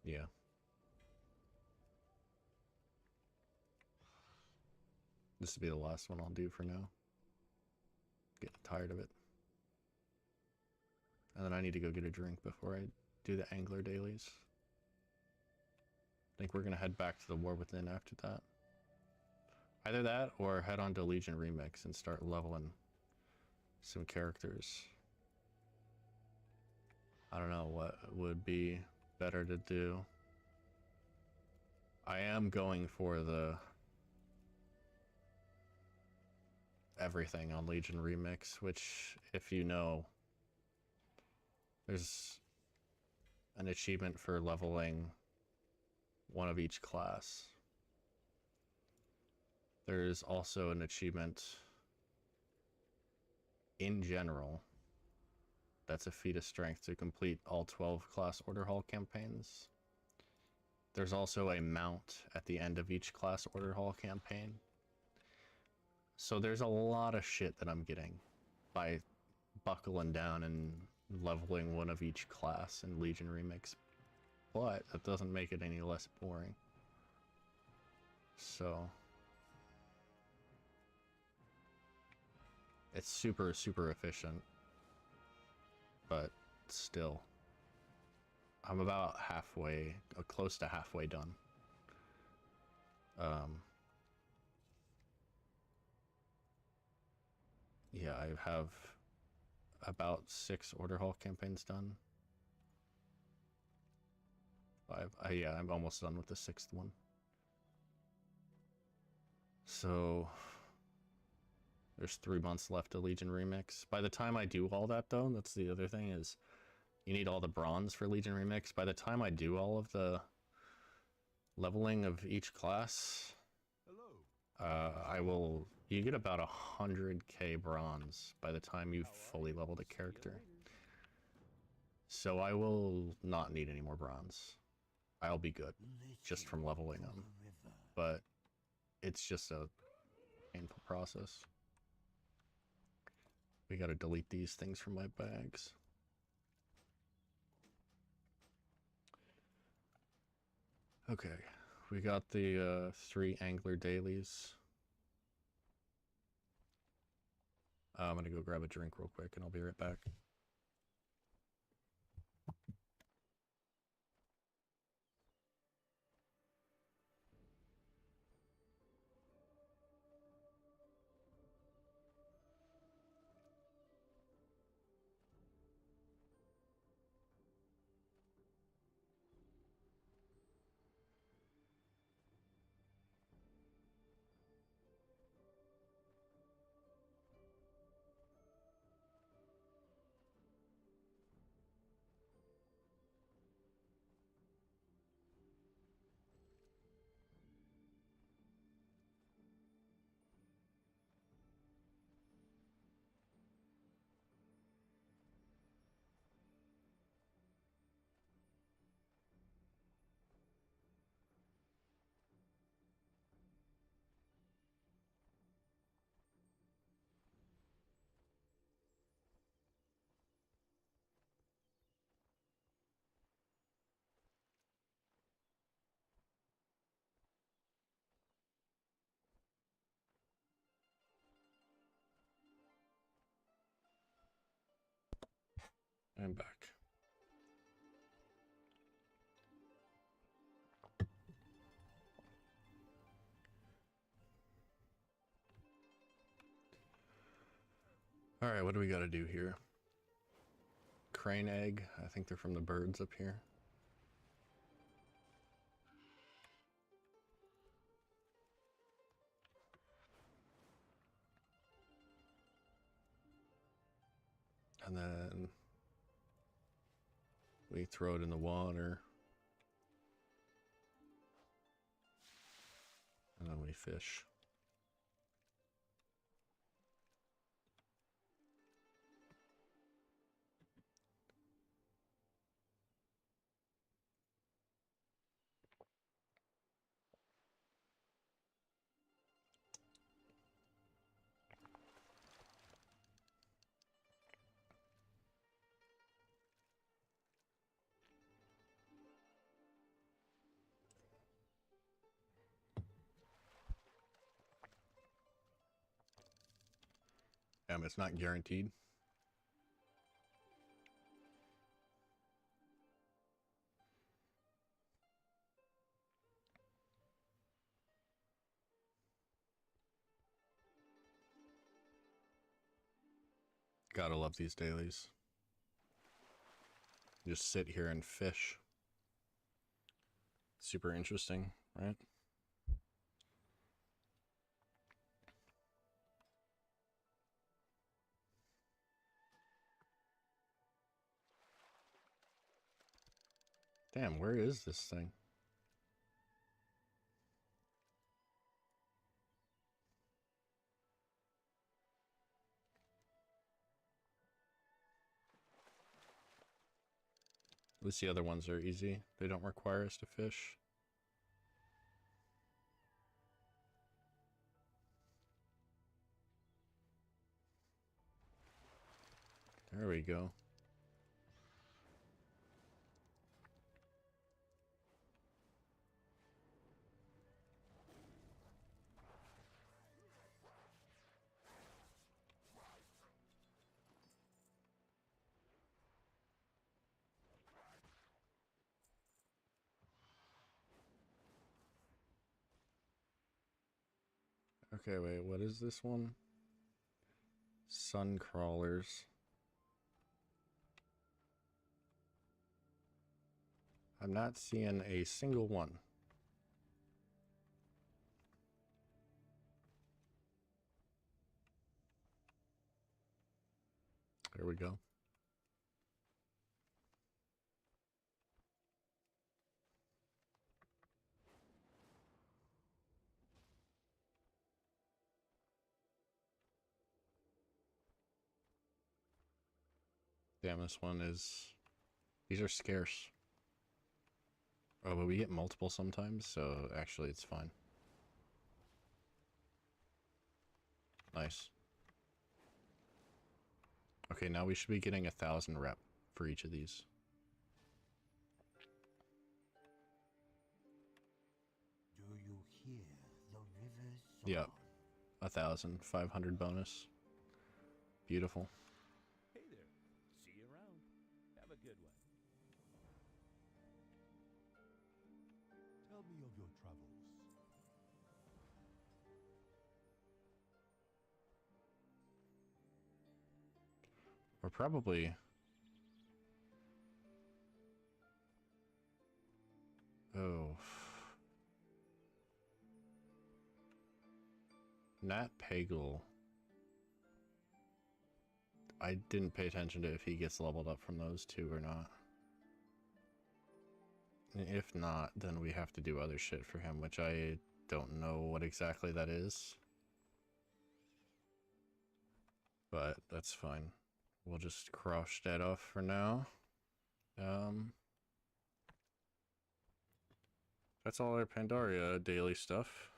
Yeah. This will be the last one I'll do for now. Getting tired of it. And then I need to go get a drink before I do the Angler dailies. I think we're going to head back to the War Within after that. Either that or head on to Legion Remix and start leveling some characters. I don't know what would be better to do. I am going for the everything on Legion Remix, which, if you know, there's an achievement for leveling one of each class. There's also an achievement in general that's a feat of strength to complete all 12 class Order Hall campaigns. There's also a mount at the end of each class Order Hall campaign. So there's a lot of shit that I'm getting by buckling down and leveling one of each class in Legion Remix. But that doesn't make it any less boring. So it's super, super efficient. But still, I'm about halfway, close to halfway done. Yeah, I have about 6 Order Hall campaigns done. 5. Yeah, I'm almost done with the 6th one. So there's 3 months left to Legion Remix. By the time I do all that, though, that's the other thing, is you need all the bronze for Legion Remix. By the time I do all of the leveling of each class, you get about 100k bronze by the time you've fully leveled a character. So I will not need any more bronze. I'll be good just from leveling them. But it's just a painful process. We gotta delete these things from my bags. Okay, we got the 3 angler dailies. I'm gonna go grab a drink real quick and I'll be right back. I'm back. Alright, what do we gotta do here? Crane egg. I think they're from the birds up here. And then we throw it in the water. And then we fish. It's not guaranteed. Gotta love these dailies. Just sit here and fish. Super interesting, right? Damn, where is this thing? At least the other ones are easy. They don't require us to fish. There we go. Okay, wait, what is this one? Sun crawlers. I'm not seeing a single one. There we go. Damn, this one is... These are scarce. Oh, but we get multiple sometimes, so actually it's fine. Nice. Okay, now we should be getting 1,000 rep for each of these. Do you hear the river's song? Yep. 1,500 bonus. Beautiful. Hey there. See you around. Have a good one. Tell me of your travels. We're probably... Oh. Nat Pagel. I didn't pay attention to if he gets leveled up from those two or not. If not, then we have to do other shit for him, which I don't know what exactly that is. But that's fine. We'll just cross that off for now. That's all our Pandaria daily stuff.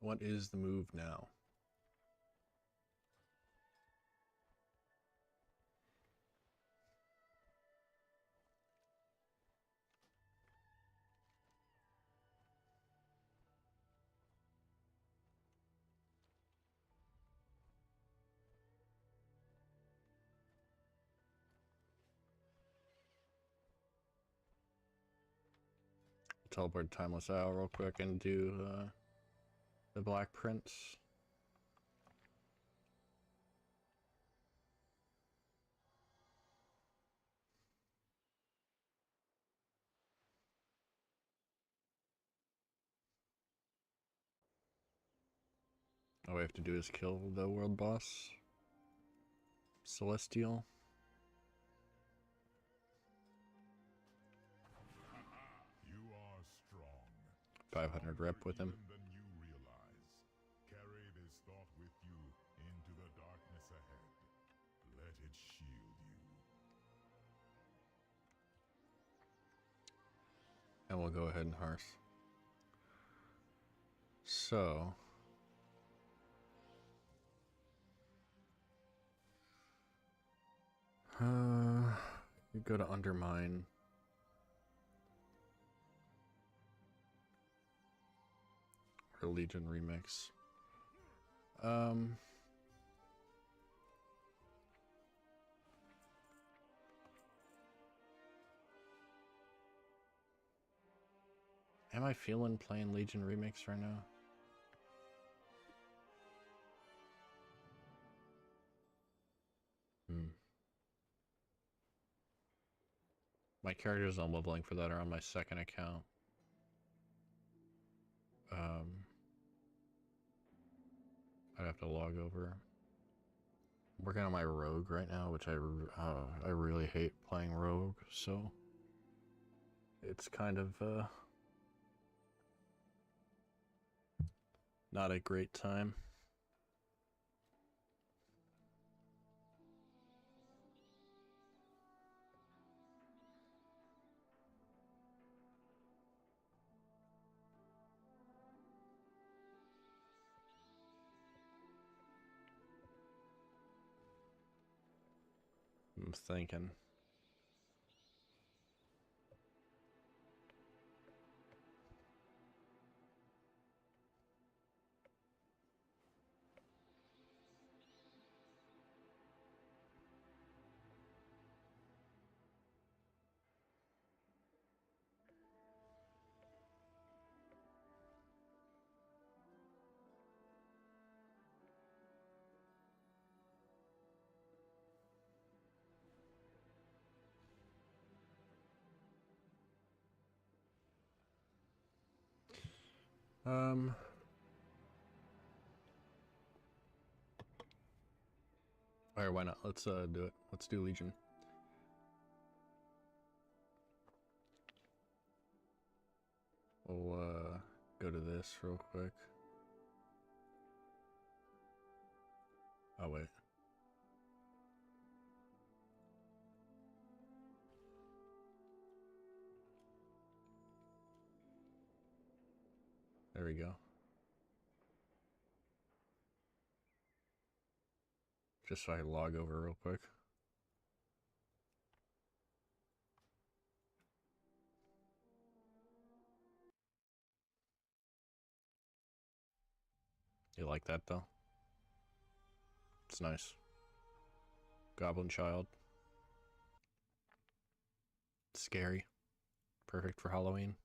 What is the move now? Teleport Timeless Isle real quick and do the Black Prince. All we have to do is kill the world boss. Celestial. You are strong. 500 rep with him. Even than you realize. Carry this thought with you into the darkness ahead. Let it shield you. And we'll go ahead and hearth. So... you go to Undermine. Or Legion Remix. Am I feeling playing Legion Remix right now? My characters I'm leveling for that are on my second account. I'd have to log over. I'm working on my rogue right now, which I really hate playing rogue, so it's kind of not a great time. I'm thinking. Alright, why not? Let's do it. Let's do Legion. We'll go to this real quick. Oh wait. There we go. Just so I can log over real quick. You like that though? It's nice. Goblin Child. Scary. Perfect for Halloween.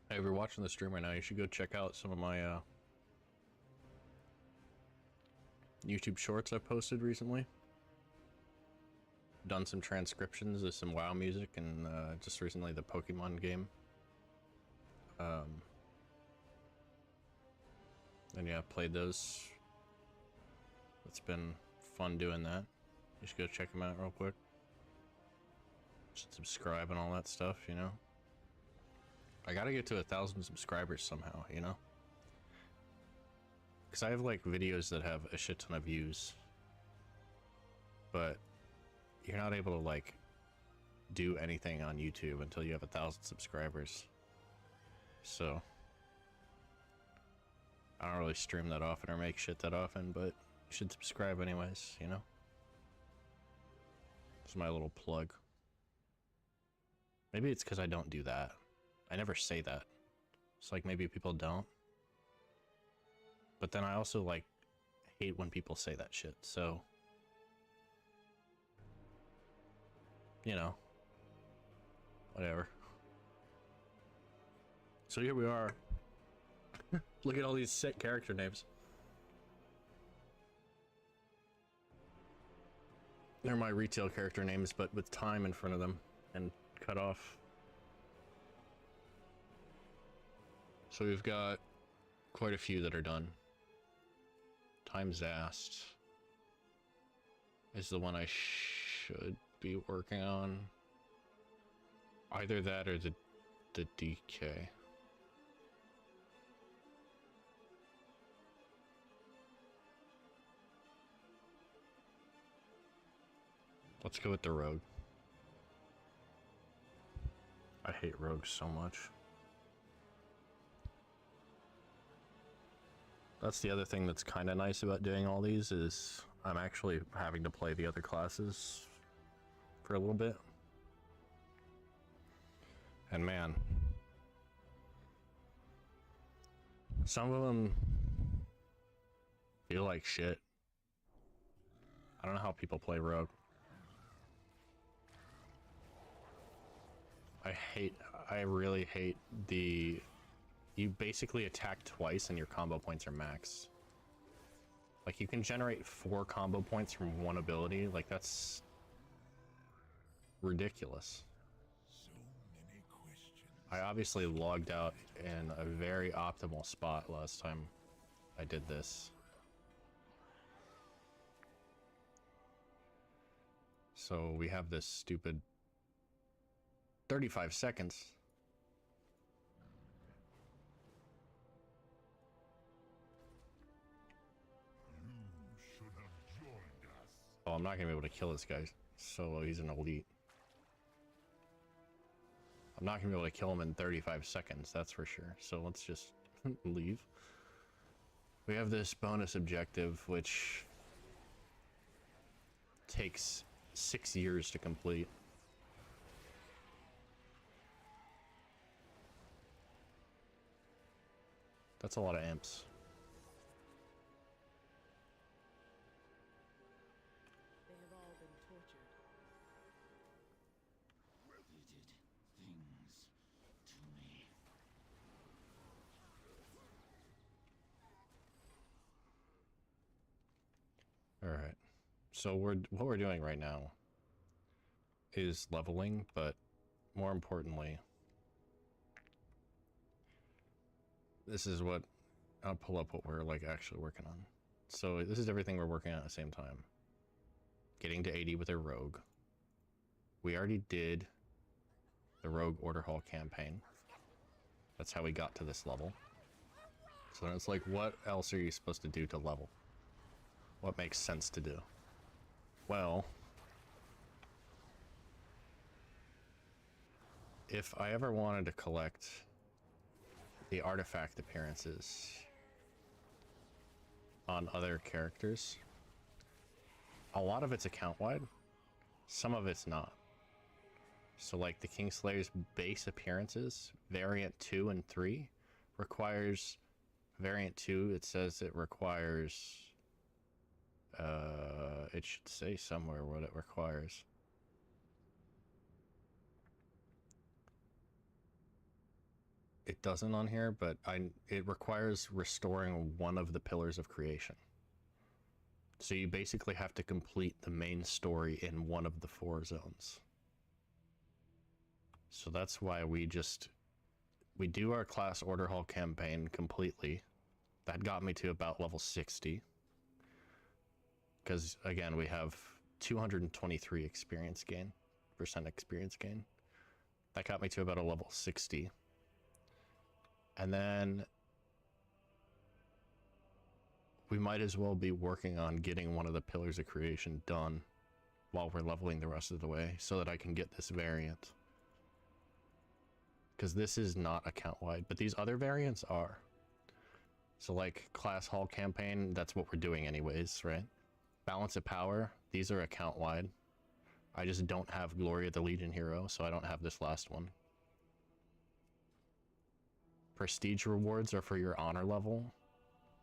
Hey, if you're watching the stream right now, you should go check out some of my YouTube shorts I've posted recently. Done some transcriptions of some WoW music and just recently the Pokemon game. And yeah, played those. It's been fun doing that. You should go check them out real quick. Should subscribe and all that stuff, you know. I gotta get to 1,000 subscribers somehow, you know? Because I have like videos that have a shit ton of views, but you're not able to like do anything on YouTube until you have 1,000 subscribers. So I don't really stream that often or make shit that often, but you should subscribe anyways, you know? It's my little plug. Maybe it's because I don't do that. I never say that. It's like maybe people don't. But then I also like hate when people say that shit, so you know, whatever. So here we are. Look at all these sick character names. They're my retail character names, but with time in front of them and cut off. So we've got quite a few that are done. Time Zast is the one I should be working on. Either that or the DK. Let's go with the Rogue. I hate rogues so much. That's the other thing that's kind of nice about doing all these is I'm actually having to play the other classes for a little bit. And man, some of them feel like shit. I don't know how people play Rogue. I really hate the... You basically attack twice and your combo points are max. Like, you can generate 4 combo points from one ability. Like, that's ridiculous. So many questions. I obviously logged out in a very optimal spot last time I did this. So we have this stupid 35 seconds. You should have joined us. Oh, I'm not gonna be able to kill this guy solo. He's an elite. I'm not gonna be able to kill him in 35 seconds, that's for sure. So let's just leave. We have this bonus objective, which takes 6 years to complete. That's a lot of imps. They have all So what we're doing right now is leveling, but more importantly, this is what I'll pull up what we're like actually working on. So this is everything we're working on at the same time. Getting to 80 with a rogue. We already did the rogue order hall campaign. That's how we got to this level. So then it's like, what else are you supposed to do to level? What makes sense to do? Well, if I ever wanted to collect the artifact appearances on other characters, a lot of it's account-wide, some of it's not. So like the Kingslayer's base appearances, variant 2 and 3, requires variant 2, it says it requires, it should say somewhere what it requires. It doesn't on here, but it requires restoring one of the pillars of creation. So you basically have to complete the main story in one of the 4 zones. So that's why we do our class order hall campaign completely. That got me to about level 60. Because again, we have 223 experience gain, experience gain. That got me to about a level 60. And then we might as well be working on getting one of the pillars of creation done while we're leveling the rest of the way so that I can get this variant. Because this is not account-wide, but these other variants are. So like class hall campaign, that's what we're doing anyways, right? Balance of power, these are account-wide. I just don't have Glory of the Legion hero, so I don't have this last one. Prestige rewards are for your honor level.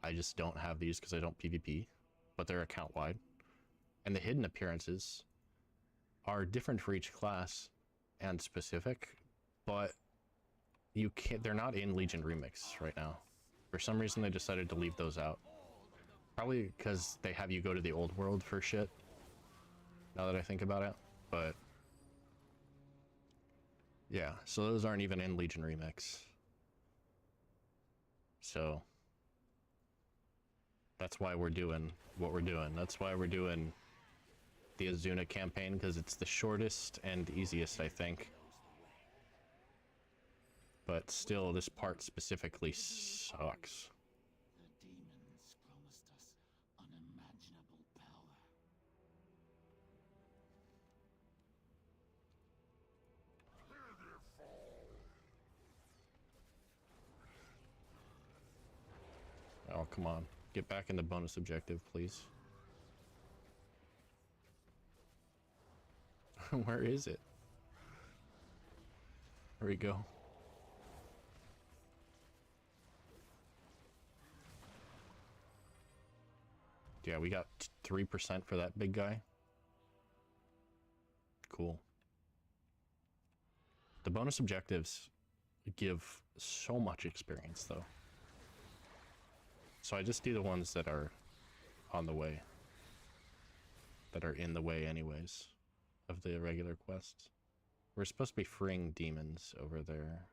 I just don't have these because I don't PvP, but they're account-wide. And the hidden appearances are different for each class and specific, but you can't, they're not in Legion Remix right now. For some reason they decided to leave those out. Probably because they have you go to the old world for shit, now that I think about it, but yeah, so those aren't even in Legion Remix. So that's why we're doing what we're doing. That's why we're doing the Azuna campaign, because it's the shortest and easiest, I think. But still, this part specifically sucks. The demons promised us unimaginable power. Oh, come on. Get back in the bonus objective, please. Where is it? There we go. Yeah, we got 3% for that big guy. Cool. The bonus objectives give so much experience, though. So I just do the ones that are on the way. That are in the way anyways, of the regular quests. We're supposed to be freeing demons over there.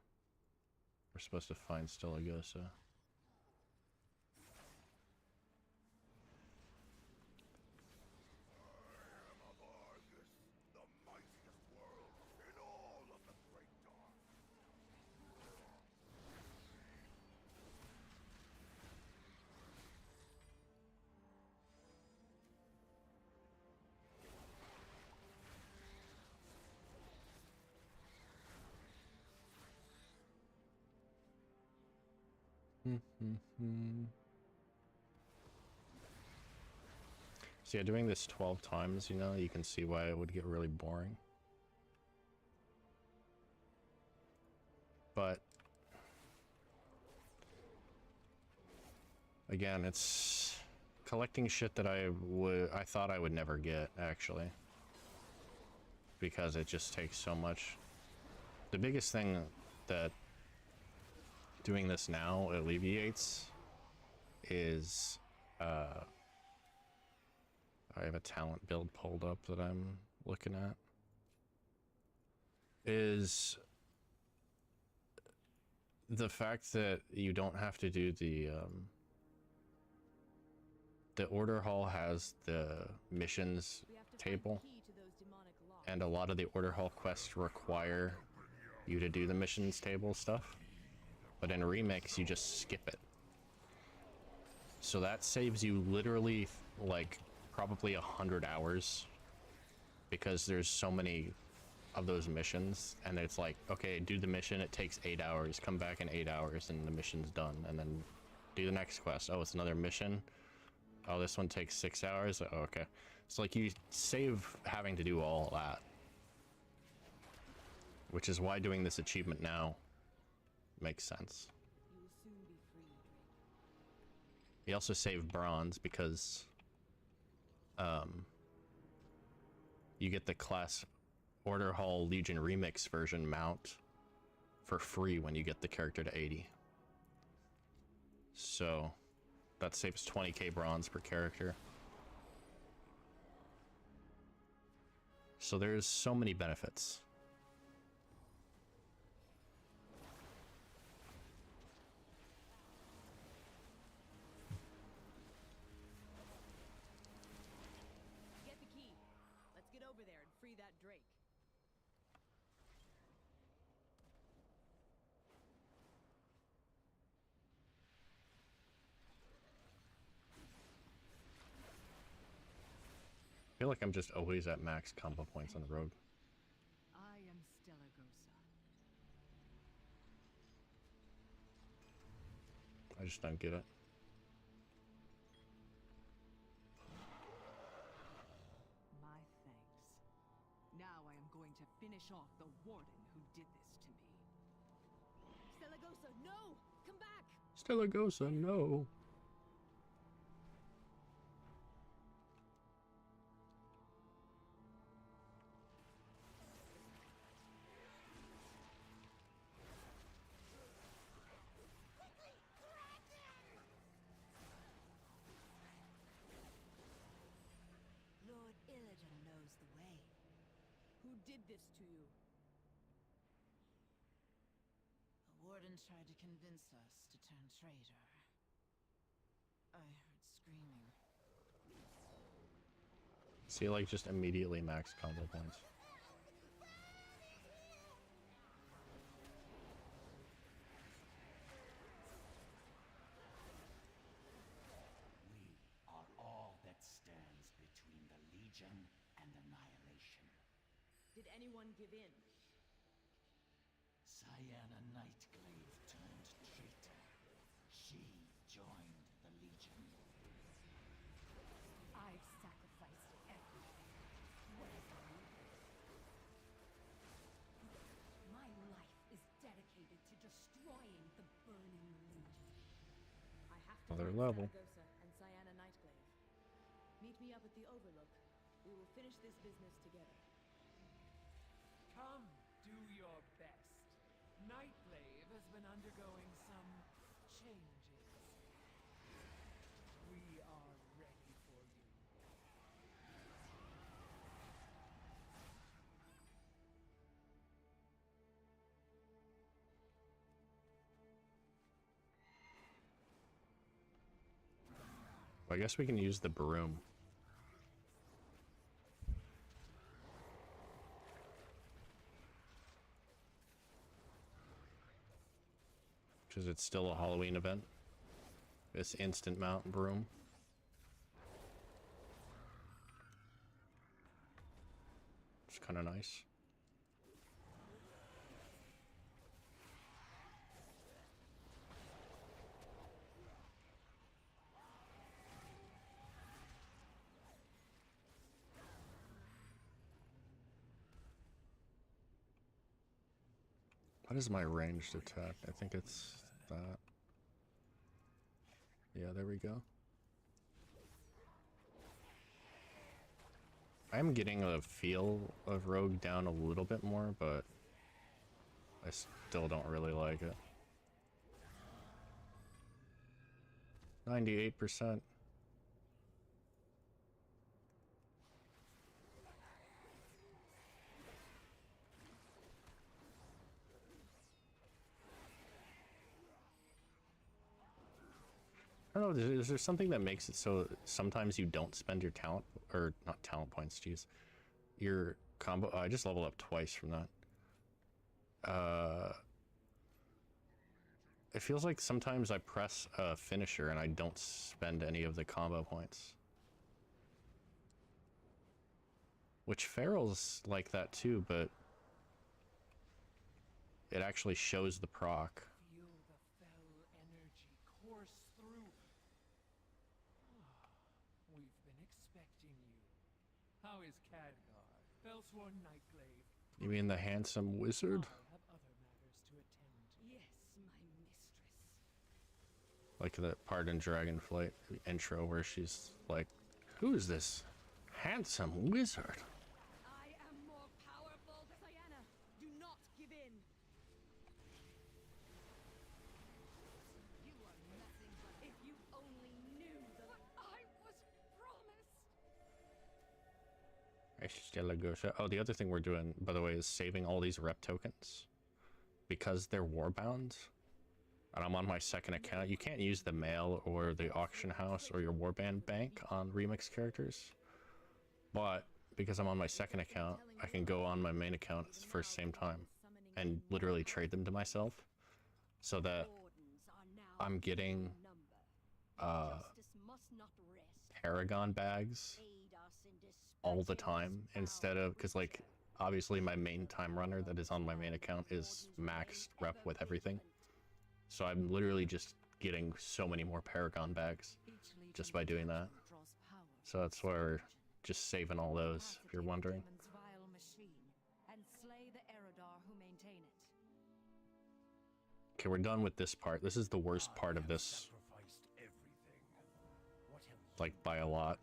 We're supposed to find Stelagosa. So yeah, doing this 12 times, you know, you can see why it would get really boring. But again, it's collecting shit that I thought I would never get, actually, because it just takes so much. The biggest thing that doing this now alleviates is I have a talent build pulled up that I'm looking at. Is the fact that you don't have to do the order hall has the missions table, and a lot of the order hall quests require you to do the missions table stuff, but in Remix you just skip it. So that saves you literally like probably 100 hours, because there's so many of those missions, and it's like, okay, do the mission, it takes 8 hours, come back in 8 hours and the mission's done, and then do the next quest. Oh, it's another mission. Oh, this one takes 6 hours. Oh, okay. So like you save having to do all that, which is why doing this achievement now makes sense. You also save bronze because you get the class Order Hall Legion Remix version mount for free when you get the character to 80. So that saves 20k bronze per character. So there's so many benefits. Get the key. Let's get over there and free that Drake. I feel like I'm just always at max combo points on the road. I am Stellagosa. I just don't get it. My thanks. Now I am going to finish off the warden who did this to me. Stellagosa, no! Come back! Stellagosa, no. Lord Illidan knows the way. Who did this to you? The warden tried to convince us to turn traitor. I heard screaming. See, like, just immediately max combo points. We are all that stands between the Legion and annihilation. Did anyone give in? Cyanna Nightglaive turned traitor. She joined the Legion. I've sacrificed everything. What is my life is dedicated to destroying the burning Legion. I have to Another find level. Stellagosa and Cyanna Nightglaive. Meet me up at the Overlook. We will finish this business together. Come, do your best. Nightglaive has been undergoing some changes. We are ready for you. I guess we can use the broom. Because it's still a Halloween event. This instant mount broom. It's kind of nice. What is my ranged attack? I think it's that. Yeah, there we go. I'm getting a feel of Rogue down a little bit more, but I still don't really like it. 98%. know, is there something that makes it so sometimes you don't spend your talent, or not talent points, jeez. Your combo, I just leveled up twice from that. It feels like sometimes I press a finisher and I don't spend any of the combo points. Which Feral's like that too, but it actually shows the proc. Feel the fell energy course through. We've been expecting you. How is Khadgar, Fellsworn Nightglaive? You mean the handsome wizard? I have other matters to attend to. Yes, my mistress. Like that part in Dragonflight intro where she's like, who is this handsome wizard? I am more powerful. Diana, do not give in. You are nothing but if you only knew what I was promised. Oh, the other thing we're doing, by the way, is saving all these rep tokens because they're warbound. And I'm on my second account. You can't use the mail or the auction house or your warband bank on remix characters. But because I'm on my second account, I can go on my main account for the same time and literally trade them to myself so that I'm getting Paragon bags all the time instead of, because like obviously my main time runner that is on my main account is maxed rep with everything. So I'm literally just getting so many more Paragon bags just by doing that. So that's why we're just saving all those, if you're wondering. Okay, we're done with this part. This is the worst part of this. Like, by a lot.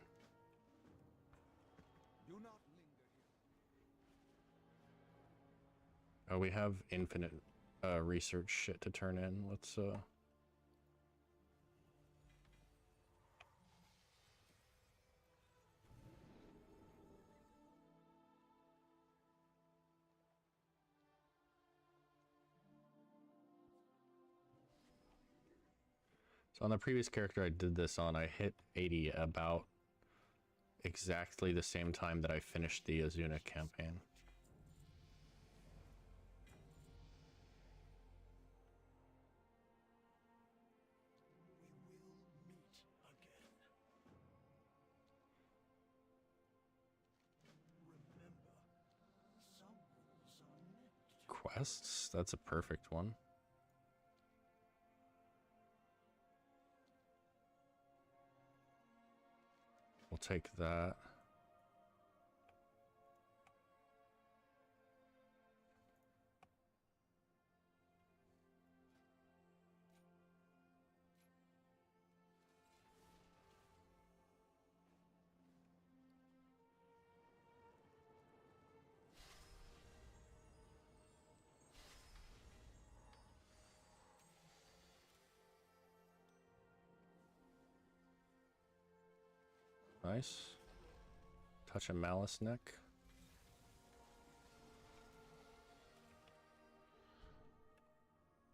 Oh, we have infinite research shit to turn in. Let's So on the previous character I did this on, I hit 80 about exactly the same time that I finished the Azuna campaign. Quests? That's a perfect one. We'll take that. Nice. Touch a Malice neck.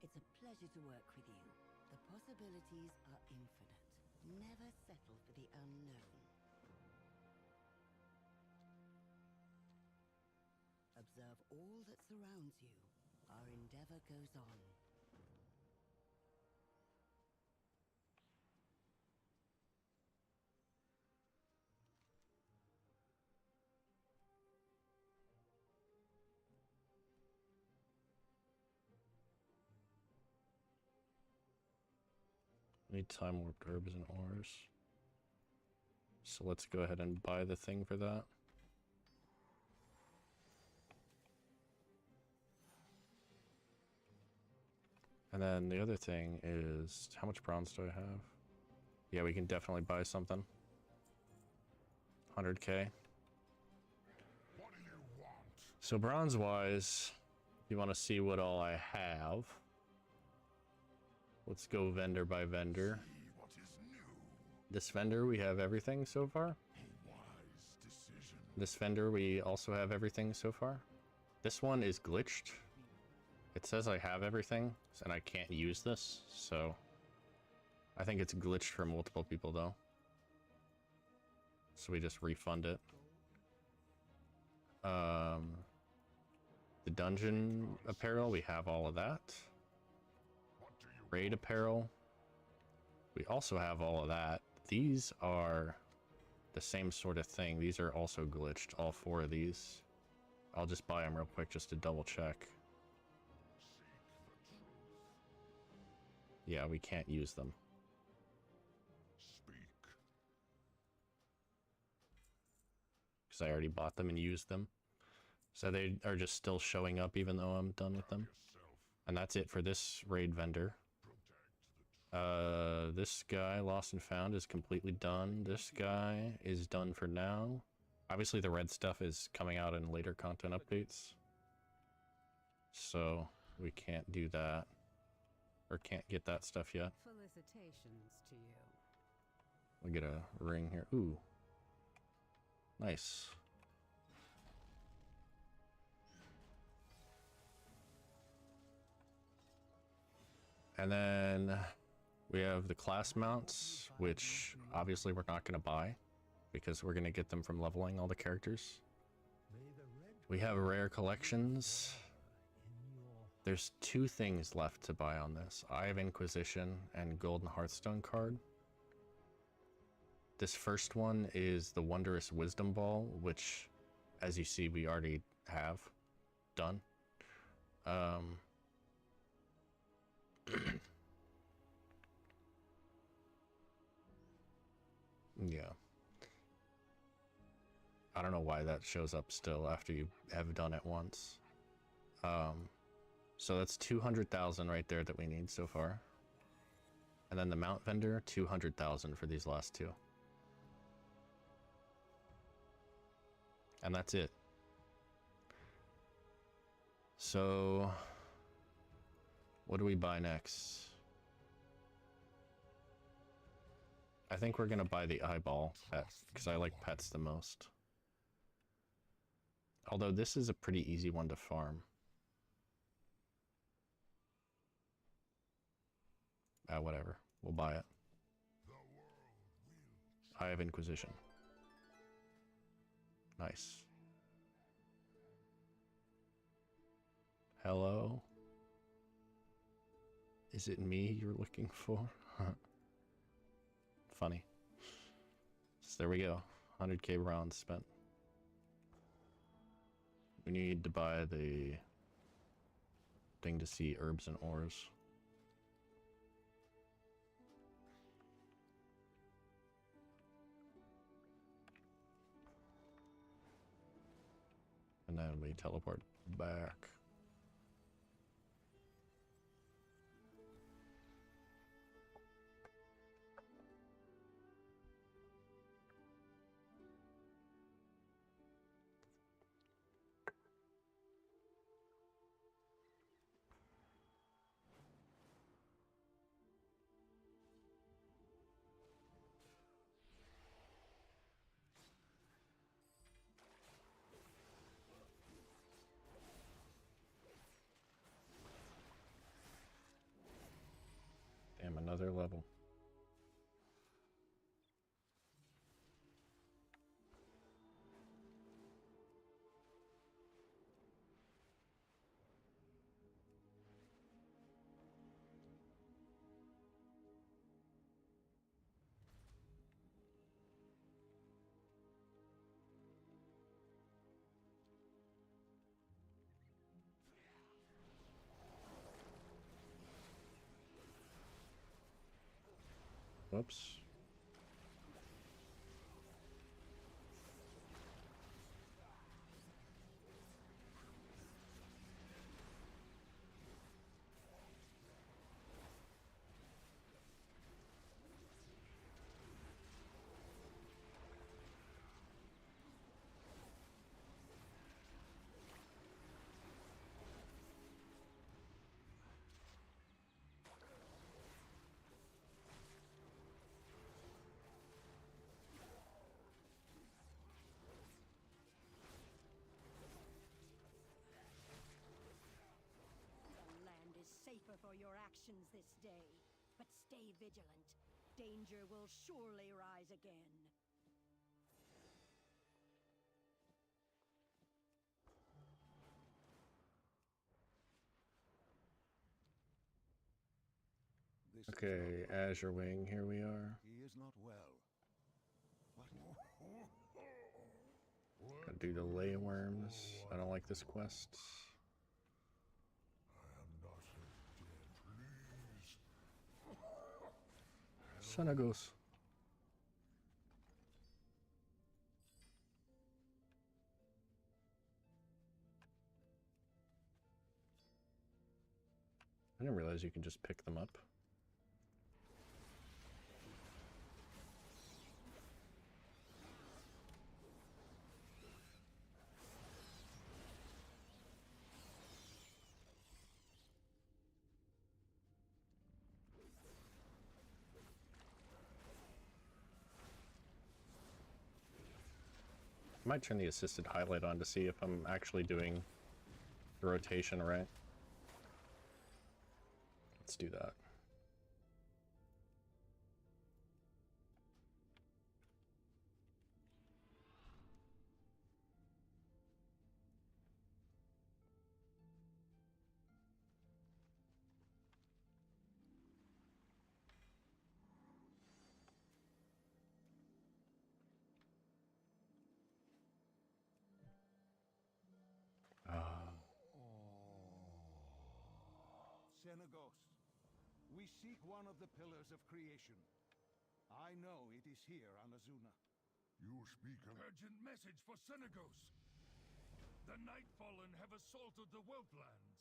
It's a pleasure to work with you. The possibilities are infinite. Never settle for the unknown. Observe all that surrounds you. Our endeavor goes on. Need time warped herbs and ores. So let's go ahead and buy the thing for that. And then the other thing is, how much bronze do I have? Yeah, we can definitely buy something. 100k. So bronze wise, if you want to see what all I have, let's go vendor by vendor. This vendor, we have everything so far. This vendor, we also have everything so far. This one is glitched. It says I have everything, and I can't use this, so I think it's glitched for multiple people though. So we just refund it. The dungeon apparel, we have all of that. Raid apparel, we also have all of that. These are the same sort of thing. These are also glitched, all 4 of these. I'll just buy them real quick just to double check. Yeah, we can't use them. Because I already bought them and used them. So they are just still showing up even though I'm done with them. And that's it for this raid vendor. This guy, Lost and Found, is completely done. This guy is done for now. Obviously the red stuff is coming out in later content updates. So we can't do that. Or can't get that stuff yet. Felicitations to you. We get a ring here. Ooh. Nice. And then we have the class mounts, which obviously we're not going to buy because we're going to get them from leveling all the characters. We have rare collections. There's 2 things left to buy on this. Eye of Inquisition and Golden Hearthstone card. This first one is the Wondrous Wisdom Ball, which, as you see, we already have done. Yeah. I don't know why that shows up still after you have done it once. So that's 200,000 right there that we need so far. And then the mount vendor, 200,000 for these last 2. And that's it. So what do we buy next? I think we're gonna buy the eyeball pet because I like pets the most. Although this is a pretty easy one to farm. Whatever. We'll buy it. Eye of Inquisition. Nice. Hello? Is it me you're looking for? Funny. So there we go. 100k rounds spent. We need to buy the thing to see herbs and ores. And then we teleport back. Damn, another level. Whoops. The land is safer for your actions this day, but stay vigilant. Danger will surely rise again. This Okay, Azure Wing, here we are. He is not well. What? Gotta do the lay worms. I don't like this quest. I am not dead, please. Son of Ghost. I didn't realize you can just pick them up. I might turn the assisted highlight on to see if I'm actually doing the rotation right. Let's do that. Senegos, we seek one of the pillars of creation. I know it is here on Azuna. You speak of... Urgent message for Senegos. The Nightfallen have assaulted the Whelplands.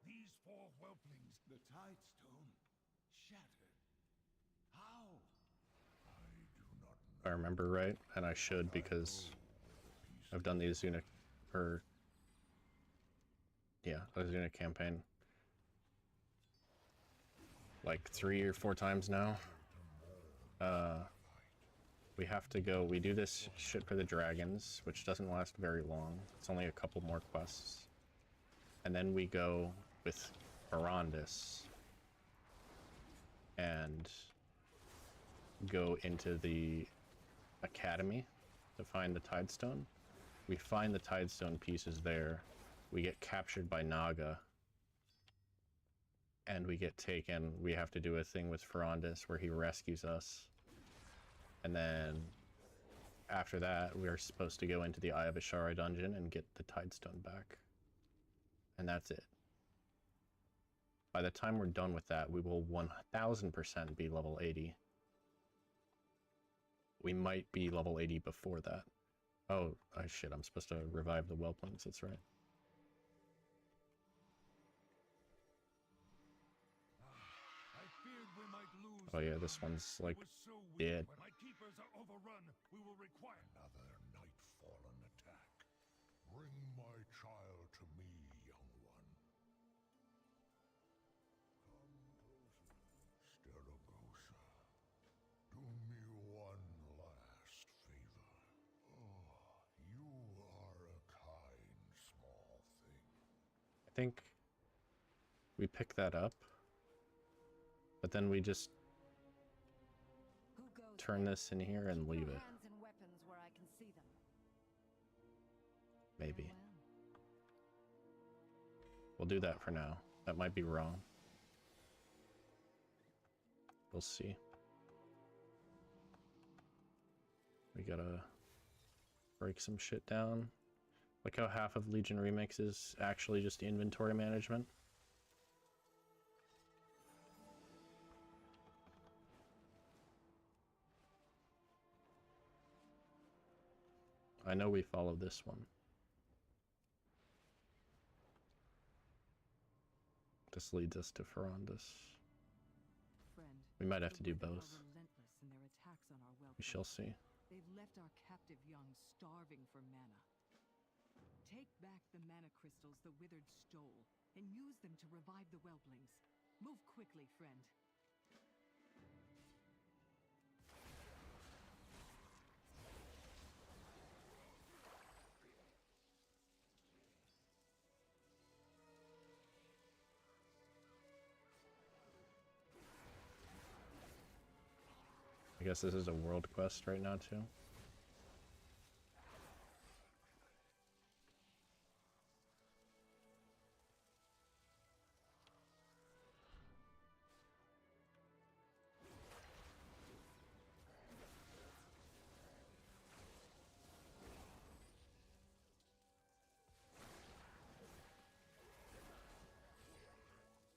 These 4 whelplings... The Tidestone shattered. How? I do not know. If I remember right, and I should because I've done the Azuna, Azuna campaign like 3 or 4 times now. We have to go, we do this shit for the dragons, which doesn't last very long. It's only a couple more quests. And then we go with Ferondis and go into the academy to find the Tidestone. We find the Tidestone pieces there. We get captured by Naga. And we get taken. We have to do a thing with Ferondis where he rescues us. And then after that, we are supposed to go into the Eye of Ashara dungeon and get the Tidestone back. And that's it. By the time we're done with that, we will 1000% be level 80. We might be level 80 before that. Oh, shit, I'm supposed to revive the Whelplings, that's right. Oh yeah, this one's like dead. When my keepers are overrun, we will require Another Nightfallen attack. Bring my child to me, young one. Come closer. Stellagosa, do me one last favor. Oh, you are a kind, small thing. I think we pick that up, but then we just turn this in here and leave it. Hands and weapons where I can see them. Maybe. We'll do that for now. That might be wrong. We'll see. We gotta break some shit down. Like how half of Legion Remix is actually just inventory management. I know we follow this one. This leads us to Ferondis. We might have to do both. We shall see. They've left our captive young starving for mana. Take back the mana crystals the Withered stole, and use them to revive the Whelplings. Move quickly, friend. I guess this is a world quest right now too.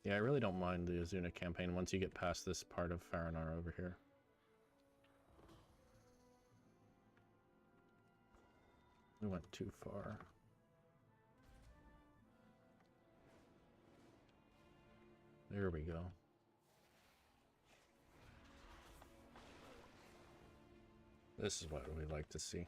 Yeah, I really don't mind the Azuna campaign once you get past this part of Faranar over here. We went too far. There we go. This is what we like to see.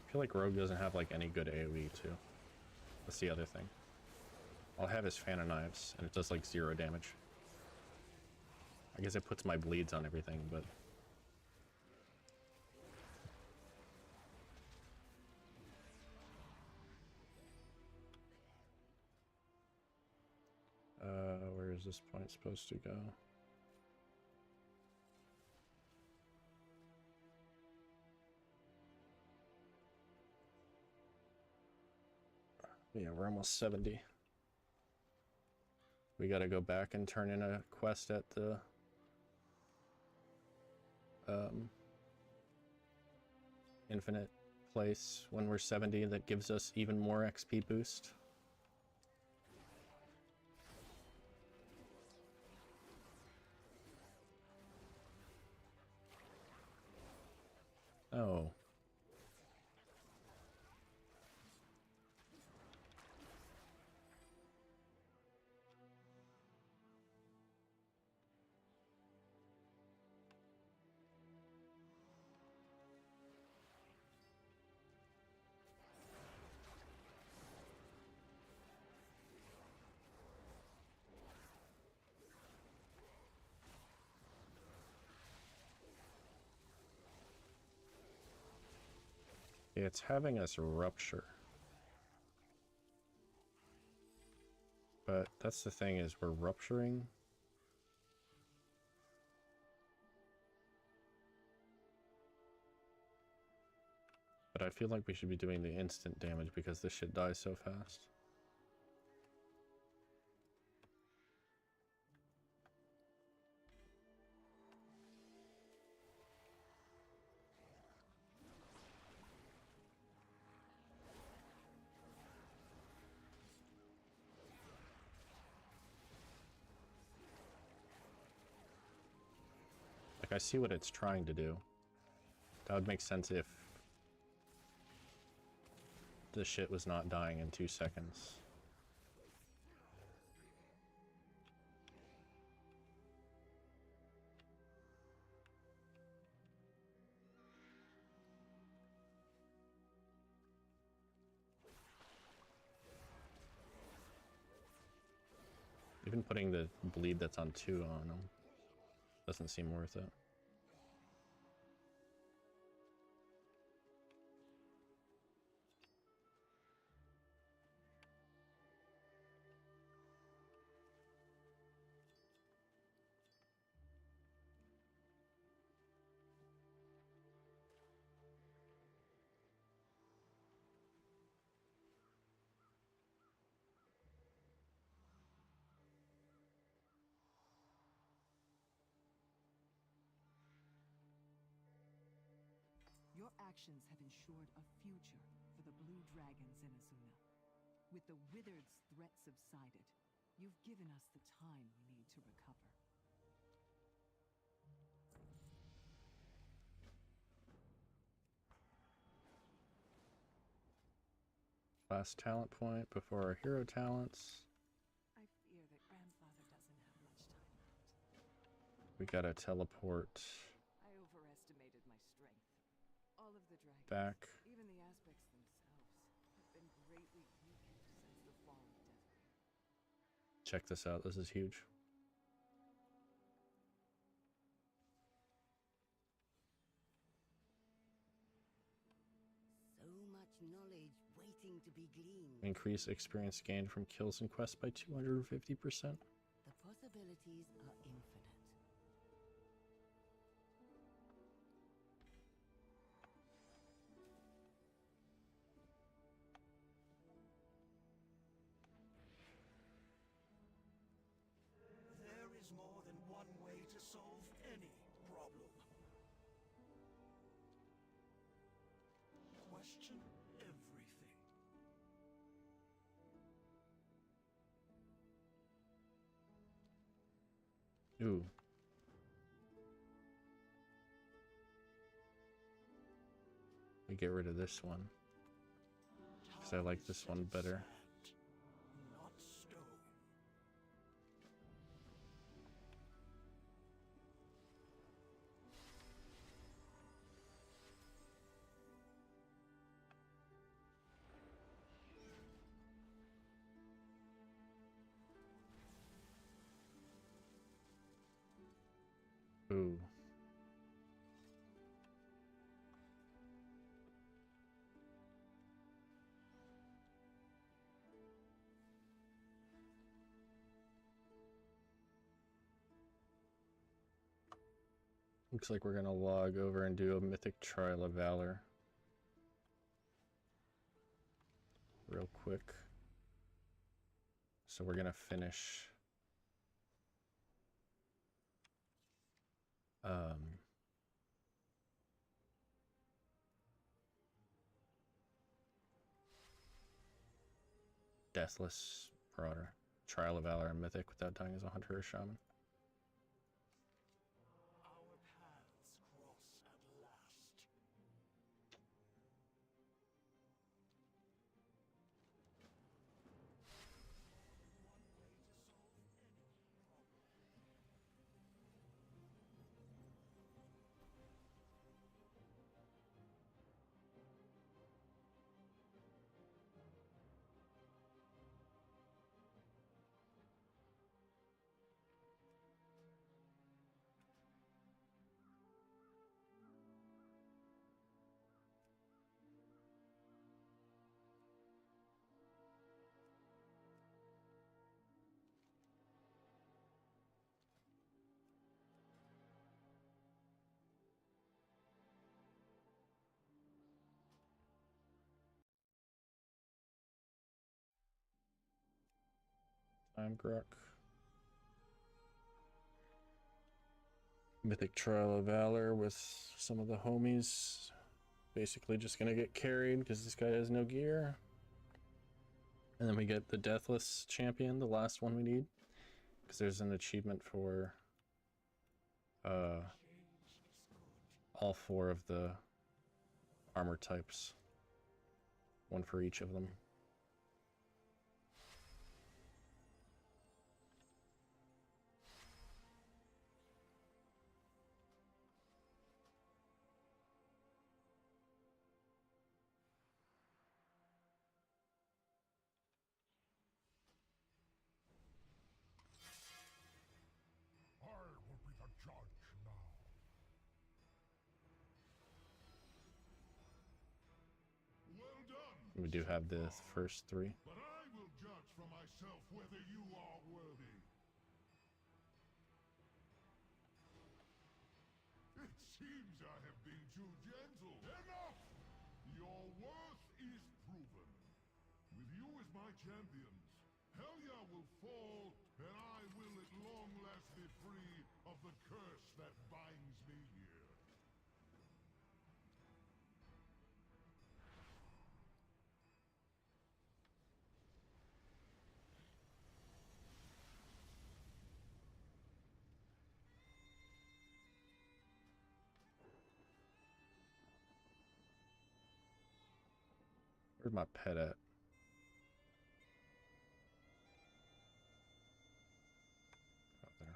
I feel like Rogue doesn't have like any good AoE too. That's the other thing. I'll have his fan of knives and it does like 0 damage. I guess it puts my bleeds on everything, but where is this point supposed to go? Yeah, we're almost 70. We gotta go back and turn in a quest at the infinite place when we're 70 that gives us even more XP boost. Oh. It's having us rupture. But that's the thing, is we're rupturing. But I feel like we should be doing the instant damage because this shit dies so fast. Like, I see what it's trying to do. That would make sense if the shit was not dying in 2 seconds. Even putting the bleed that's on 2 on him doesn't seem worth it. Your actions have ensured a future for the blue dragons in Azuna. With the Withered's threat subsided, you've given us the time we need to recover. Last talent point before our hero talents. I fear that Grandfather doesn't have much time left. We gotta teleport I overestimated my strength. All of the dragons, back. even the aspects themselves, have been greatly weakened since the fall of Deathwing. Check this out, this is huge. knowledge waiting to be gleaned. Increase experience gained from kills and quests by 250%. The possibilities are infinite. There is more than one way to solve any problem. Question everything. Ooh. We get rid of this one. Because I like this one better. Not stone. Ooh. Looks like we're gonna log over and do a mythic trial of valor real quick. So we're gonna finish Deathless Marauder, Trial of Valor, and Mythic without dying as a hunter or shaman. Our paths cross at last. I'm Grok. Mythic Trial of Valor with some of the homies. Basically just gonna get carried because this guy has no gear. And then we get the Deathless Champion, the last one we need. Because there's an achievement for all 4 of the armor types. One for each of them. I will be the judge now. Well done. We do have the first 3. But I will judge for myself whether you are worthy. It seems I have been too gentle. Enough! Your worth is proven. With you as my champions, Helya will fall, and I will at long last be free of the curse that binds me here. Where's my pet at? Out there.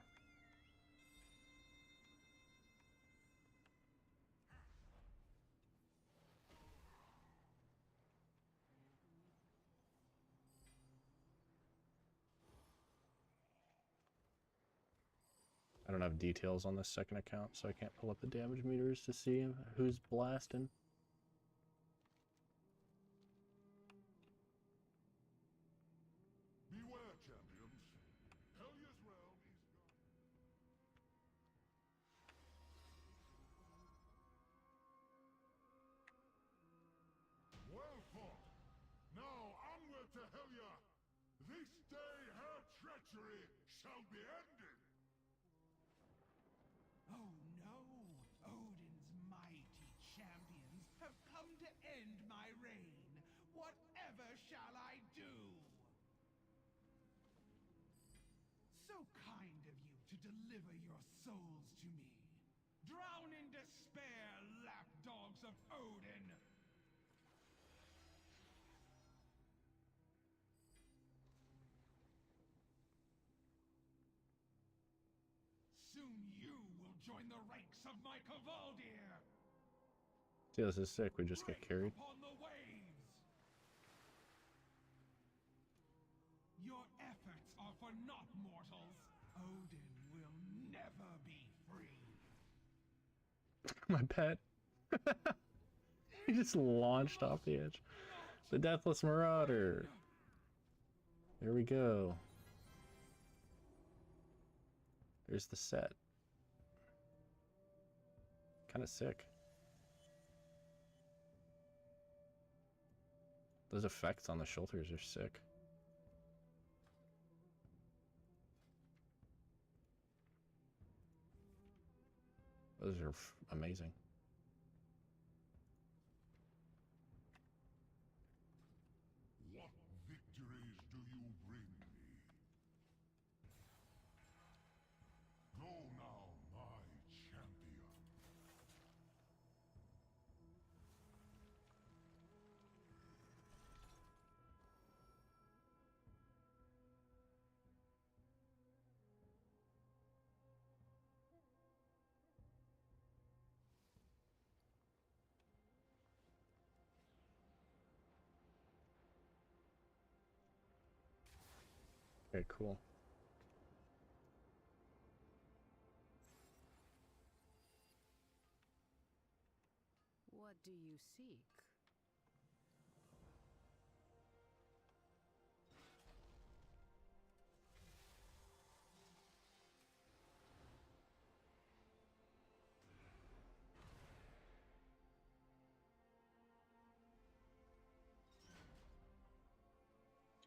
I don't have details on this second account, so I can't pull up the damage meters to see who's blasting. fought. Now onward to Helya. This day her treachery shall be ended. Oh no! Odin's mighty champions have come to end my reign. Whatever shall I do? So kind of you to deliver your souls to me. Drown in despair, lapdogs of Odin! Soon you will join the ranks of my Kavaldir! See, this is sick. We just get carried. Upon the waves! Your efforts are for naught, mortals. Odin will never be free. My pet. He just launched off the edge. The Deathless Marauder. There we go. There's the set. Kind of sick. Those effects on the shoulders are sick. Those are amazing. What victories do you bring me? Go now, my champion. Okay, cool. What do you seek?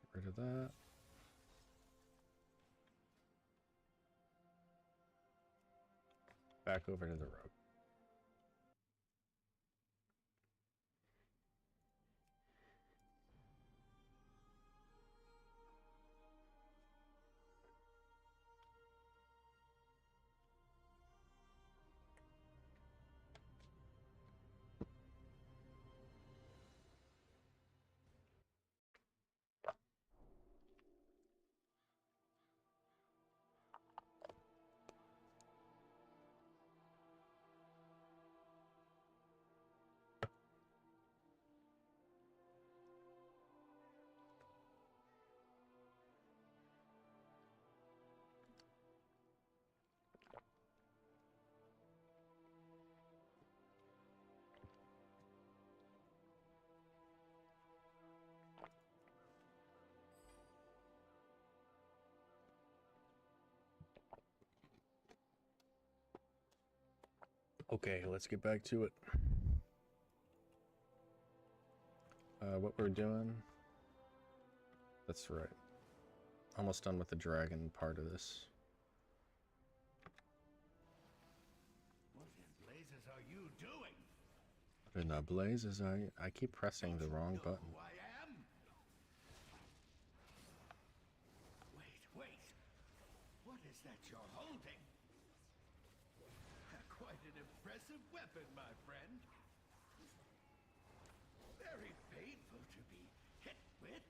Get rid of that. Back over to the road. Okay, let's get back to it. What we're doing. That's right. Almost done with the dragon part of this. What in blazes are you doing? What in the blazes? I keep pressing the wrong button. Who I am? Wait. What is that you're holding? Quite an impressive weapon, my friend. Very painful to be hit with.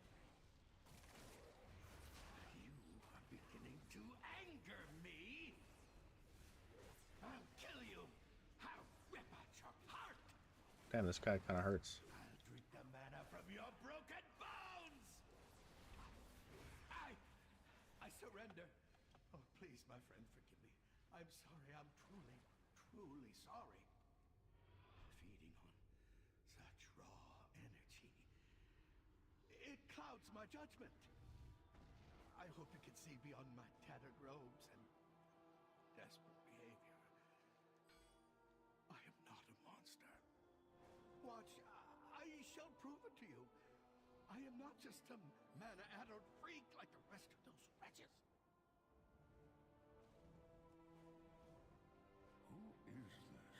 You are beginning to anger me. I'll kill you. I'll rip out your heart. Damn, this guy kind of hurts. I'll drink the mana from your broken bones. I surrender. Oh, please, my friend, forgive me. I'm sorry. I'm truly sorry. Feeding on such raw energy. It clouds my judgment. I hope you can see beyond my tattered robes and desperate behavior. I am not a monster. Watch, I shall prove it to you. I am not just a mana addon freak like the rest of those wretches. Who is this?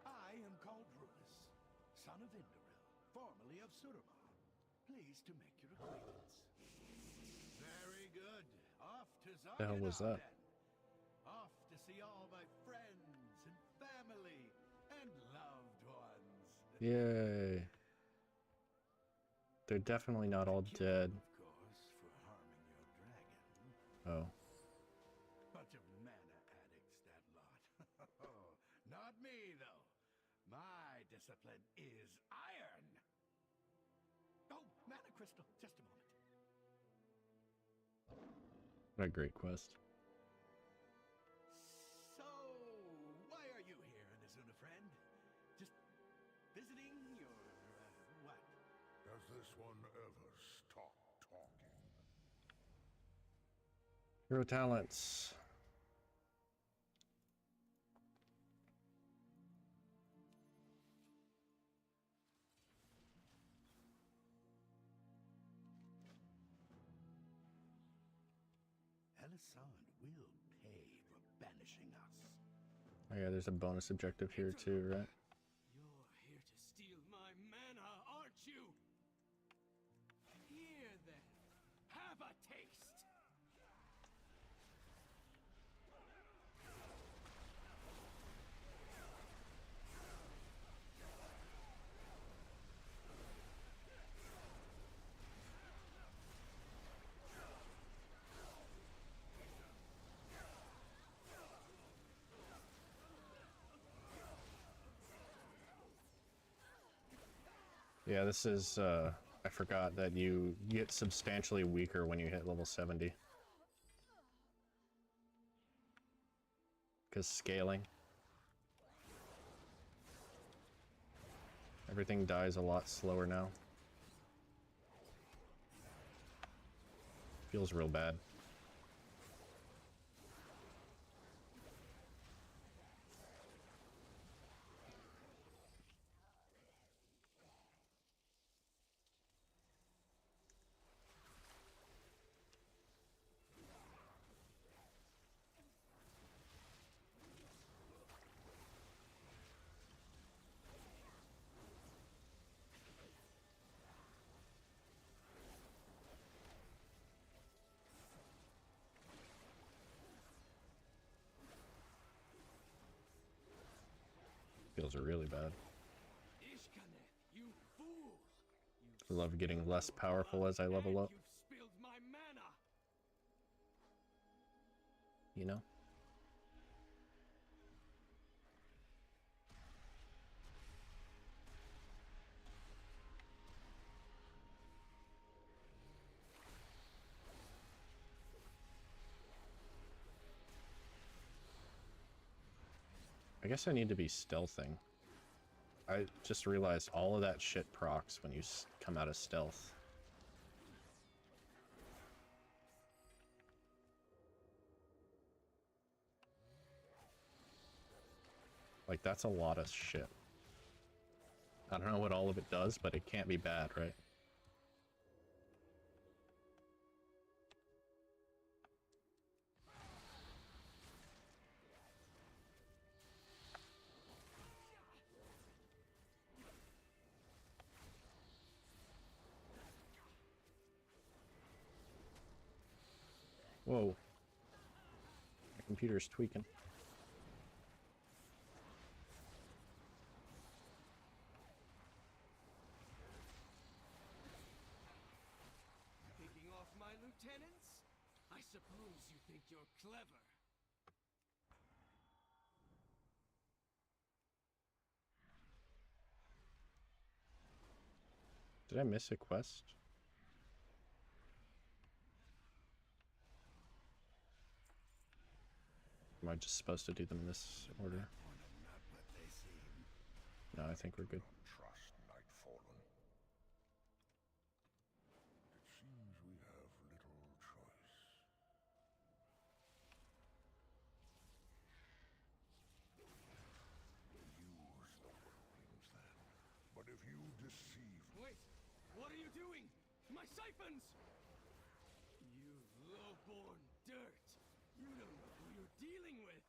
I am called DRUID, son of Indoril, formerly of Suramar. Pleased to make your acquaintance. Very good. Off to Zarya The hell was that? then. Off to see all my friends and family and loved ones. Yay. They're definitely not all dead. Of course, for harming your dragon. Oh. Bunch of mana addicts, that lot. Not me, though. My discipline is iron. Oh, mana crystal. Just a moment. What a great quest. So, why are you here, Nazuna friend? Just visiting your, what? Does this one ever stop talking? Hero talents. Elisan will pay for banishing us. Oh yeah, there's a bonus objective here too, right? You're here to steal my mana, aren't you? Here then, have a taste. Yeah, this is, I forgot that you get substantially weaker when you hit level 70. Because scaling. Everything dies a lot slower now. Feels real bad. Feels really bad. You fool! I love getting less powerful as I level up. You've spilled my mana. You know? I guess I need to be stealthing. I just realized all of that shit procs when you come out of stealth. Like, that's a lot of shit. I don't know what all of it does, but it can't be bad, right? Whoa. My computer's tweaking. Picking off my lieutenants? I suppose you think you're clever. Did I miss a quest? Am I just supposed to do them in this order? No, I think we're good. Trust Nightfallen. It seems we have little choice. Use the worldlings you deceive. Wait! What are you doing? My siphons! You low-born dirt! You don't know who you're dealing with!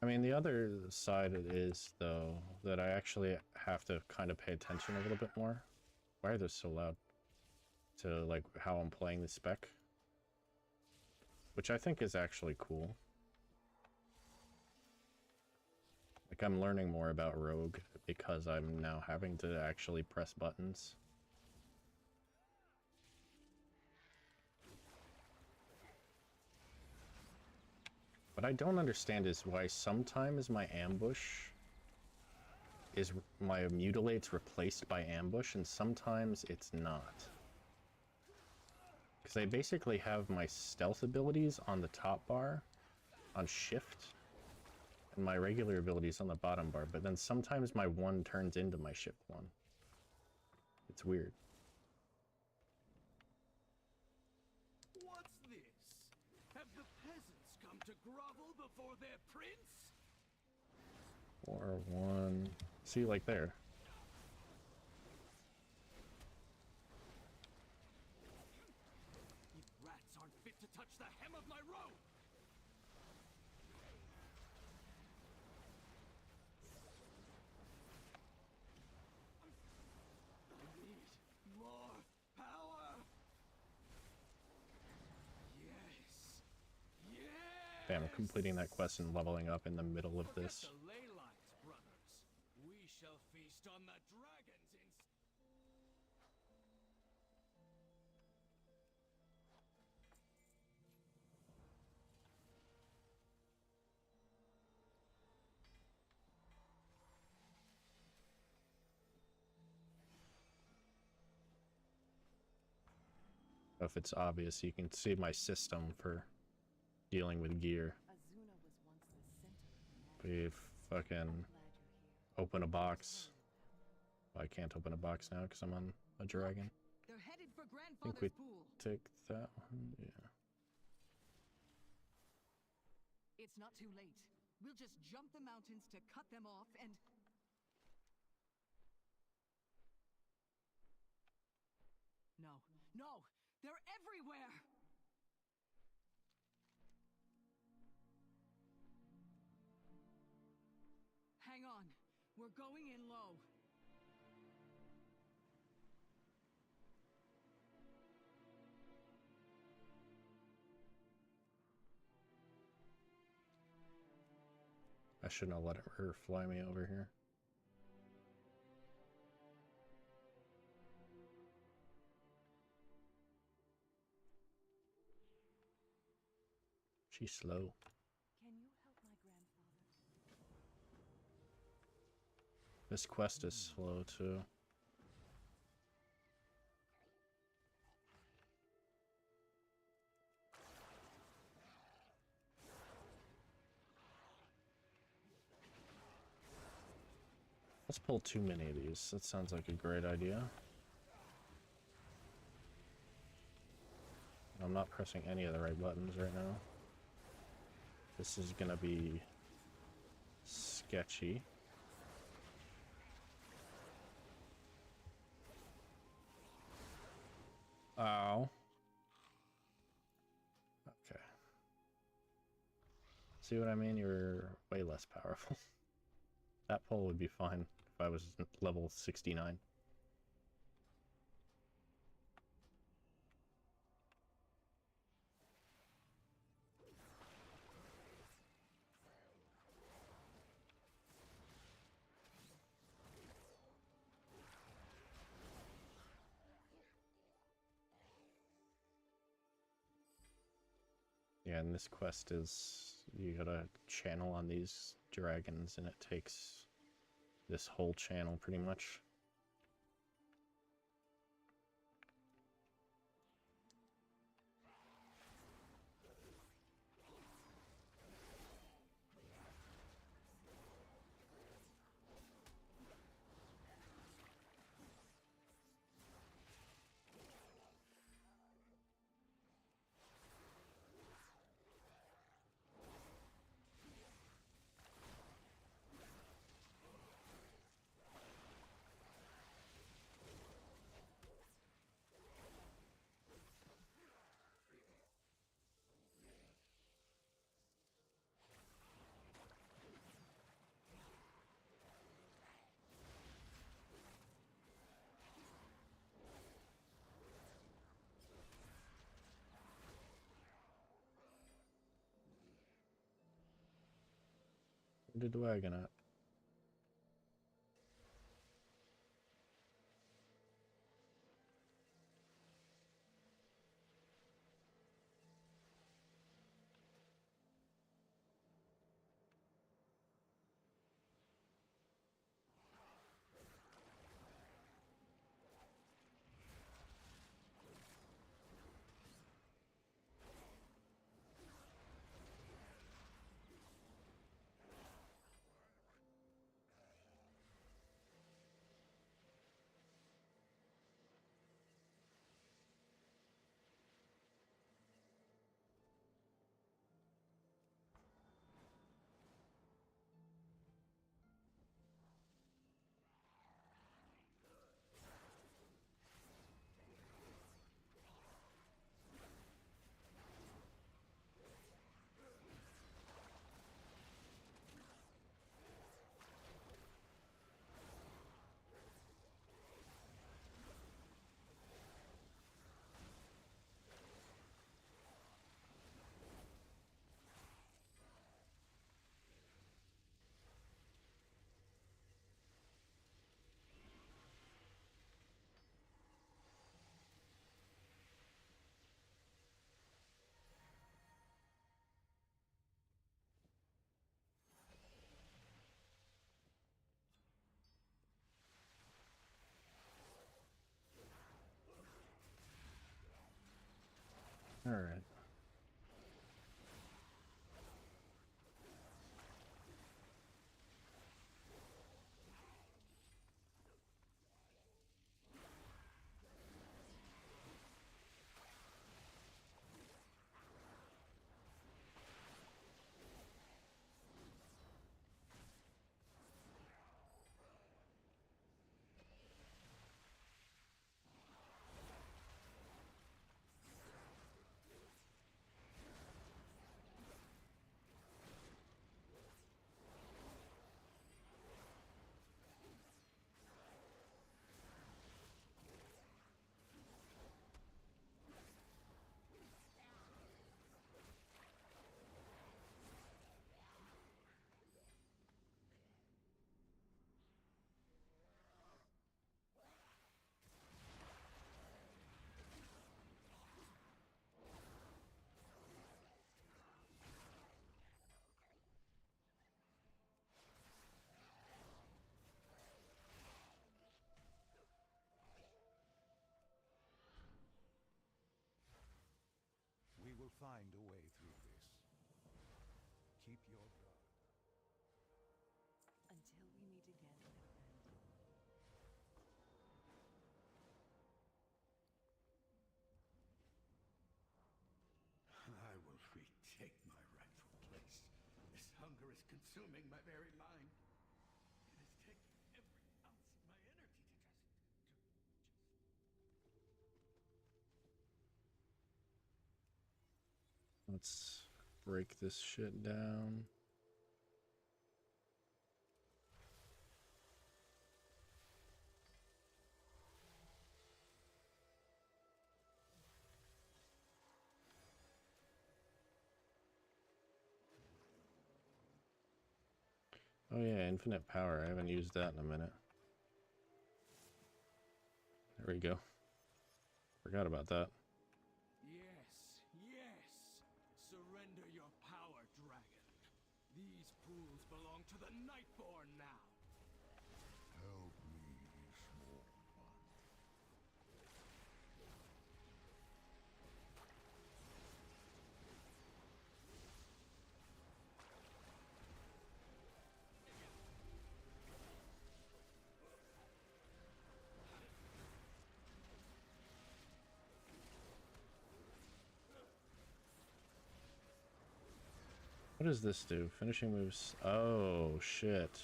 I mean, the other side is, though, that I actually have to kind of pay attention a little bit more. Why are those so loud? To, like, how I'm playing the spec. Which I think is actually cool. Like, I'm learning more about Rogue because I'm now having to actually press buttons. What I don't understand is why sometimes my mutilate's replaced by ambush, and sometimes it's not. Because I basically have my stealth abilities on the top bar, on shift, and my regular abilities on the bottom bar, but then sometimes my one turns into my shift one. It's weird. What's this? Have the peasants come to grovel before their prince? Or one... See, like there. You rats aren't fit to touch the hem of my robe! I need more power! Yes! Yes! Damn, I'm completing that quest and leveling up in the middle of this. Forget the ley lines, brothers. We shall feast on the dragons in... If it's obvious, you can see my system for dealing with gear. We fucking open a box. Well, I can't open a box now because I'm on a dragon. They're headed for I think we Grandfather's pool. take that one, yeah. It's not too late. We'll just jump the mountains to cut them off and... No. No! They're everywhere! Hang on. We're going in low. I shouldn't have let her fly me over here. She's slow. Can you help my grandfather? This quest is slow too. Let's pull too many of these. That sounds like a great idea. I'm not pressing any of the right buttons right now. This is gonna be sketchy. Ow. Okay. See what I mean? You're way less powerful. That pole would be fine if I was level 69. Yeah, and this quest is, you gotta channel on these dragons, and it takes this whole channel pretty much. Did the wagon at? All right. We will find a way through this. Keep your guard. Until we meet again, my friend. I will retake my rightful place. This hunger is consuming my very mind. It is taking every ounce of my energy to Let's break this shit down. Oh yeah, infinite power. I haven't used that in a minute. There we go. Forgot about that. Yes, yes! Surrender your power, dragon. These pools belong to the Nightborn now. Help me, small one. What does this do? Finishing moves. Oh, shit.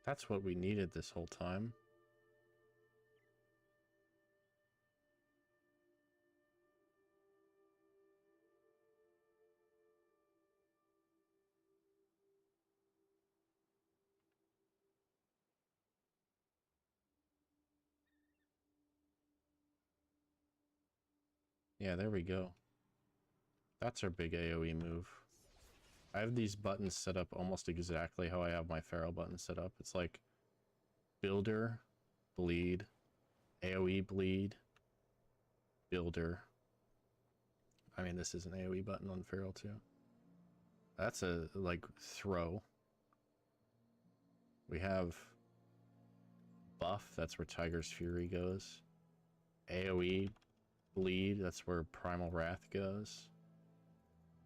That's what we needed this whole time. Yeah, there we go. That's our big AoE move. I have these buttons set up almost exactly how I have my Feral button set up. It's like Builder, Bleed, AoE Bleed, Builder. I mean, this is an AoE button on Feral too. That's a, like, throw. We have Buff, that's where Tiger's Fury goes. AoE Bleed, that's where Primal Wrath goes.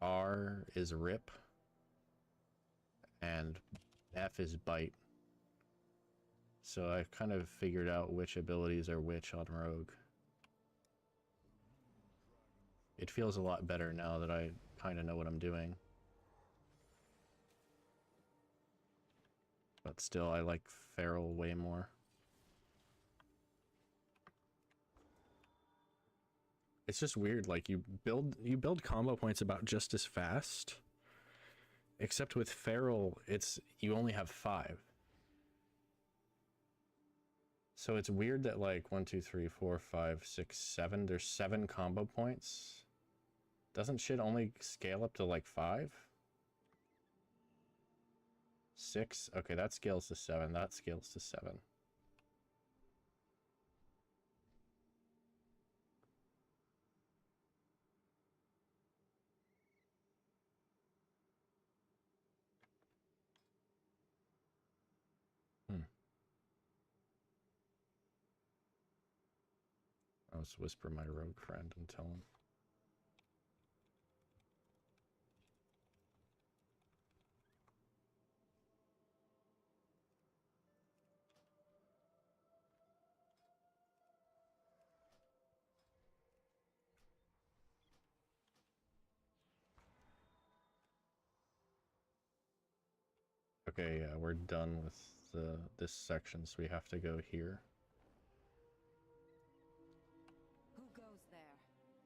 R is Rip. And F is Bite. So I kind of figured out which abilities are which on Rogue. It feels a lot better now that I kind of know what I'm doing. But still, I like Feral way more. It's just weird, like you build combo points about just as fast. Except with Feral, you only have 5. So it's weird that like 1, 2, 3, 4, 5, 6, 7, there's 7 combo points. Doesn't shit only scale up to like 5? 6? Okay, that scales to 7. That scales to 7. I'll just whisper my rogue friend and tell him. Okay, yeah, we're done with this section, so we have to go here. Who goes there?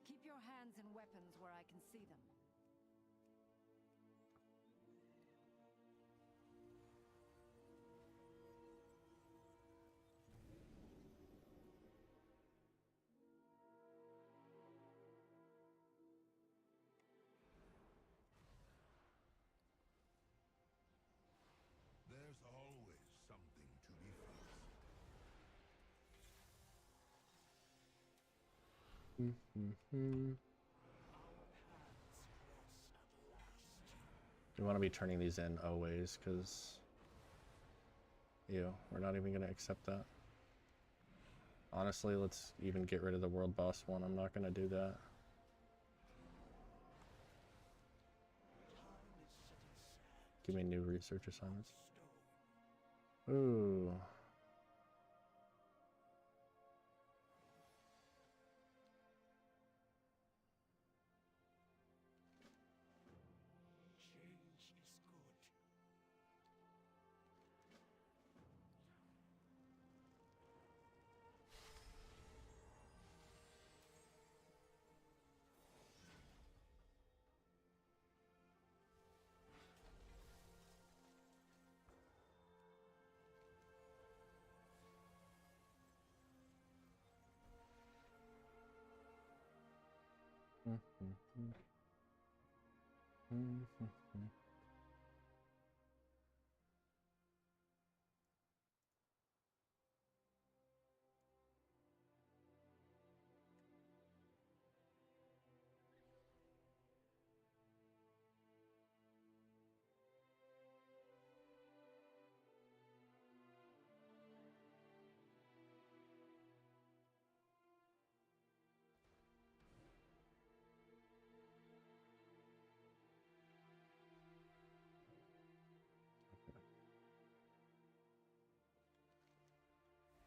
Keep your hands and weapons where I can see them. There's always something to be fixed. We want to be turning these in always, because we're not even going to accept that. Honestly, let's even get rid of the world boss one. I'm not going to do that. Give me new research assignments. Ooh.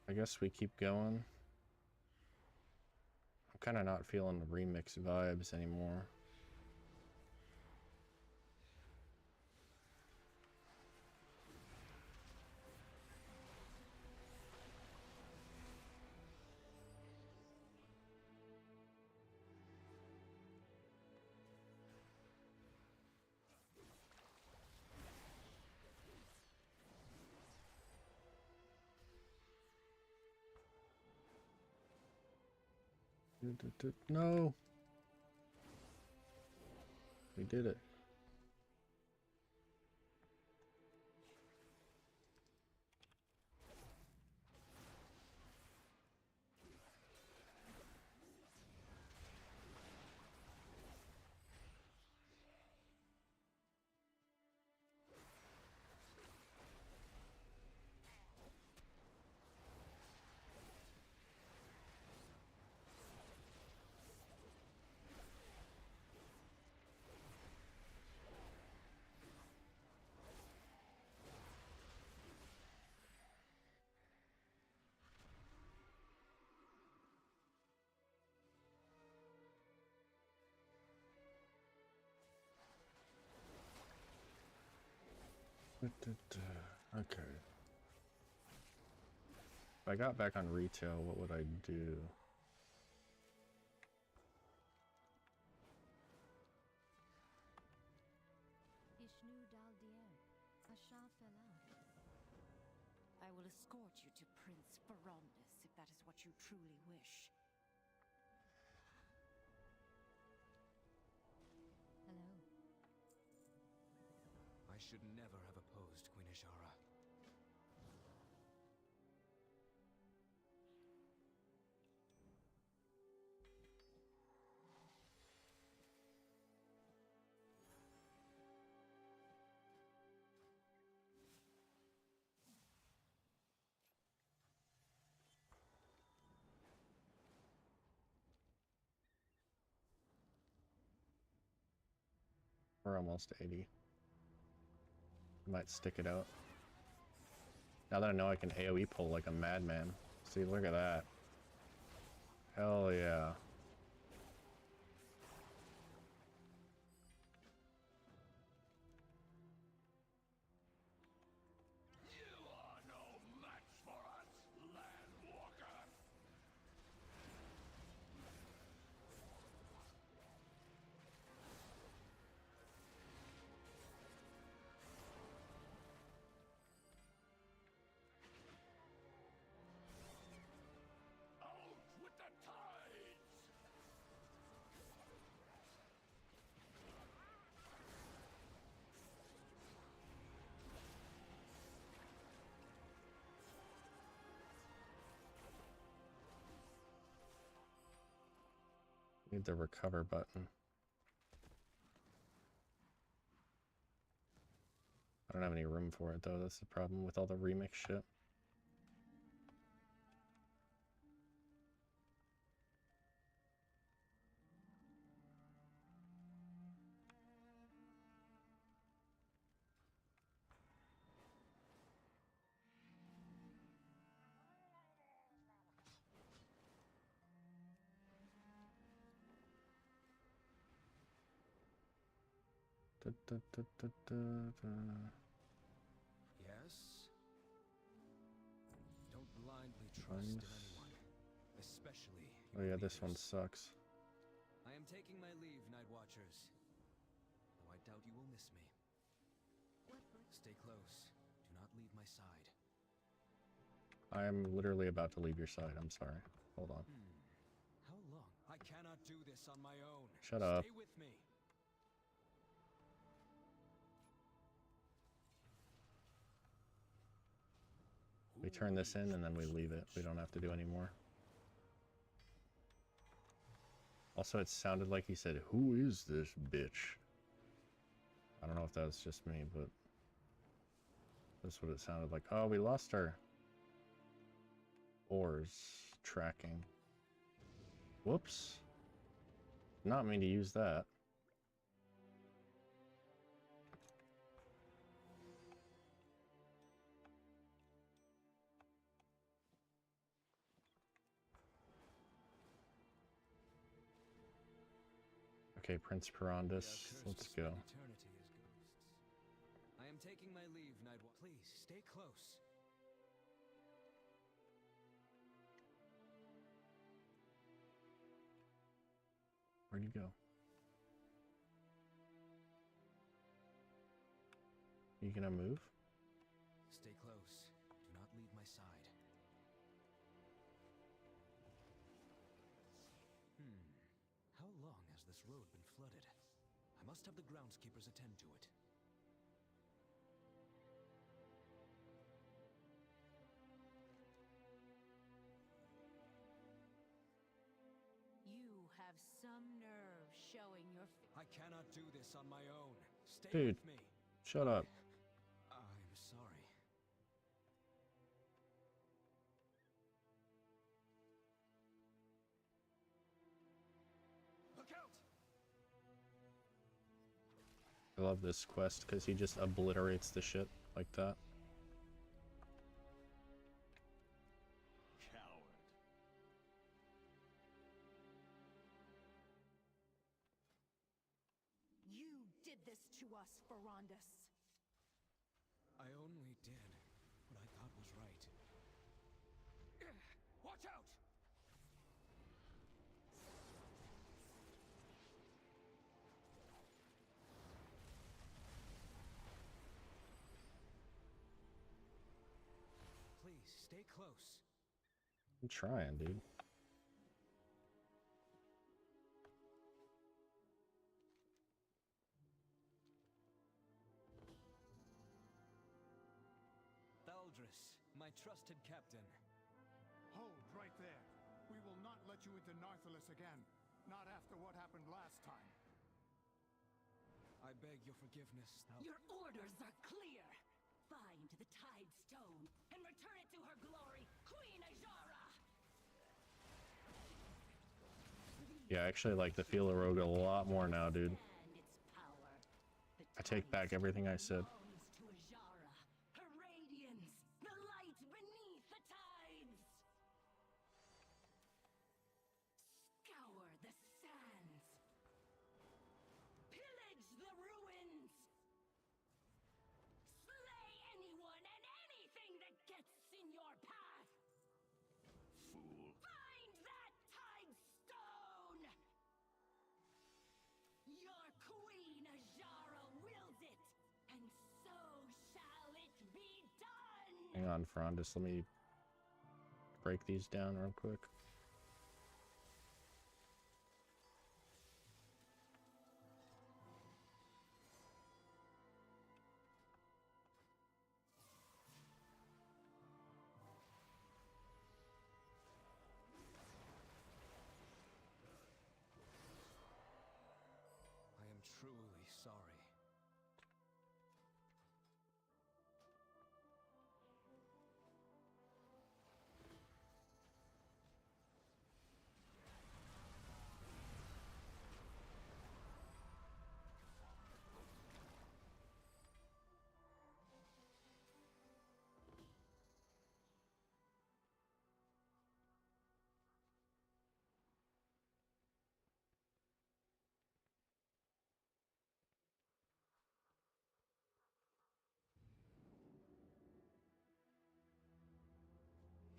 I guess we keep going. I'm kind of not feeling the remix vibes anymore. No. We did it. Okay. If I got back on retail, what would I do? I will escort you to Prince Ferondus, if that is what you truly wish. Hello. I should never have opposed Queen Ishara. We're almost 80. Might stick it out. Now that I know I can AoE pull like a madman. See, look at that. Hell yeah. You are no match for us, Landwalker! Out with the tides! Need the recover button. I don't have any room for it though, that's the problem with all the remix shit. Yes? Don't blindly trust in anyone, especially Oh your yeah, this one leaders. sucks. I am taking my leave, Night Watchers. Though I doubt you will miss me. Stay close. Do not leave my side. I am literally about to leave your side, I'm sorry. Hold on. How long? I cannot do this on my own. Shut up. Stay with me. We turn this in and then we leave it. We don't have to do any more. Also, it sounded like he said, "Who is this bitch?" I don't know if that was just me, but that's what it sounded like. Oh, we lost our ores tracking. Whoops. Not mean to use that. Okay, Prince Ferondus, let's go. Eternity as ghosts. I am taking my leave, Night Watchers. Please stay close. Where'd you go? You gonna move? Stay close. Do not leave my side. How long has this road been flooded? I must must have the groundskeepers attend to it. You have some nerve showing your I cannot do this on my own. Stay Dude, with me. shut up. I'm sorry. Look out! I love this quest because he just obliterates the shit like that. Coward. You did this to us, Ferondus. I only did what I thought was right. Watch out! Please, stay close. I'm trying, dude. Thaldris, my trusted captain. Hold right there. We will not let you into Narthalis again. Not after what happened last time. I beg your forgiveness, Your orders are clear. Find the Tide Stone and return it to her glory, Queen Ajara. Yeah, I actually like the feel of Rogue a lot more now, dude. I take back everything I said. Belongs to Ajara, her radiance, the light beneath the tides. Scour the sands. Pillage the ruins. Slay anyone and anything that gets in your path. Fool. Find that Tide Stone. Your Queen Ajara wills it, and so shall it be done. Hang on, Ferondus, let me break these down real quick. I am truly sorry.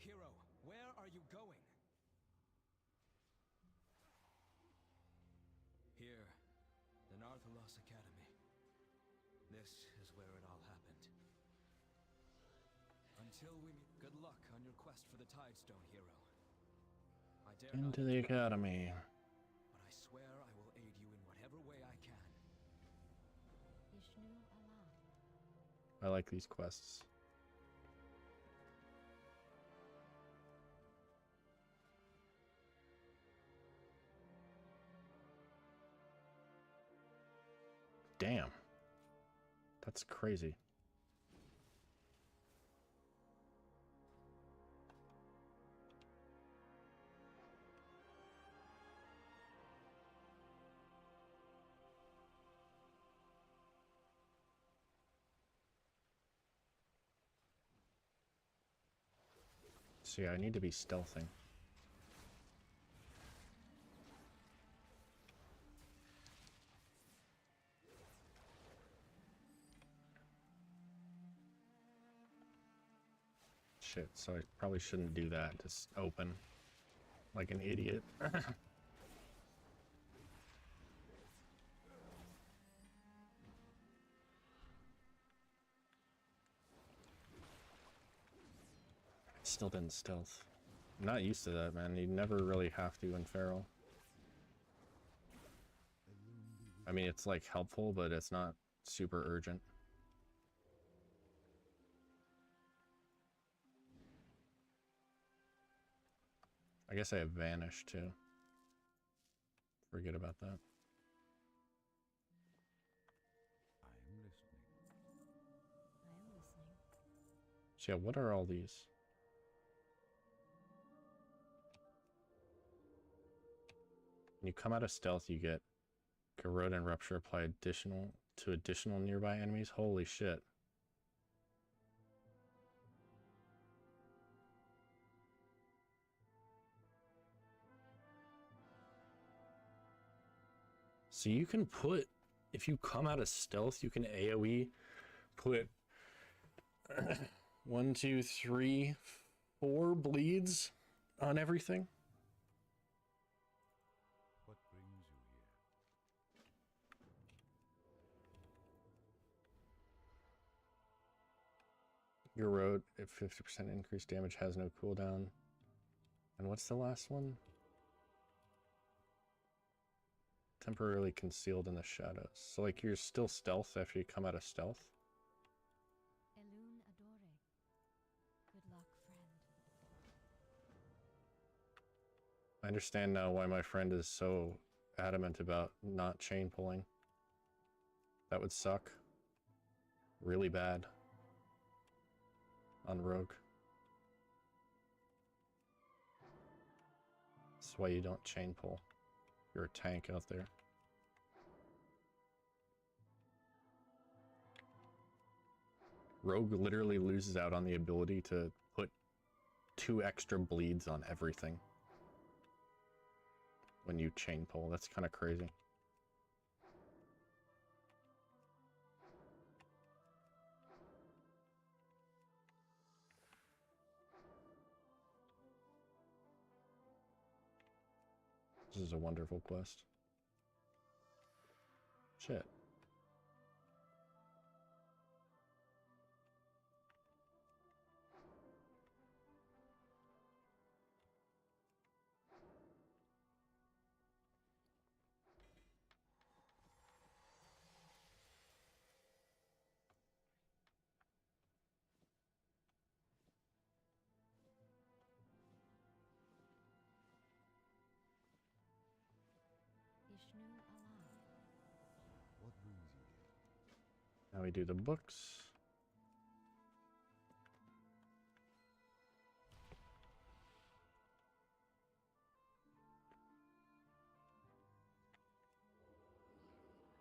Hero, where are you going? Here, the Narthalos Academy. This is where it all happened. Until we meet, good luck on your quest for the Tidestone, Hero. I dare not Into the academy. but I swear I will aid you in whatever way I can. Vishnu Allah. I like these quests. Damn. That's crazy. So yeah, I need to be stealthing. Shit, so I probably shouldn't do that. Just open like an idiot. Still didn't stealth. I'm not used to that, man. You never really have to in Feral. I mean, it's like helpful, but it's not super urgent. I guess I have Vanish too. Forget about that. I'm listening. I am listening. So yeah, what are all these? When you come out of stealth, you get Corrode and Rupture apply additional nearby enemies. Holy shit. So you can put, if you come out of stealth, you can AoE put 1, 2, 3, 4 bleeds on everything. What brings you here? Your road at 50% increased damage has no cooldown. And what's the last one? Temporarily concealed in the shadows. So like you're still stealth after you come out of stealth. Elune Adore. Good luck, friend. I understand now why my friend is so adamant about not chain pulling. That would suck really bad on Rogue. That's why you don't chain pull. You're a tank out there. Rogue literally loses out on the ability to put 2 extra bleeds on everything when you chain pull. That's kind of crazy. This is a wonderful quest. Shit. Ishnu alive. What brings you here? Now we do the books.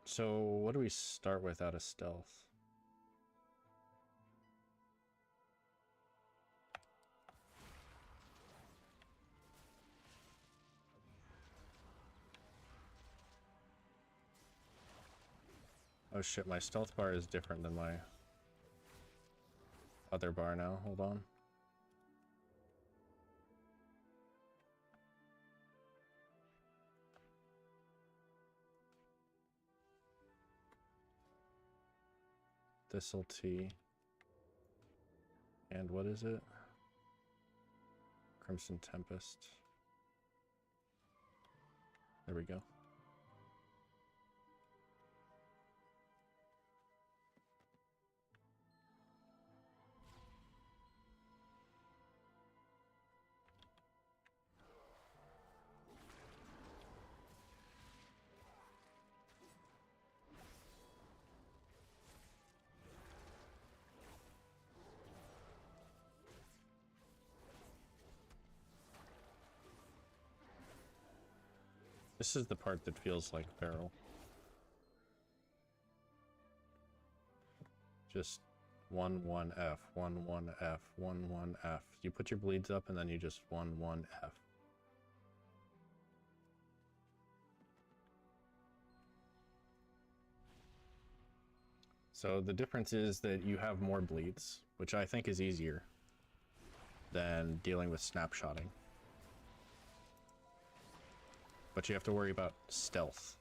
So what do we start with out of stealth? Oh shit, my stealth bar is different than my other bar now. Hold on. This'll T. And what is it? Crimson Tempest. There we go. This is the part that feels like barrel. Just 1 1 F 1 1 F 1 1 F. You put your bleeds up and then you just 1 1 F. So the difference is that you have more bleeds, which I think is easier than dealing with snapshotting. But you have to worry about stealth.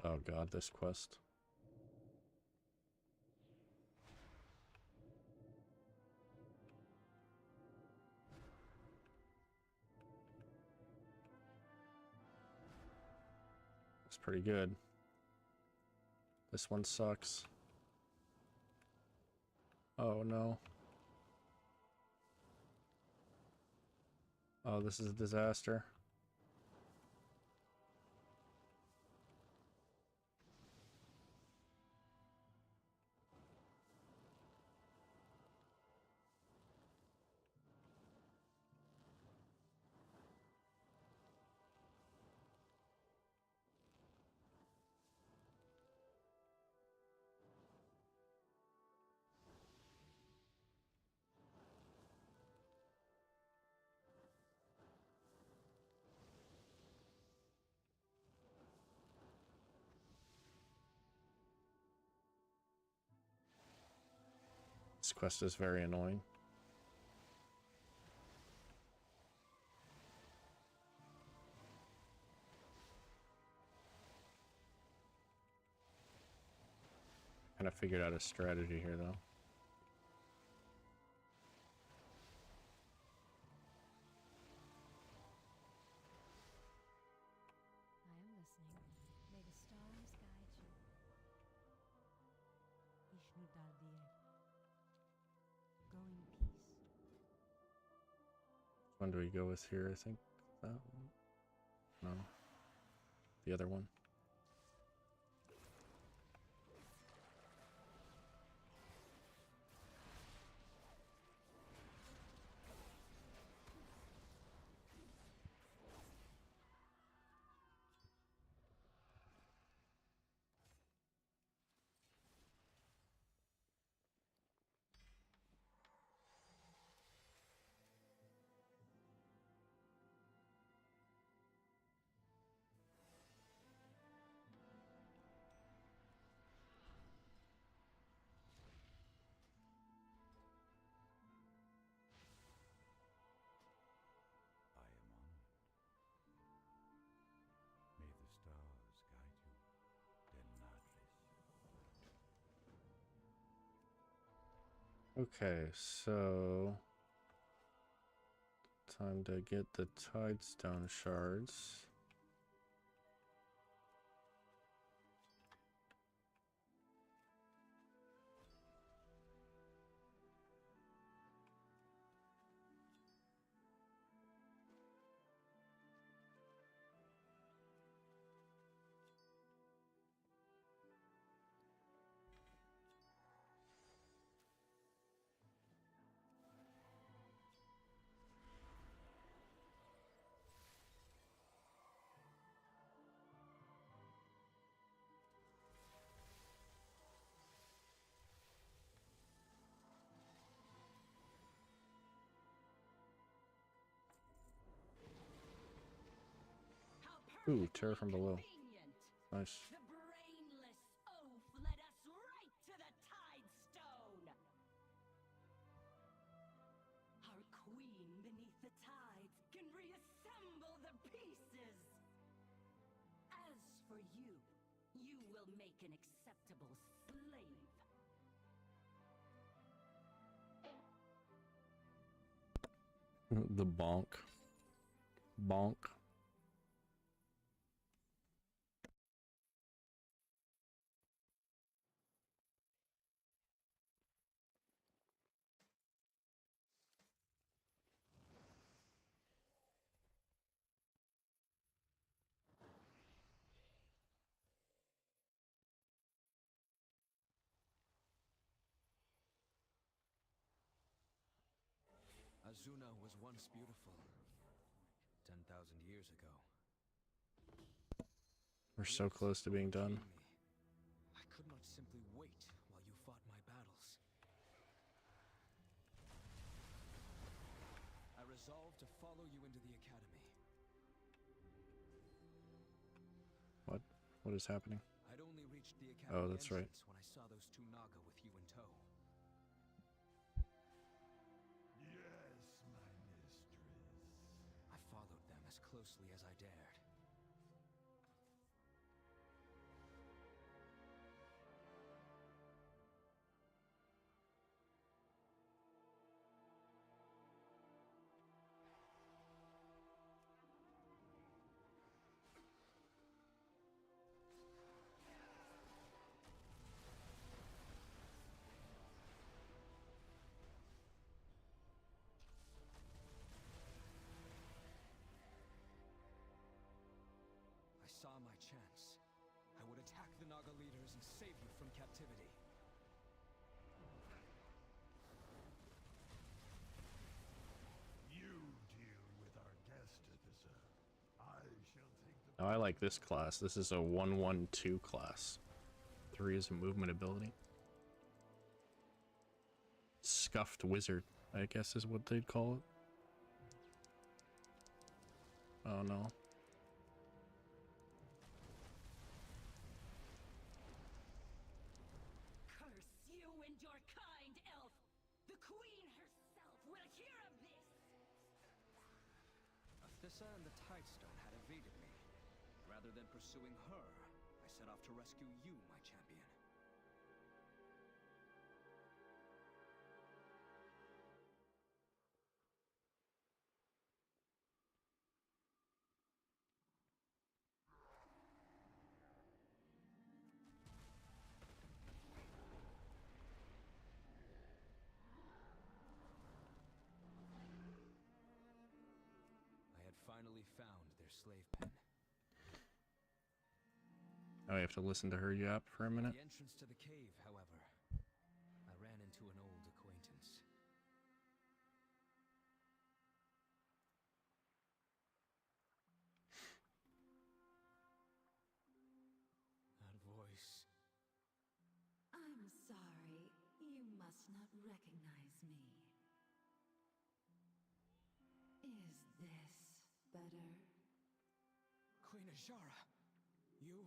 Oh god, this quest. It's pretty good. This one sucks. Oh no. Oh, this is a disaster. This quest is very annoying. Kind of figured out a strategy here, though. I am listening. May the stars guide you. Ishnu Daldier. Go in peace. Which one do we go with here? I think that one. No. The other one. May the stars guide you, Den Nadlis. Okay, so time to get the Tidestone shards. Ooh, terror from below. Nice. The brainless oaf led us right to the Tidestone. Our queen beneath the tides can reassemble the pieces. As for you, you will make an acceptable slave. The bonk. Bonk. Azuna was once beautiful. 10,000 years ago. We're so close to being done. I could not simply wait while you fought my battles. I resolved to follow you into the academy. What? What is happening? I'd only reached the academy Oh, that's right. entrance when I saw those two Naga with you in tow. Yes, my mistress. I followed them as closely as I dared. Naga leaders and save you from captivity. You deal with our guest, officer. I shall take the... Oh, I like this class. This is a 1-1-2 class. 3 is a movement ability. Scuffed wizard, I guess is what they'd call it. Oh no. Curse you and your kind, elf! The queen herself will hear of this! Athissa and the Tidestone had evaded me. Rather than pursuing her, I set off to rescue you, my champion. I had finally found their slave pen. Oh, I have to listen to her yap for a minute. At the entrance to the cave, however, I ran into an old acquaintance. That voice. I'm sorry, you must not recognize me. Is this better? Queen Ashara, you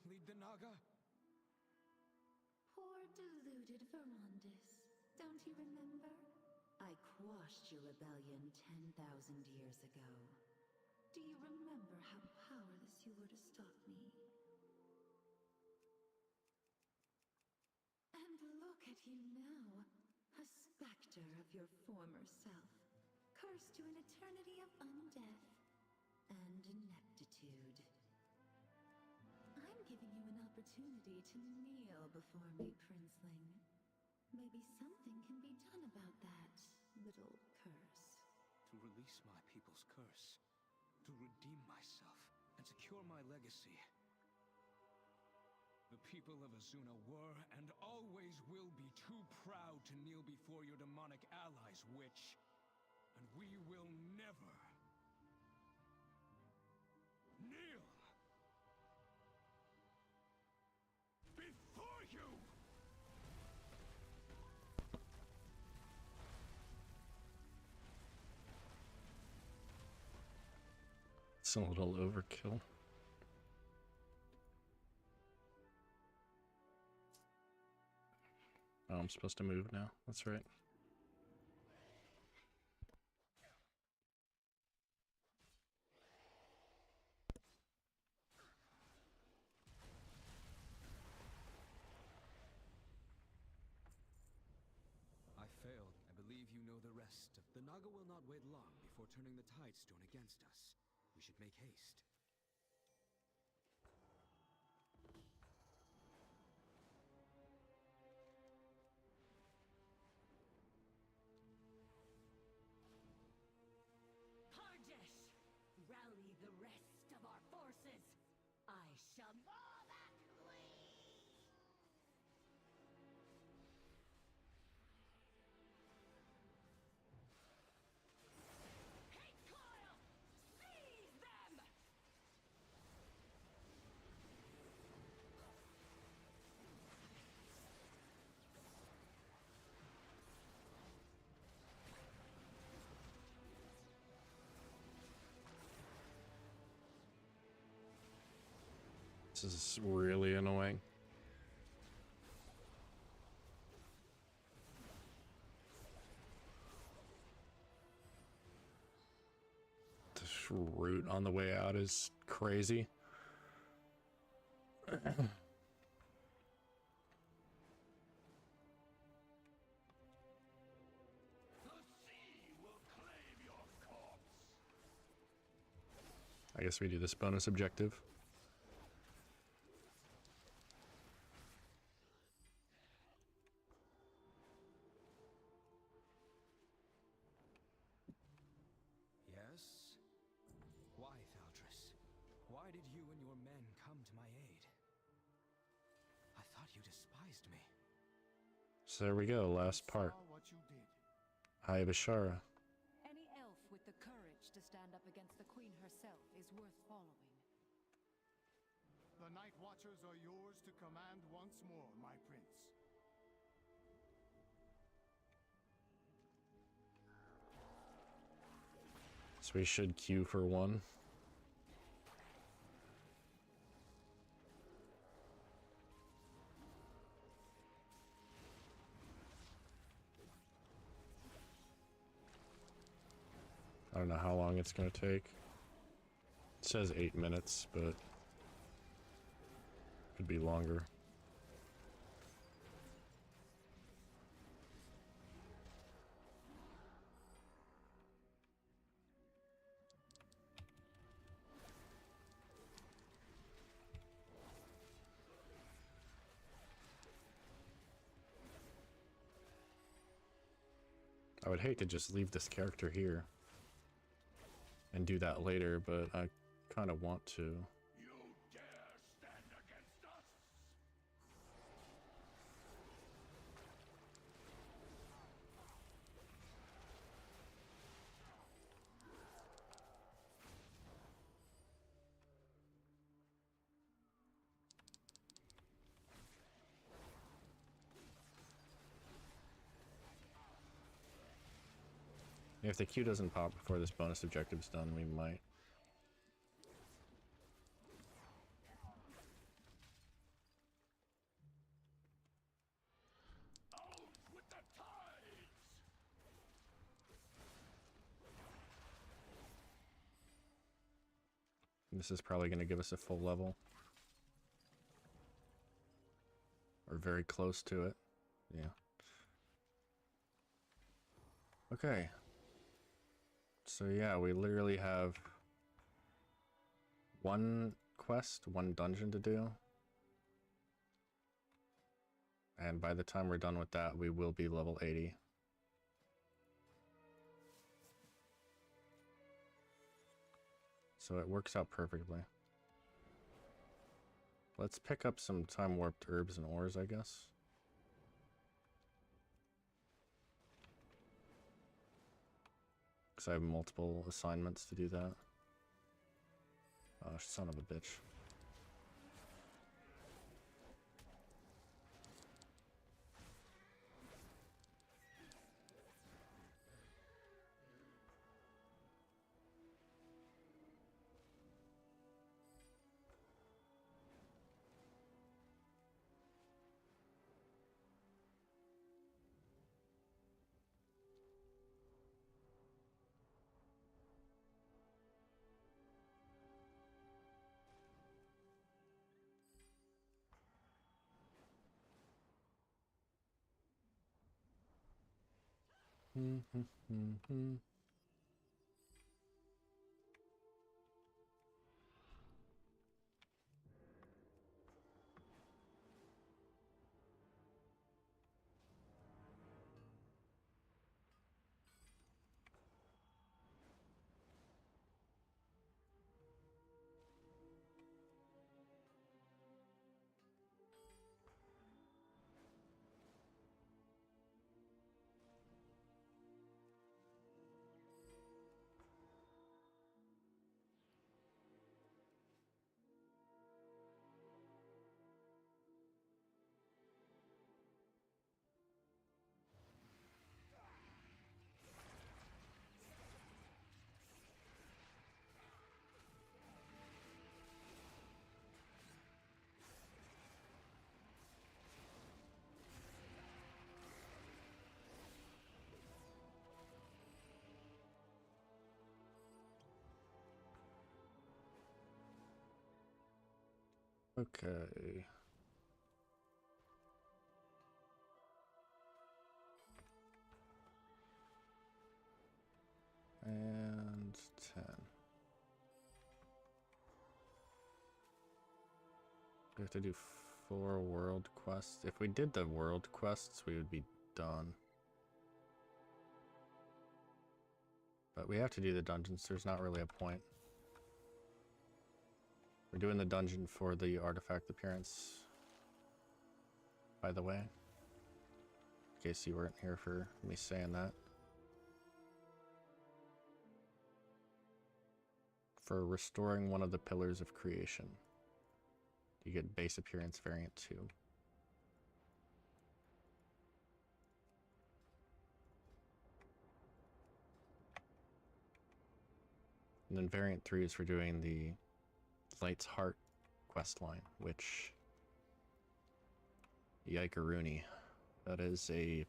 lead the Naga? Poor deluded Verondis. Don't you remember? I quashed your rebellion 10,000 years ago. Do you remember how powerless you were to stop me? And look at you now, a specter of your former self, cursed to an eternity of undeath and ineptitude. I'm giving you an opportunity to kneel before me, Princeling. Maybe something can be done about that little curse. To release my people's curse, to redeem myself, and secure my legacy. The people of Azuna were and always will be too proud to kneel before your demonic allies, witch. And we will never kneel before you! It's a little overkill. Oh, I'm supposed to move now. That's right. I failed. I believe you know the rest. The Naga will not wait long before turning the Tidestone against us. We should make haste. Pardesh! Rally the rest of our forces! I shall maul that queen! Hate coil! Seize them! This is really annoying. This route on the way out is crazy. I guess we do this bonus objective. Yes? Why, Thaldris? Why did you and your men come to my aid? you despised me. So there we go, last part. What you did. Hi, Bashara. Any elf with the courage to stand up against the queen herself is worth following. The Night Watchers are yours to command once more, my prince. So we should queue for one. I don't know how long it's gonna take. It says 8 minutes, but could be longer. I would hate to just leave this character here and do that later, but I kind of want to. You dare stand against us? If the queue doesn't pop before this bonus objective's done, we might. Out with the tides! This is probably going to give us a full level. Or very close to it. Yeah. Okay. So yeah, we literally have one quest, one dungeon to do. And by the time we're done with that, we will be level 80. So it works out perfectly. Let's pick up some time-warped herbs and ores, I guess. Because I have multiple assignments to do that. Oh, son of a bitch. Okay. And 10. We have to do 4 world quests. If we did the world quests, we would be done. But we have to do the dungeons. There's not really a point. We're doing the dungeon for the artifact appearance. by the way. In case you weren't here for me saying that. For restoring one of the pillars of creation, you get base appearance variant 2. And then variant 3 is for doing the Light's Heart quest line, which, yikeroony, that is a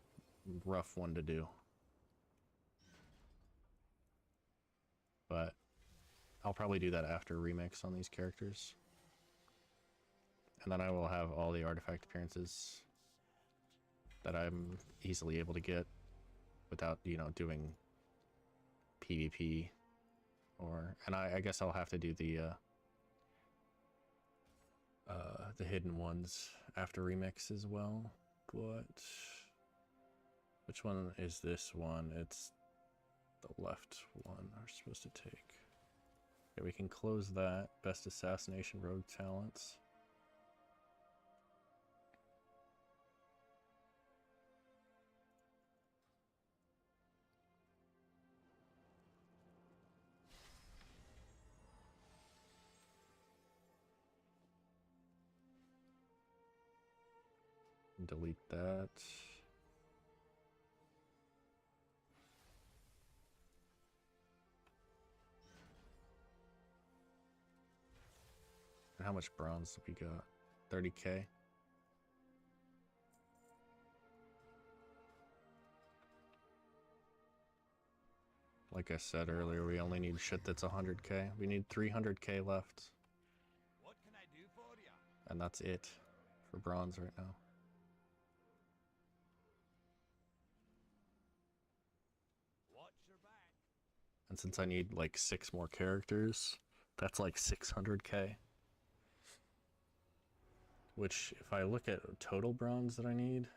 rough one to do. But I'll probably do that after remix on these characters. And then I will have all the artifact appearances that I'm easily able to get without, you know, doing PvP. And I guess I'll have to do the hidden ones after remix as well. But which one is this one? It's the left one we're supposed to take. Okay, we can close that. Best assassination rogue talents. Delete that. And how much bronze have we got? 30k? Like I said earlier, we only need shit that's 100k. We need 300k left. What can I do for ya? And that's it for bronze right now. And since I need like 6 more characters, that's like 600k. Which, if I look at total bronze that I need,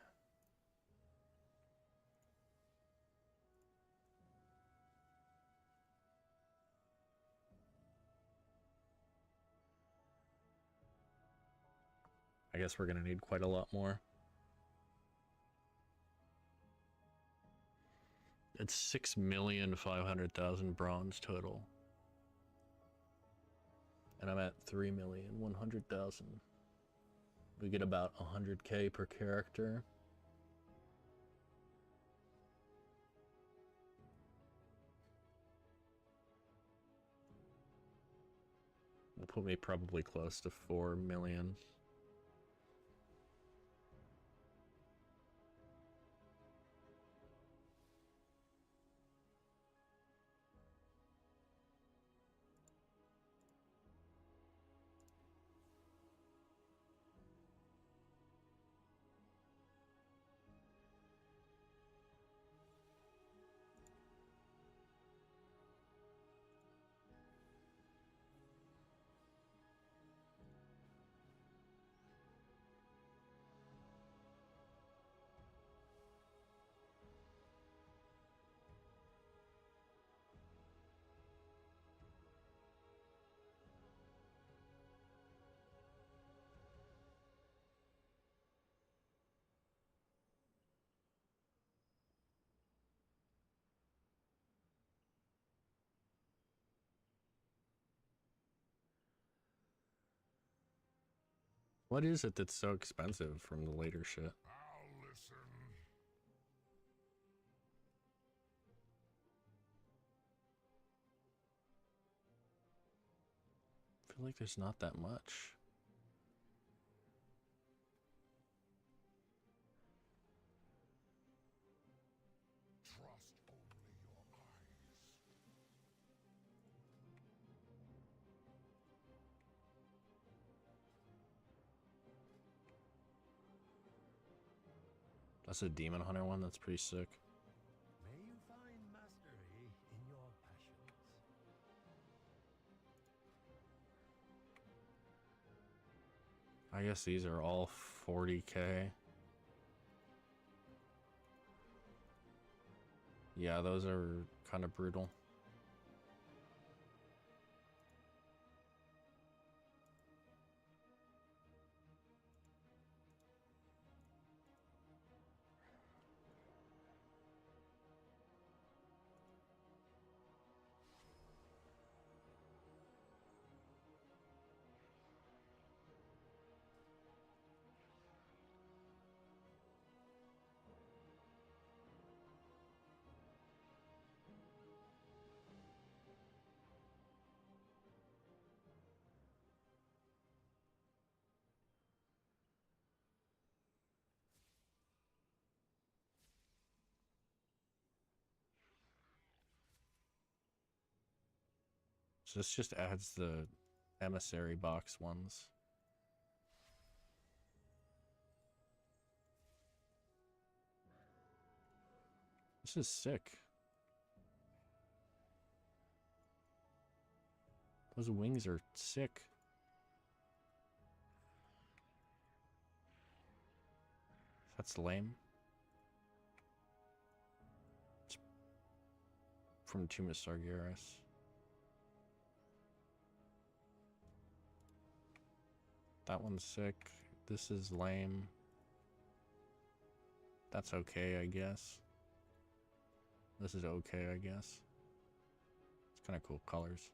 I guess we're gonna need quite a lot more. It's 6,500,000 bronze total. And I'm at 3,100,000. We get about 100k per character. Will put me probably close to 4 million. What is it that's so expensive from the later shit? I'll listen. I feel like there's not that much. Trust only your eyes. That's a demon hunter one. That's pretty sick. May you find mastery in your passions. I guess these are all 40k. Yeah, those are kind of brutal. So this just adds the emissary box ones. This is sick. Those wings are sick. That's lame. It's from Tomb of Sargeras. That one's sick. This is lame. That's okay, I guess. This is okay, I guess. It's kind of cool colors.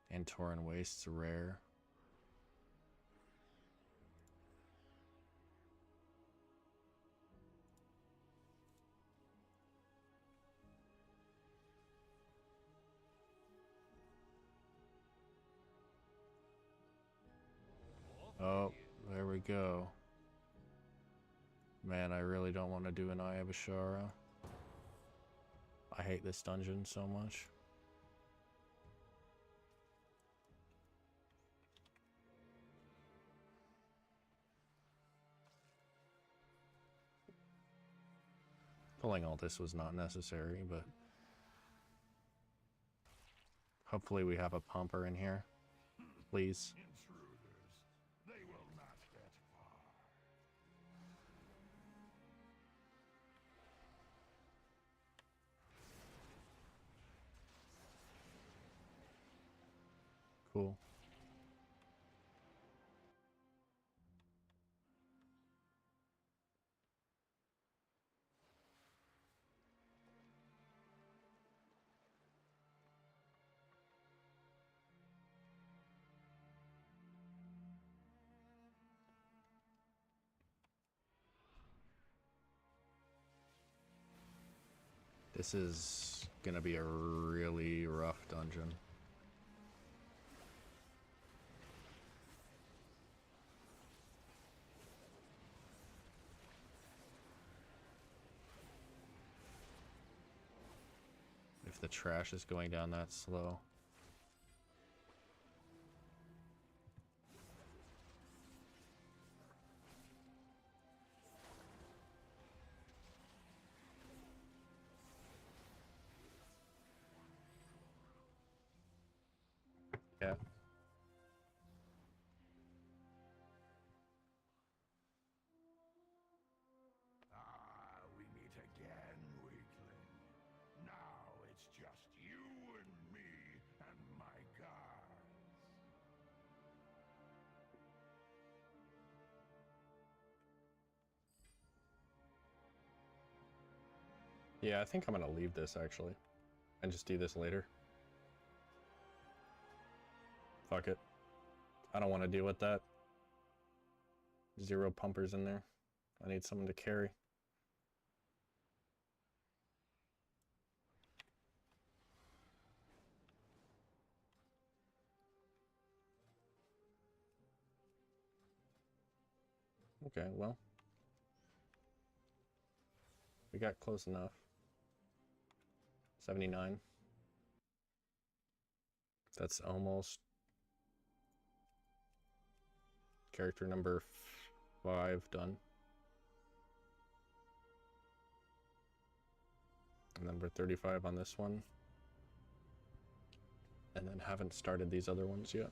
And Tauren Wastes rare. Oh, there we go. Man, I really don't want to do an Eye of Ashara. I hate this dungeon so much. Pulling all this was not necessary, but hopefully we have a pumper in here. Please. Intruders, they will not get far. Cool. This is gonna be a really rough dungeon. If the trash is going down that slow. Yeah. We meet again, weakling. Now it's just you and me and my guards. Yeah, I think I'm gonna leave this actually. And just do this later. Fuck it. I don't want to deal with that. 0 pumpers in there. I need someone to carry. Okay, well. We got close enough. 79. That's almost character number 5 done. And then we're 35 on this one. And then haven't started these other ones yet.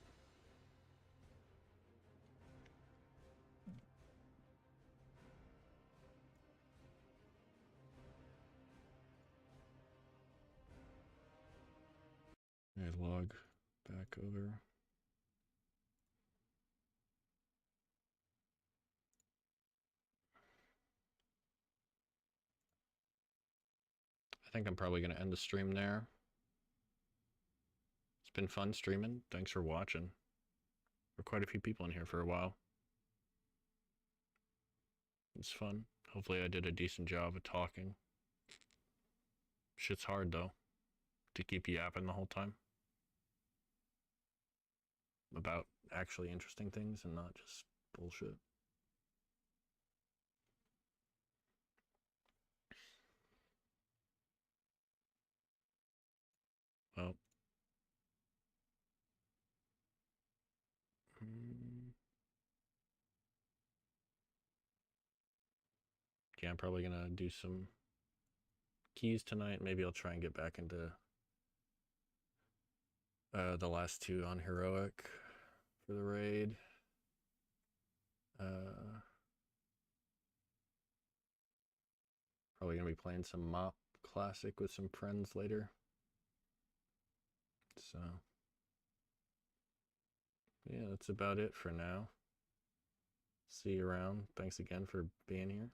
Okay, log back over. I think I'm probably going to end the stream there. It's been fun streaming. Thanks for watching. There were quite a few people in here for a while. It's fun. Hopefully I did a decent job of talking. Shit's hard though, to keep yapping the whole time about actually interesting things and not just bullshit. yeah, I'm probably gonna do some keys tonight. Maybe I'll try and get back into the last two on heroic for the raid. Probably gonna be playing some Mop Classic with some friends later. So yeah, that's about it for now. See you around. Thanks again for being here.